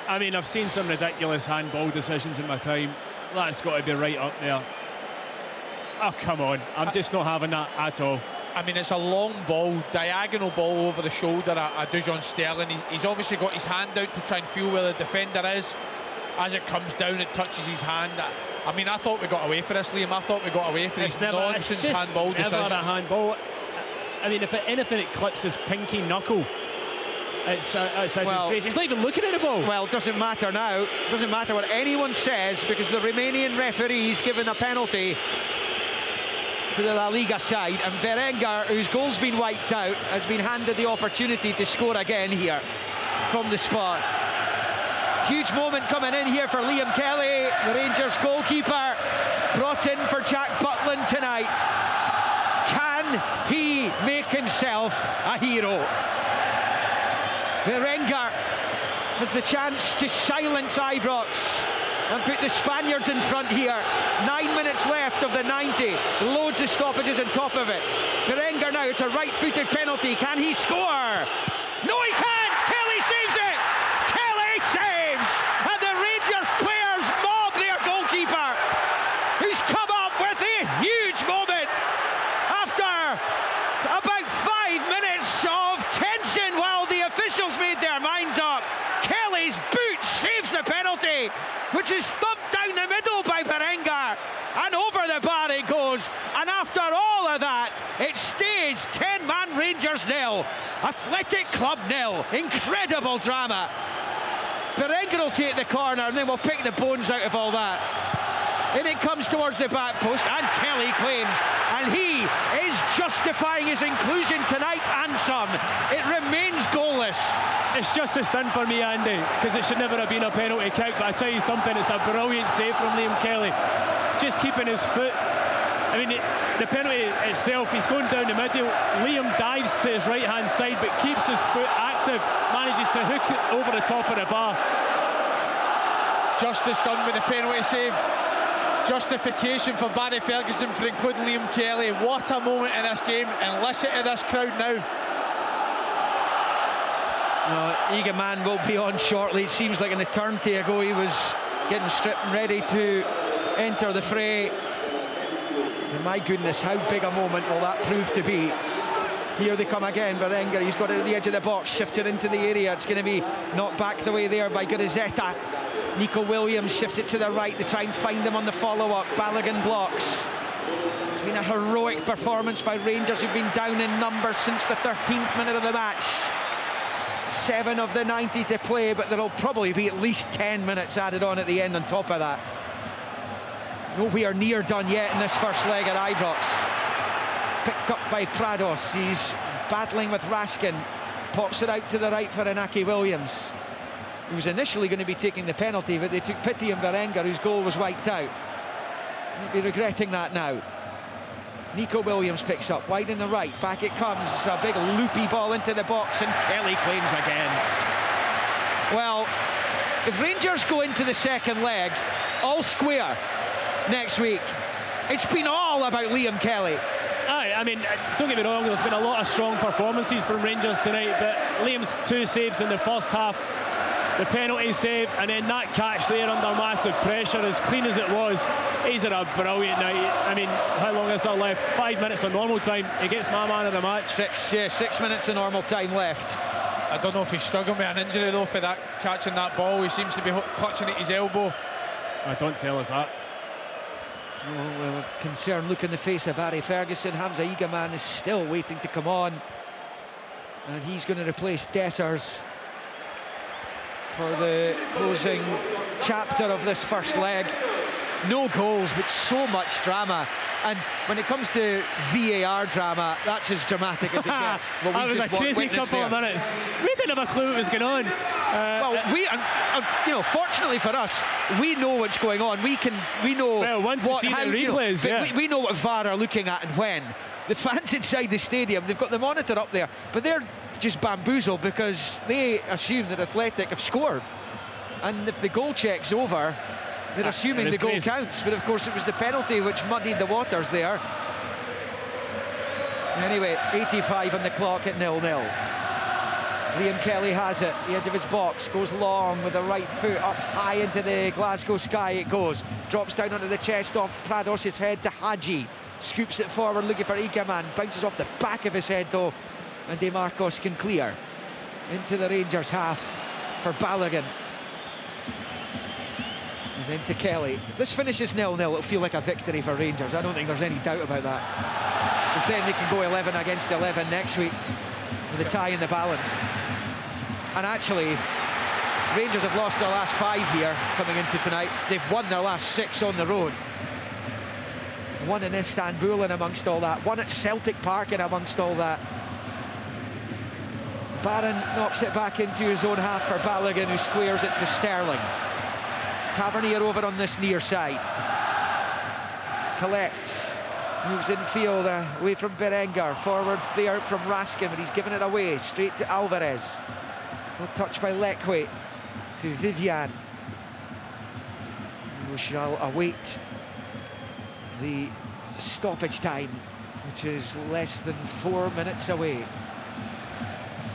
I mean, I've seen some ridiculous handball decisions in my time. That's got to be right up there. Oh, come on. I'm just not having that at all. I mean, it's a long ball, diagonal ball over the shoulder at Dujon Sterling. He's obviously got his hand out to try and feel where the defender is. As it comes down, it touches his hand. I mean, I thought we got away for this, Liam. I thought we got away for these nonsense handball decisions. It's never a handball. I mean, if anything, it clips his pinky knuckle. It's a disgrace. He's not even looking at the ball. Well, it doesn't matter now. It doesn't matter what anyone says because the Romanian referee's given a penalty to the La Liga side, and Berenguer, whose goal's been wiped out, has been handed the opportunity to score again here from the spot. Huge moment coming in here for Liam Kelly, the Rangers goalkeeper, brought in for Jack Butland tonight. Can he make himself a hero? Berenguer has the chance to silence Ibrox and put the Spaniards in front here. 9 minutes left of the 90. Loads of stoppages on top of it. Berenguer now, it's a right-footed penalty. Can he score? No, he can't! Kelly saves it! Kelly saves! And the Rangers players mob their goalkeeper, who's come up with a huge moment after about 5 minutes of the bar it goes, and after all of that, it stays 10-man Rangers 0, Athletic Club 0. Incredible drama. Berenguer will take the corner, and then we'll pick the bones out of all that. In it comes towards the back post, and Kelly claims, and he is justifying his inclusion tonight and some. It remains goalless. It's just a stunt for me, Andy, because it should never have been a penalty kick, but I tell you something, it's a brilliant save from Liam Kelly. Just keeping his foot. I mean, the penalty itself, he's going down the middle. Liam dives to his right-hand side, but keeps his foot active, manages to hook it over the top of the bar. Justice done with the penalty save. Justification for Barry Ferguson for including Liam Kelly. What a moment in this game, and listen to this crowd now. Egan will be on shortly. It seems like in a turn to ago he was getting stripped and ready to enter the fray. And my goodness, how big a moment will that prove to be. Here they come again, Berenguer, he's got it at the edge of the box, shifted into the area. It's going to be knocked back the way there by Gurizeta. Nico Williams shifts it to the right to try and find him on the follow-up. Balogun blocks. It's been a heroic performance by Rangers, who've been down in numbers since the 13th minute of the match. 7 of the 90 to play, but there'll probably be at least 10 minutes added on at the end on top of that. Nowhere near done yet in this first leg at Ibrox. Picked up by Prados. He's battling with Raskin. Pops it out to the right for Inaki Williams, who was initially going to be taking the penalty, but they took pity on Berenguer, whose goal was wiped out. He'll be regretting that now. Nico Williams picks up wide in the right. Back it comes. It's a big loopy ball into the box, and Kelly claims again. Well, if Rangers go into the second leg all square next week, it's been all about Liam Kelly. Aye, I mean, don't get me wrong, there's been a lot of strong performances from Rangers tonight, but Liam's 2 saves in the first half, the penalty save, and then that catch there under massive pressure, as clean as it was. He's had a brilliant night. I mean, how long is there left? 5 minutes of normal time. He gets my man of the match. 6 minutes of normal time left. I don't know if he's struggling with an injury though for that catching that ball. He seems to be clutching at his elbow. Don't tell us that. Oh, well, a concerned look in the face of Barry Ferguson. Hamza Egaman is still waiting to come on, and he's going to replace Dessers for the closing chapter of this first leg. No goals, but so much drama. And when it comes to VAR drama, that's as dramatic as it gets. That was a crazy couple of minutes. We didn't have a clue what was going on. Fortunately for us, we know what's going on. We know. Well, once we see the replays, we know what VAR are looking at and when. The fans inside the stadium, they've got the monitor up there, but they're just bamboozled because they assume that Athletic have scored, and if the goal check's over, they're assuming the goal counts. But of course it was the penalty which muddied the waters there. Anyway, 85 on the clock at 0-0. Liam Kelly has it, the edge of his box, goes long with the right foot, up high into the Glasgow sky it goes, drops down onto the chest off Prados' head to Hadji, scoops it forward looking for Egaman, bounces off the back of his head though, and De Marcos can clear into the Rangers half for Balogun. And then to Kelly. If this finishes 0-0, it'll feel like a victory for Rangers. I don't think there's any doubt about that, because then they can go 11 against 11 next week with a tie in the balance. And actually, Rangers have lost their last 5 here coming into tonight. They've won their last 6 on the road. One in Istanbul and amongst all that, one at Celtic Park and amongst all that. Barron knocks it back into his own half for Balogun, who squares it to Sterling. Tavernier over on this near side. Collects, moves infield away from Berenguer, forwards there from Raskin, but he's given it away straight to Alvarez. Well touched by Lekwe to Vivian. We shall await the stoppage time, which is less than 4 minutes away.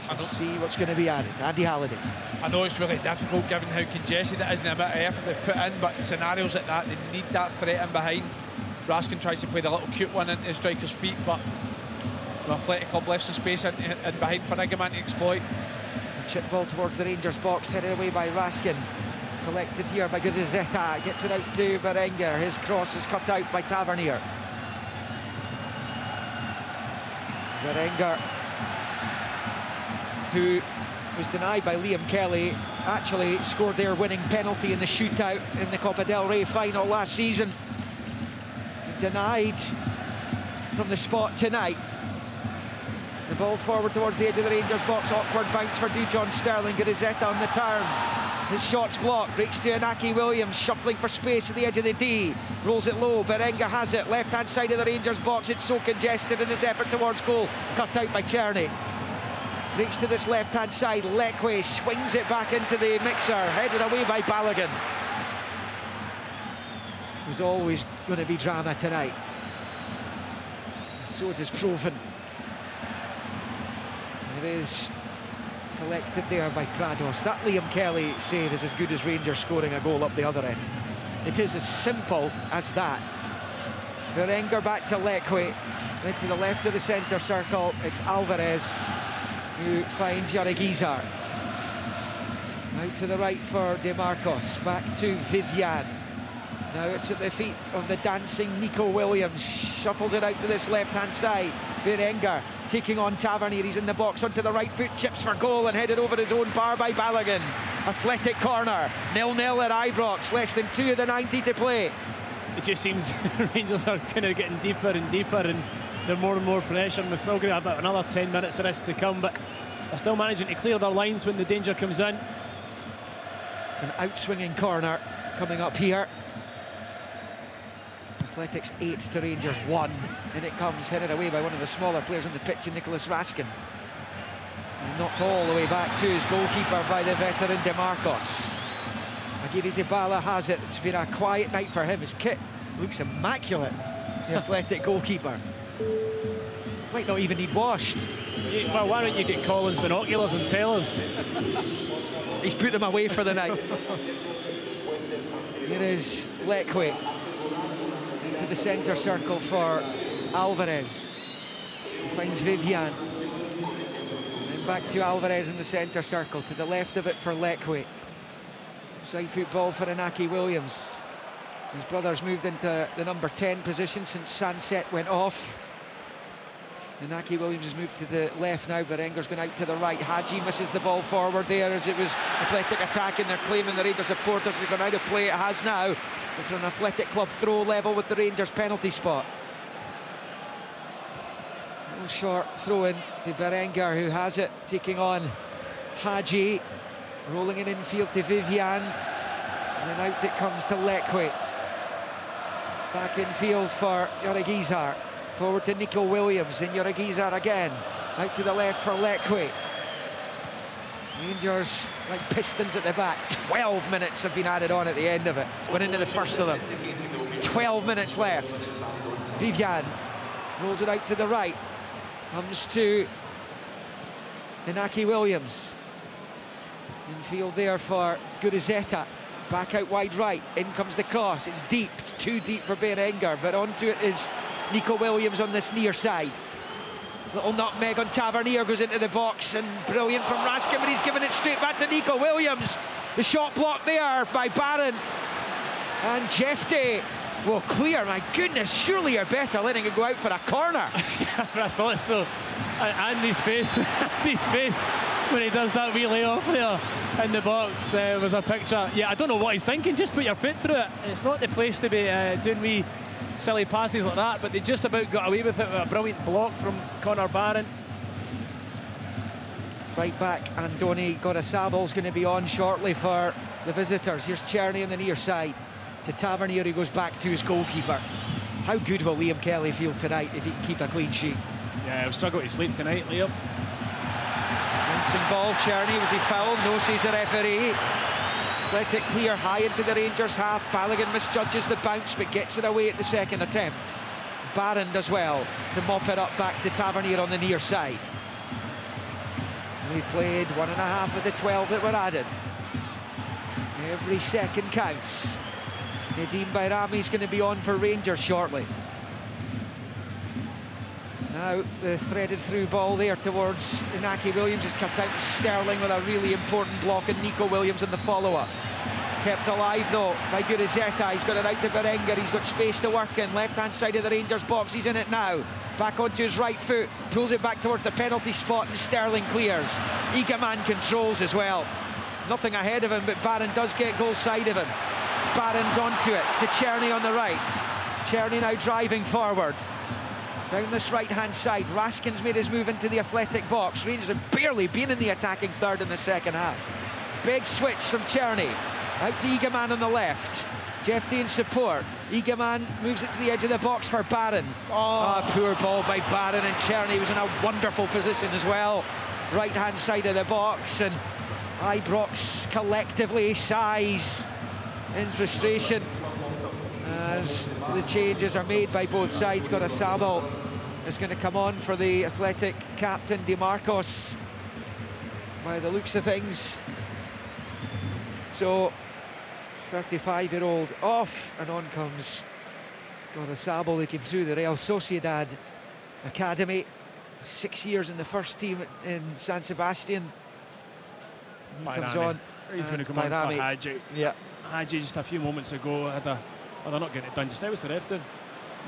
We'll see what's going to be added. Andy Halliday. I know it's really difficult given how congested it is and the amount of effort they've put in, but scenarios like that, they need that threat in behind. Raskin tries to play the little cute one into the striker's feet, but the Athletic Club left some space in behind for Egaman to exploit. Chip ball towards the Rangers box, headed away by Raskin. Collected here by Gurizeta, gets it out to Berenguer. His cross is cut out by Tavernier. Berenguer, who was denied by Liam Kelly, actually scored their winning penalty in the shootout in the Copa del Rey final last season. Denied from the spot tonight. The ball forward towards the edge of the Rangers box, awkward bounce for Dujon Sterling. Gurizeta on the turn. His shot's blocked, breaks to Inaki Williams, shuffling for space at the edge of the D. Rolls it low, Berenguer has it, left-hand side of the Rangers box. It's so congested in his effort towards goal. Cut out by Czerny. Breaks to this left-hand side, Lekwe swings it back into the mixer, headed away by Balogun. There's always going to be drama tonight. So it is proven. It is collected there by Prados. That Liam Kelly save is as good as Rangers scoring a goal up the other end. It is as simple as that. Berenguer back to Lekwe, then to the left of the centre circle. It's Alvarez who finds Yaragizar. Out to the right for De Marcos, back to Vivian. Now it's at the feet of the dancing Nico Williams. Shuffles it out to this left-hand side. Berenguer taking on Tavernier. He's in the box onto the right foot, chips for goal and headed over his own bar by Balogun. Athletic corner, 0-0 at Ibrox. Less than 2 of the 90 to play. It just seems Rangers are kind of getting deeper and deeper, and they're more and more pressure. And we're still going to have about another 10 minutes of this to come, but they're still managing to clear their lines when the danger comes in. It's an outswinging corner coming up here. Athletics 8 to Rangers 1, and it comes headed away by one of the smaller players on the pitch, Nicholas Raskin. And knocked all the way back to his goalkeeper by the veteran De Marcos. Aguirre Zabala has it. It's been a quiet night for him. His kit looks immaculate, the Athletic goalkeeper. Might not even need washed. Well, why don't you get Collins binoculars and tell us? He's put them away for the night. Here is Lekwe to the centre circle for Alvarez. He finds Vivian. And then back to Alvarez in the centre circle, to the left of it for Lekwe. Side foot ball for Inaki Williams. His brother's moved into the number 10 position since Sunset went off. Inaki Williams has moved to the left now. Berenguer's gone out to the right. Hadji misses the ball forward there as it was Athletic attacking. They're claiming the Rangers supporters have gone out of play. It has now. It's an Athletic Club throw level with the Rangers penalty spot. A little short throw in to Berenguer, who has it, taking on Hadji. Rolling it infield to Vivian. And then out it comes to Lekwe. Back infield for Yaragizar. Forward to Nico Williams, then Yaragizar again. Out to the left for Lekwe. Rangers like pistons at the back. 12 minutes have been added on at the end of it. Went into the first of them. 12 minutes left. Vivian rolls it out to the right. Comes to Inaki Williams. Infield there for Gurizeta. Back out wide right. In comes the cross. It's deep. It's too deep for Berenguer, but onto it is Nico Williams on this near side. Little nutmeg on Tavernier, goes into the box, and brilliant from Raskin, but he's given it straight back to Nico Williams. The shot blocked there by Barron. And Jefte will clear. My goodness, surely you're better letting it go out for a corner. I thought so. Andy's face, Andy's face when he does that wee layoff there in the box was a picture. Yeah, I don't know what he's thinking. Just put your foot through it. It's not the place to be doing wee silly passes like that, but they just about got away with it with a brilliant block from Conor Barron. Right back, Andoni Gorasabal's going to be on shortly for the visitors. Here's Czerny on the near side to Tavernier, who goes back to his goalkeeper. How good will Liam Kelly feel tonight if he can keep a clean sheet? Yeah, he'll struggle to sleep tonight, Liam. Bouncing ball, Czerny, was he fouled? No, says the referee. Let it clear high into the Rangers half. Balogun misjudges the bounce but gets it away at the second attempt. Barron does well to mop it up back to Tavernier on the near side. We played 1.5 of the 12 that were added. Every second counts. Nadeem Bayrami's going to be on for Rangers shortly. Now the threaded through ball there towards Inaki Williams is cut out. Sterling with a really important block, and Nico Williams in the follow-up. Kept alive though by Gurizeta. He's got it out to Berenguer. He's got space to work in. Left-hand side of the Rangers box. He's in it now. Back onto his right foot. Pulls it back towards the penalty spot and Sterling clears. Egaman controls as well. Nothing ahead of him, but Barron does get goal side of him. Barron's onto it to Czerny on the right. Czerny now driving forward. Down this right-hand side. Raskin's made his move into the Athletic box. Rangers have barely been in the attacking third in the second half. Big switch from Czerny. Out to Egaman on the left. Jeff Dean support. Egaman moves it to the edge of the box for Barron. Oh, poor ball by Barron, and Czerny was in a wonderful position as well. Right-hand side of the box, and Ibrox collectively sighs in frustration as the changes are made by both sides. Gorazabal is going to come on for the Athletic captain, DeMarcos, by the looks of things. So 35-year-old off, and on comes Gorazabal. He came through the Real Sociedad academy, 6 years in the first team in San Sebastian. He comes on. He's going to come on for Hadji. Yeah. Hadji just a few moments ago had a... Well, they're not getting it done just now. What's the ref doing?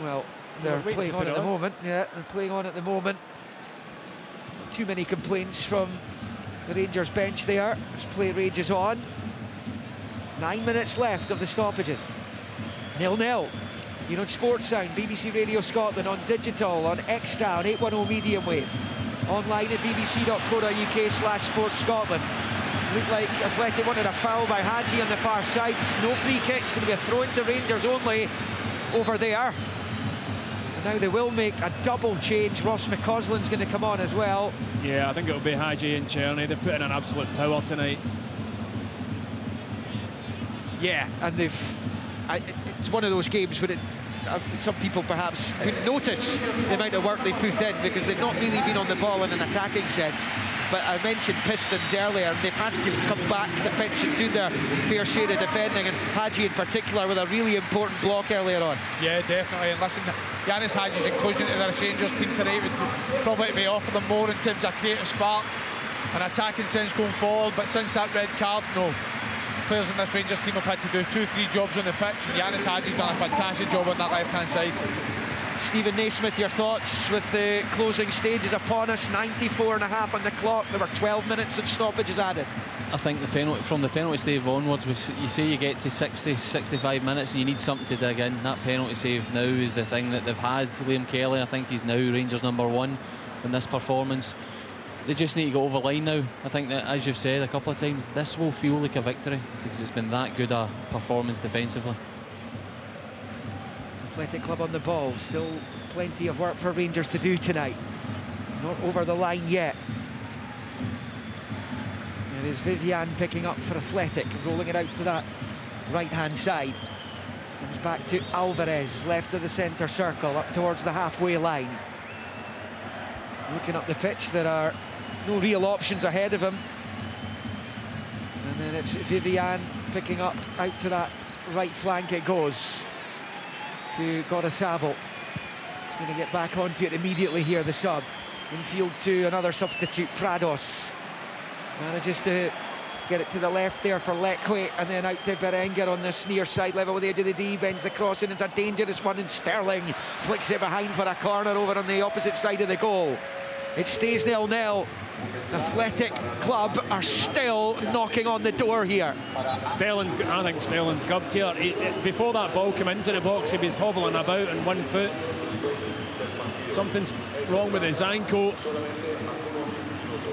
Well, they're playing on at the moment. Yeah, they're playing on at the moment. Too many complaints from the Rangers bench there as play rages on. 9 minutes left of the stoppages. 0-0. You're on Sports Sound, BBC Radio Scotland, on digital, on Extra, on 810 medium wave. Online at bbc.co.uk/Sports Scotland. Looked like Athletic wanted a foul by Hadji on the far side. No free kicks, going to be a throw-in to Rangers only over there. And now they will make a double change. Ross McCausland's going to come on as well. Yeah, I think it'll be Hadji and Czerny. They've put in an absolute tower tonight. Yeah, and it's one of those games where some people perhaps wouldn't notice the amount of work they put in because they've not really been on the ball in an attacking sense. But I mentioned Pistons earlier, and they've had to come back to the pitch and do their fair share of defending, and Hadji in particular with a really important block earlier on. Yeah, definitely. And listen, Yanis Hadji's inclusion into the Rangers team tonight would probably be offer them more in terms of creative spark and attacking sense going forward. But since that red card, no. Players in this Rangers team have had to do 2-3 jobs on the pitch, and Yanis Hadji's done a fantastic job on that left-hand side. Stephen Naismith, your thoughts with the closing stages upon us? 94.5 on the clock. There were 12 minutes of stoppages added. I think from the penalty save onwards, you say you get to 60, 65 minutes and you need something to dig in. That penalty save now is the thing that they've had. Liam Kelly, I think he's now Rangers #1 in this performance. They just need to go over the line now. I think that, as you've said a couple of times, this will feel like a victory because it's been that good a performance defensively. Athletic Club on the ball. Still plenty of work for Rangers to do tonight. Not over the line yet. It is Vivian picking up for Athletic, rolling it out to that right-hand side. Comes back to Alvarez, left of the centre circle, up towards the halfway line. Looking up the pitch, there are no real options ahead of him. And then it's Vivian picking up out to that right flank it goes. To Gorazabal. He's going to get back onto it immediately here, the sub. Infield to another substitute, Prados. Manages to get it to the left there for Lecque, and then out to Berenguer on this near side, level with the edge of the D, bends the cross in. It's a dangerous one, and Sterling flicks it behind for a corner over on the opposite side of the goal. It stays 0-0. Athletic Club are still knocking on the door here. I think Sterling's gubbed here. Before that ball came into the box, he was hobbling about on 1 foot. Something's wrong with his ankle. I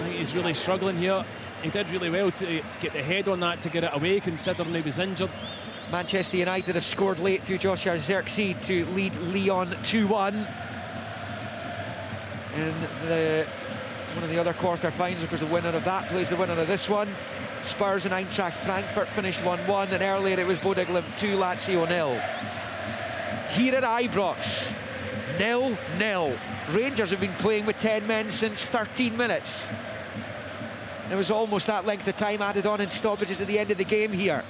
think he's really struggling here. He did really well to get the head on that to get it away, considering he was injured. Manchester United have scored late through Joshua Zirkzee to lead Lyon 2-1. In one of the other quarter-finals, because the winner of that plays the winner of this one. Spurs and Eintracht Frankfurt finished 1-1, and earlier it was Bodø Glimt 2, Lazio 0. Here at Ibrox, 0-0. Rangers have been playing with 10 men since 13 minutes. There was almost that length of time added on in stoppages at the end of the game here,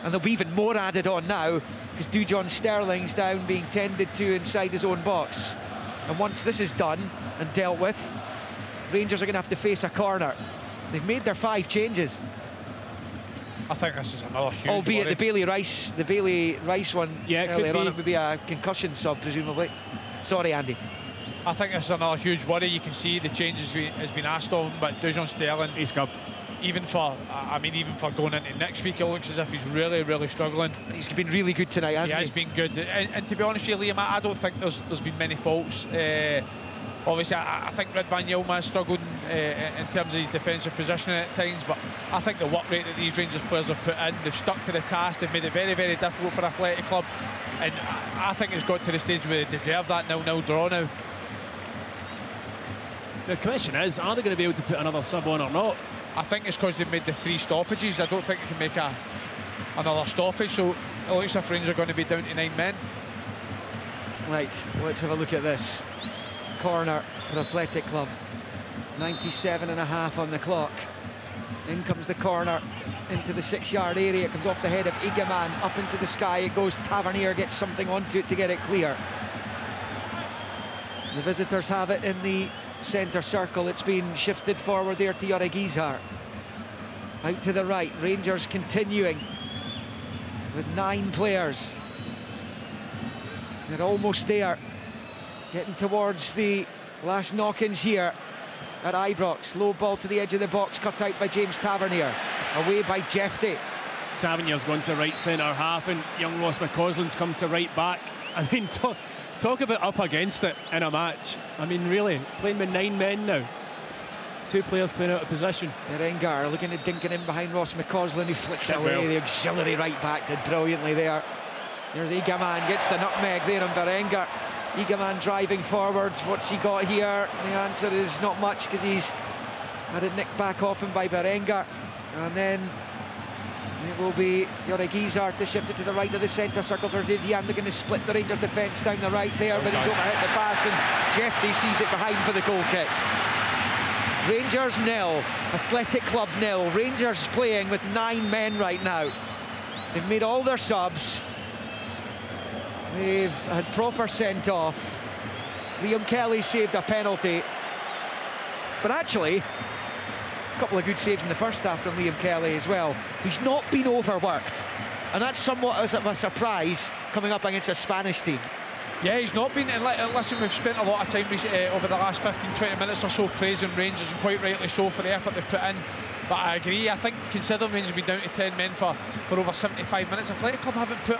and there'll be even more added on now because Dujon Sterling's down, being tended to inside his own box. And once this is done and dealt with, Rangers are going to have to face a corner. They've made their 5 changes. I think this is another huge albeit worry. the Bailey Rice one earlier on, it would be a concussion sub presumably. Sorry, Andy. I think this is another huge worry. You can see the changes has been asked of him, but Dujon Sterling, He's got even for going into next week, it looks as if he's really struggling. He's been really good tonight, hasn't he? He has been good, and to be honest with you, Liam, I don't think there's been many faults. Obviously, I think Ridvan Yilmaz has struggled in terms of his defensive positioning at times, but I think the work rate that these Rangers players have put in, they've stuck to the task, they've made it very difficult for Athletic Club, and I think it's got to the stage where they deserve that 0-0 draw now. The question is, are they going to be able to put another sub on or not? I think it's because they've made the 3 stoppages. I don't think they can make another stoppage, so it looks as if Rangers are going to be down to 9 men. Right, let's have a look at this. Corner for Athletic Club. 97.5 on the clock. In comes the corner into the 6-yard area. It comes off the head of Igaman, up into the sky it goes. Tavernier gets something onto it to get it clear. The visitors have it in the centre circle. It's been shifted forward there to Yoregizar. Out to the right, Rangers continuing with 9 players. They're almost there, getting towards the last knock-ins here at Ibrox. Low ball to the edge of the box, cut out by James Tavernier, away by Jeffrey. Tavernier's gone to right centre half and young Ross McCausland's come to right back. I mean, talk about up against it in a match. I mean, really, playing with 9 men now. 2 players playing out of position. Berengar looking at dinking in behind Ross McCausland, who flicks away. Well, the auxiliary right back did brilliantly there. There's Igaman, gets the nutmeg there on Berengar. Igaman driving forwards. What's he got here? The answer is not much, because he's had it nicked back off him by Berengar. And then it will be Yoregizar to shift it to the right of the centre circle for Vivian. They're going to split the Rangers defence down the right there, but he's overhit the pass and Jeffrey sees it behind for the goal kick. Rangers 0, Athletic Club 0. Rangers playing with 9 men right now. They've made all their subs. They've had proper sent-off. Liam Kelly saved a penalty. But actually, a couple of good saves in the first half from Liam Kelly as well. He's not been overworked. And that's somewhat of a surprise coming up against a Spanish team. Yeah, he's not been. And listen, we've spent a lot of time over the last 15-20 minutes or so praising Rangers, and quite rightly so, for the effort they've put in. But I agree, I think considering Rangers have been down to 10 men for over 75 minutes, Athletic Club haven't put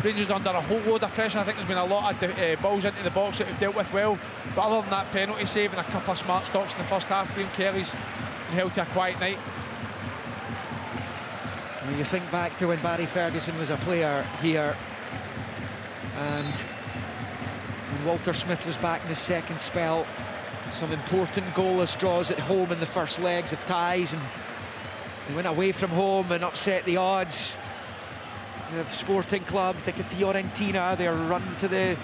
Rangers under a whole load of pressure. I think there's been a lot of balls into the box that have dealt with well. But other than that penalty save and a couple of smart stops in the first half, Liam Kelly's been held to a quiet night. When you think back to when Barry Ferguson was a player here, and when Walter Smith was back in his second spell, some important goalless draws at home in the first legs of ties, and they went away from home and upset the odds. The Sporting Club, think of Fiorentina, their run to the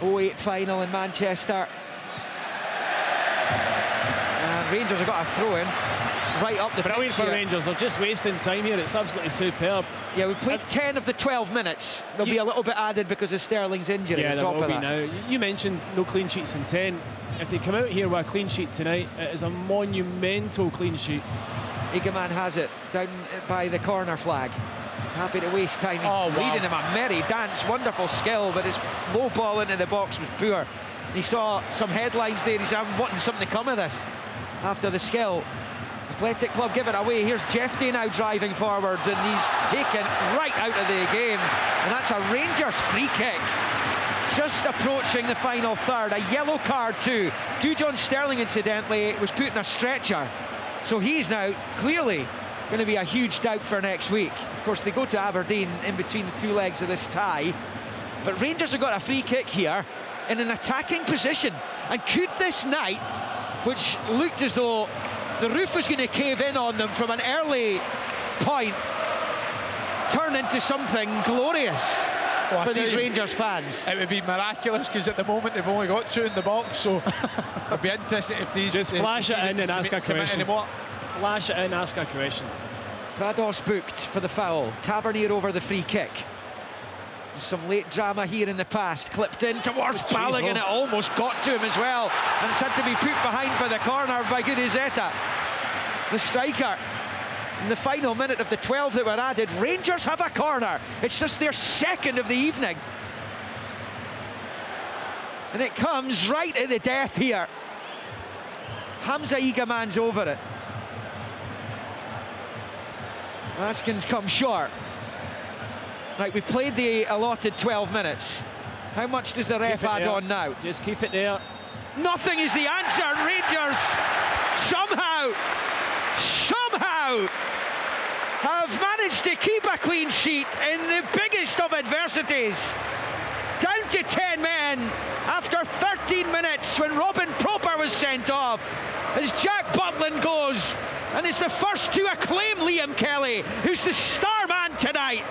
08 final in Manchester. And Rangers have got a throw-in right up the pitch. Brilliant for Rangers, they're just wasting time here. It's absolutely superb. Yeah, we played 10 of the 12 minutes. There'll be a little bit added because of Sterling's injury. Yeah, on there top will of be that. now. You mentioned no clean sheets in 10. If they come out here with a clean sheet tonight, it is a monumental clean sheet. Igaman has it down by the corner flag. He's happy to waste time. He's leading him a merry dance. Wonderful skill, but his low ball into the box was poor. He saw some headlines there. He's wanting something to come of this after the skill. Athletic Club give it away. Here's Jeffrey now driving forward, and he's taken right out of the game. And that's a Rangers free kick. Just approaching the final third. A yellow card too. Dujon Sterling, incidentally, was put in a stretcher. So he's now clearly going to be a huge doubt for next week. Of course, they go to Aberdeen in between the 2 legs of this tie. But Rangers have got a free kick here in an attacking position. And could this night, which looked as though the roof was going to cave in on them from an early point, turn into something glorious for these Rangers fans? It would be miraculous, because at the moment they've only got 2 in the box, so it'd be interesting if these... Just flash it in and ask a question. Anymore. Flash it in, ask a question. Prados booked for the foul. Tavernier over the free kick. Some late drama here in the past. Clipped in towards Balling, and it almost got to him as well. And it's had to be put behind by the corner by Gudizeta, the striker. In the final minute of the 12 that were added, Rangers have a corner. It's just their second of the evening. And it comes right at the death here. Hamza Egaman's over it. Askin's come short. Right, we've played the allotted 12 minutes. How much does the ref add on now? Just keep it there. Nothing is the answer. Rangers somehow have managed to keep a clean sheet in the biggest of adversities. Down to 10 men after 13 minutes when Robin Proper was sent off, as Jack Butland goes and is the first to acclaim Liam Kelly, who's the star man tonight.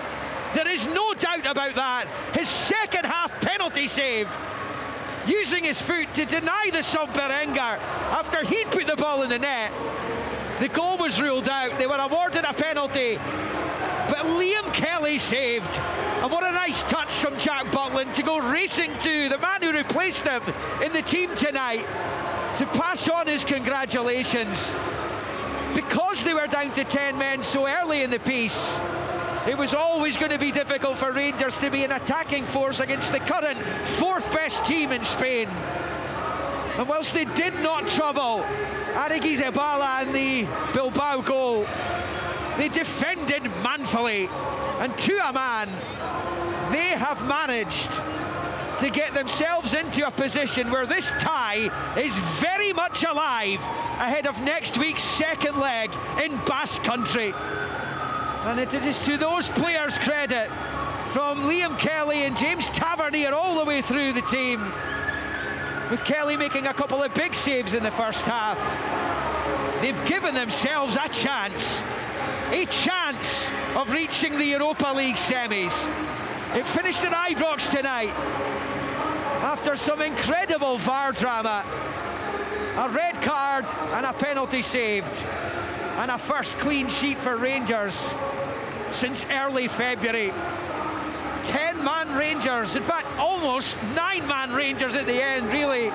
There is no doubt about that. His second half penalty save, using his foot to deny the sub Berenguer after he'd put the ball in the net. The goal was ruled out. They were awarded a penalty, but Liam Kelly saved. And what a nice touch from Jack Butland to go racing to the man who replaced him in the team tonight to pass on his congratulations. Because they were down to 10 men so early in the piece, it was always going to be difficult for Rangers to be an attacking force against the current fourth best team in Spain. And whilst they did not trouble Arigui Zabala and the Bilbao goal, they defended manfully, and to a man, they have managed to get themselves into a position where this tie is very much alive ahead of next week's second leg in Basque Country. And it is to those players' credit, from Liam Kelly and James Tavernier all the way through the team, with Kelly making a couple of big saves in the first half. They've given themselves a chance of reaching the Europa League semis. It finished at Ibrox tonight after some incredible VAR drama. A red card and a penalty saved, and a first clean sheet for Rangers since early February. 10-man Rangers, in fact almost 9-man Rangers at the end, really.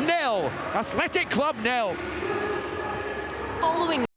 0, Athletic Club 0. Following